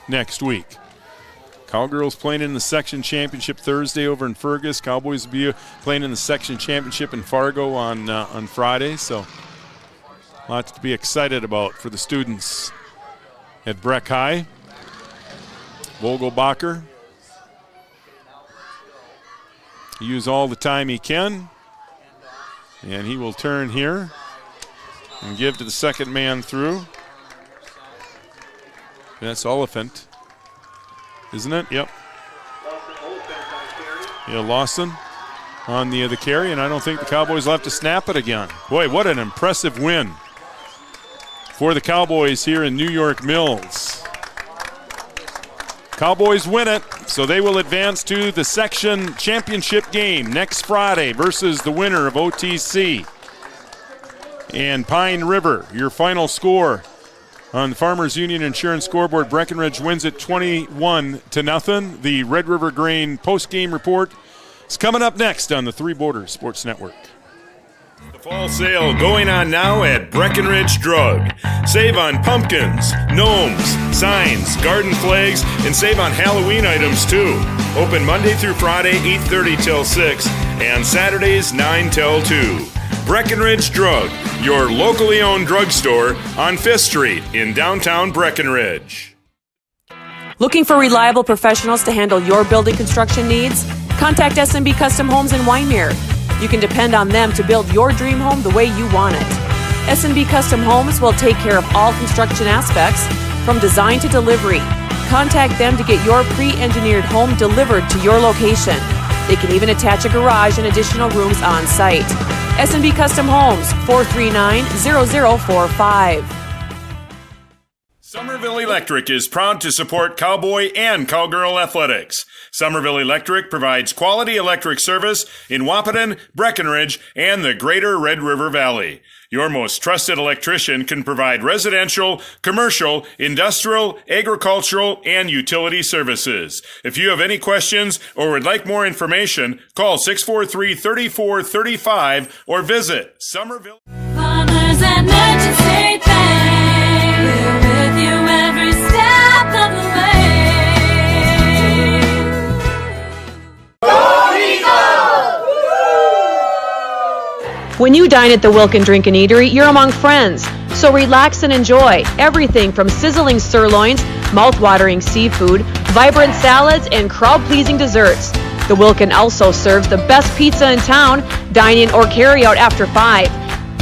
next week. Cowgirls playing in the section championship Thursday over in Fergus. Cowboys will be playing in the section championship in Fargo on Friday. So lots to be excited about for the students at Breck High. Vogelbacher. Use all the time he can. And he will turn here and give to the second man through. That's Oliphant. Isn't it? Yep. Yeah, Lawson on the carry, and I don't think the Cowboys will have to snap it again. Boy, what an impressive win for the Cowboys here in New York Mills. Cowboys win it, so they will advance to the section championship game next Friday versus the winner of OTC and Pine River. Your final score on the Farmers Union Insurance scoreboard, Breckenridge wins it 21-0. The Red River Grain post-game report is coming up next on the Three Borders Sports Network. The fall sale going on now at Breckenridge Drug. Save on pumpkins, gnomes, signs, garden flags, and save on Halloween items too. Open Monday through Friday, 8:30 till 6, and Saturdays, 9 till 2. Breckenridge Drug, your locally owned drugstore on 5th Street in downtown Breckenridge. Looking for reliable professionals to handle your building construction needs? Contact SMB Custom Homes in Wyndmere. You can depend on them to build your dream home the way you want it. S&B Custom Homes will take care of all construction aspects, from design to delivery. Contact them to get your pre-engineered home delivered to your location. They can even attach a garage and additional rooms on site. S&B Custom Homes, 439-0045. Somerville Electric is proud to support Cowboy and Cowgirl athletics. Somerville Electric provides quality electric service in Wahpeton, Breckenridge, and the greater Red River Valley. Your most trusted electrician can provide residential, commercial, industrial, agricultural, and utility services. If you have any questions or would like more information, call 643-3435 or visit Somerville. Farmers and Merchant State Bank, we're with you every step of the way. When you dine at the Wilkin Drink and Eatery, you're among friends. So relax and enjoy everything from sizzling sirloins, mouth-watering seafood, vibrant salads, and crowd-pleasing desserts. The Wilkin also serves the best pizza in town. Dine in or carry out after 5.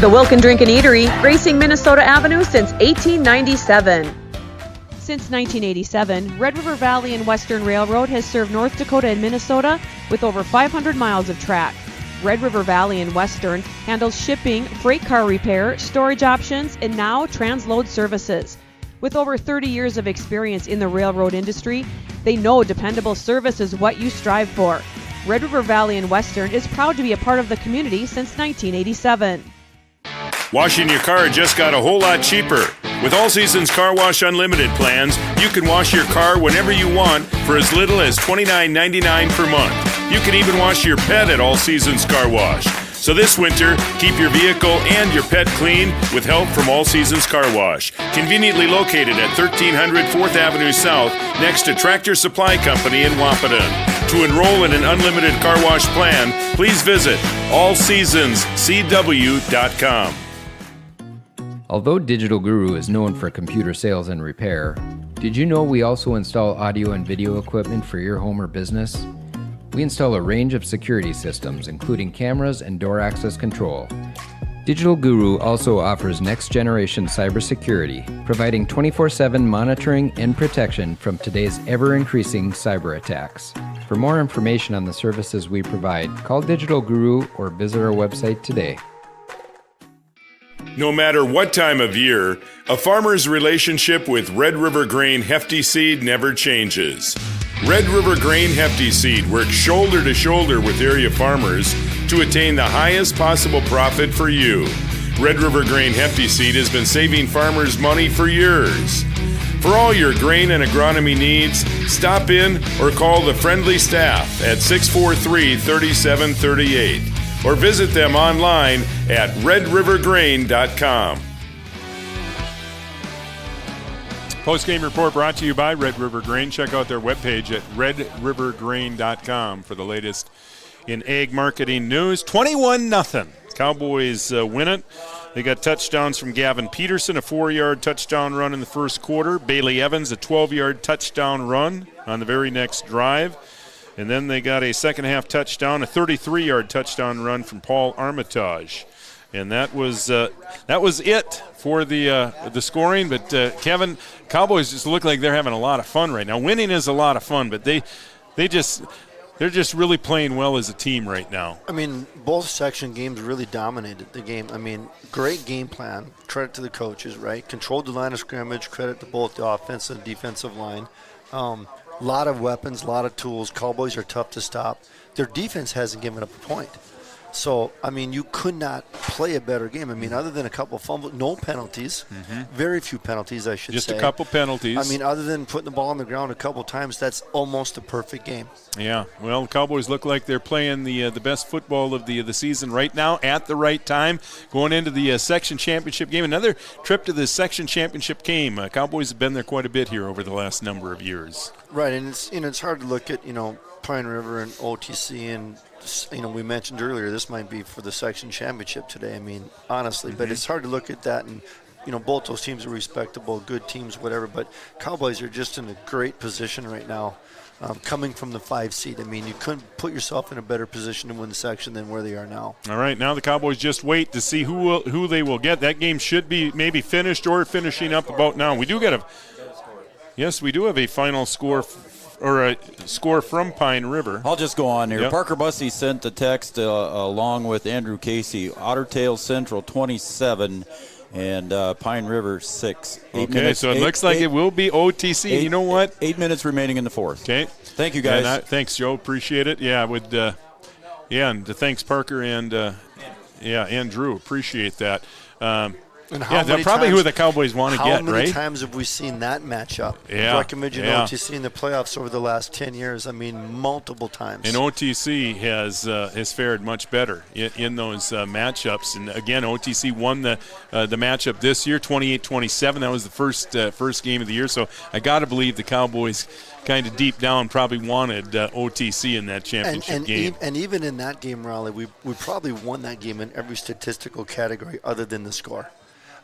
The Wilkin Drink and Eatery, gracing Minnesota Avenue since 1897. Since 1987, Red River Valley and Western Railroad has served North Dakota and Minnesota with over 500 miles of track. Red River Valley and Western handles shipping, freight car repair, storage options, and now transload services. With over 30 years of experience in the railroad industry, they know dependable service is what you strive for. Red River Valley and Western is proud to be a part of the community since 1987. Washing your car just got a whole lot cheaper. With All Seasons Car Wash Unlimited plans, you can wash your car whenever you want for as little as $29.99 per month. You can even wash your pet at All Seasons Car Wash. So this winter, keep your vehicle and your pet clean with help from All Seasons Car Wash. Conveniently located at 1300 4th Avenue South, next to Tractor Supply Company in Wahpeton. To enroll in an unlimited car wash plan, please visit allseasonscw.com. Although Digital Guru is known for computer sales and repair, did you know we also install audio and video equipment for your home or business? We install a range of security systems, including cameras and door access control. Digital Guru also offers next-generation cybersecurity, providing 24/7 monitoring and protection from today's ever-increasing cyber attacks. For more information on the services we provide, call Digital Guru or visit our website today. No matter what time of year, a farmer's relationship with Red River Grain Hefty Seed never changes. Red River Grain Hefty Seed works shoulder to shoulder with area farmers to attain the highest possible profit for you. Red River Grain Hefty Seed has been saving farmers money for years. For all your grain and agronomy needs, stop in or call the friendly staff at 643-3738 or visit them online at redrivergrain.com. Post-game report brought to you by Red River Grain. Check out their webpage at redrivergrain.com for the latest in ag marketing news. 21-0. Cowboys win it. They got touchdowns from Gavin Peterson, a 4-yard touchdown run in the first quarter. Bailey Evans, a 12-yard touchdown run on the very next drive. And then they got a second-half touchdown, a 33-yard touchdown run from Paul Armitage. And that was it for the scoring. But, Kevin, Cowboys just look like they're having a lot of fun right now. Winning is a lot of fun, but they're just really playing well as a team right now. I mean, both section games really dominated the game. I mean, great game plan. Credit to the coaches, right? Controlled the line of scrimmage. Credit to both the offensive and defensive line. Lot of weapons, a lot of tools. Cowboys are tough to stop. Their defense hasn't given up a point. So, I mean, you could not play a better game. I mean, other than a couple fumbles, no penalties, very few penalties, I should say. Just a couple penalties. I mean, other than putting the ball on the ground a couple times, that's almost a perfect game. Yeah, well, the Cowboys look like they're playing the best football of the season right now at the right time, going into the section championship game. Another trip to the section championship game. Cowboys have been there quite a bit here over the last number of years. Right, and it's hard to look at, Pine River and OTC, and we mentioned earlier this might be for the section championship today. I mean, honestly, but it's hard to look at that, and both those teams are respectable, good teams, whatever. But Cowboys are just in a great position right now. coming from the 5 seed. I mean, you couldn't put yourself in a better position to win the section than where they are now. All right, now the Cowboys just wait to see who they will get. That game should be maybe finished or finishing up about now. We do have a final score or a score from Pine River. I'll just go on here. Yep. Parker Bussey sent a text along with Andrew Casey. Otter Tail Central 27 and Pine River 6. So it looks like it will be OTC. You know what? 8 minutes remaining in the fourth. Okay. Thank you, guys. Thanks, Joe. Appreciate it. Yeah, and thanks, Parker and Drew. Appreciate that. And how probably who the Cowboys want to get, right? How many times have we seen that matchup? Yeah. Breckenridge and OTC in the playoffs over the last 10 years. I mean, multiple times. And OTC has fared much better in those matchups. And again, OTC won the matchup this year, 28-27. That was the first game of the year. So I got to believe the Cowboys kind of deep down probably wanted OTC in that championship game. And even in that game, Raleigh, we probably won that game in every statistical category other than the score.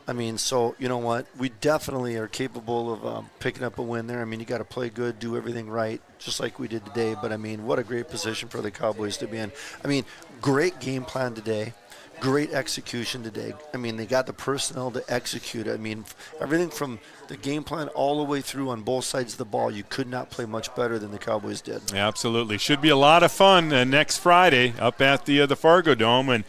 I mean, so you know what? We definitely are capable of picking up a win there. I mean, you got to play good, do everything right, just like we did today. But, I mean, what a great position for the Cowboys to be in. I mean, great game plan today, great execution today. I mean, they got the personnel to execute. I mean, everything from the game plan all the way through on both sides of the ball, you could not play much better than the Cowboys did. Absolutely. Should be a lot of fun next Friday up at the Fargo Dome. And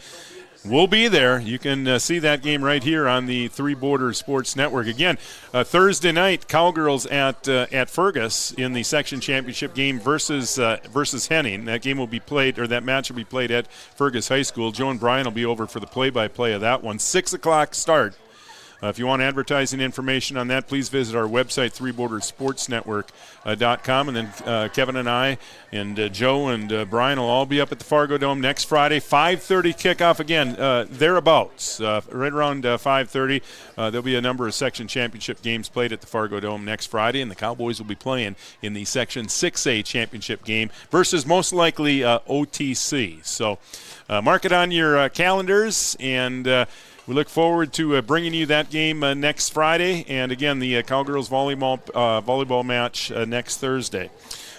we'll be there. You can see that game right here on the Three Borders Sports Network. Again, Thursday night, Cowgirls at Fergus in the section championship game versus Henning. That game will be played, or that match will be played at Fergus High School. Joe and Brian will be over for the play-by-play of that one. 6 o'clock start. If you want advertising information on that, please visit our website, threebordersportsnetwork.com. And then Kevin and I and Joe and Brian will all be up at the Fargo Dome next Friday, 5:30 kickoff again, thereabouts, right around 5:30. There'll be a number of section championship games played at the Fargo Dome next Friday, and the Cowboys will be playing in the Section 6A championship game versus most likely OTC. So mark it on your calendars, and we look forward to bringing you that game next Friday, and again the Cowgirls volleyball match next Thursday.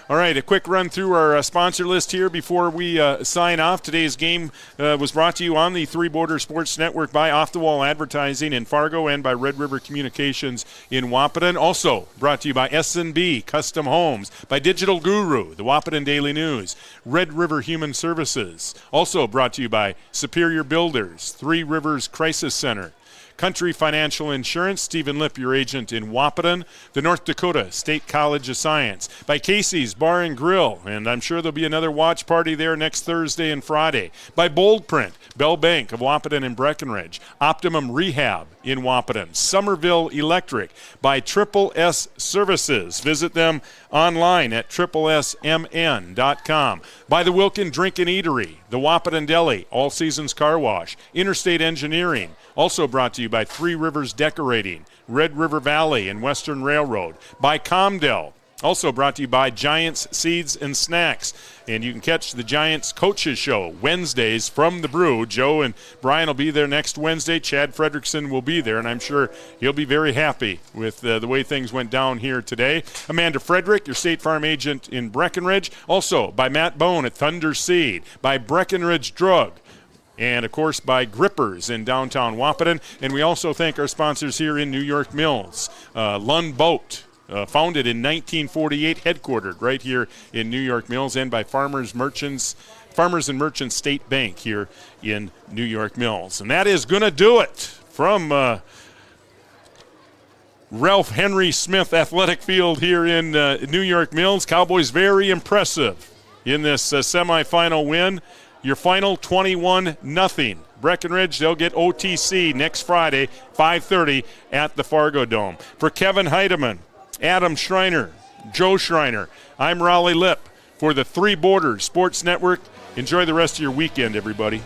All right, a quick run through our sponsor list here before we sign off. Today's game was brought to you on the Three Border Sports Network by Off the Wall Advertising in Fargo and by Red River Communications in Wahpeton. Also brought to you by S&B Custom Homes, by Digital Guru, the Wahpeton Daily News, Red River Human Services. Also brought to you by Superior Builders, Three Rivers Crisis Center, Country Financial Insurance, Stephen Lipp, your agent in Wahpeton, the North Dakota State College of Science, by Casey's Bar and Grill, and I'm sure there'll be another watch party there next Thursday and Friday, by Bold Print, Bell Bank of Wahpeton and Breckenridge, Optimum Rehab in Wahpeton, Somerville Electric, by Triple S Services. Visit them online at triplesmn.com. By the Wilkin Drink and Eatery, the Wahpeton Deli, All Seasons Car Wash, Interstate Engineering. Also brought to you by Three Rivers Decorating, Red River Valley and Western Railroad, by Comdell. Also brought to you by Giants Seeds and Snacks. And you can catch the Giants Coaches Show Wednesdays from the Brew. Joe and Brian will be there next Wednesday. Chad Fredrickson will be there, and I'm sure he'll be very happy with the way things went down here today. Amanda Frederick, your State Farm agent in Breckenridge. Also by Matt Bone at Thunder Seed, by Breckenridge Drug, and, of course, by Grippers in downtown Wahpeton. And we also thank our sponsors here in New York Mills, Lund Boat, founded in 1948, headquartered right here in New York Mills, and by Farmers and Merchants State Bank here in New York Mills. And that is going to do it from Ralph Henry Smith Athletic Field here in New York Mills. Cowboys very impressive in this semifinal win. Your final 21-0. Breckenridge, they'll get OTC next Friday, 5:30 at the Fargo Dome. For Kevin Heidemann, Adam Schreiner, Joe Schreiner, I'm Raleigh Lipp for the Three Borders Sports Network. Enjoy the rest of your weekend, everybody.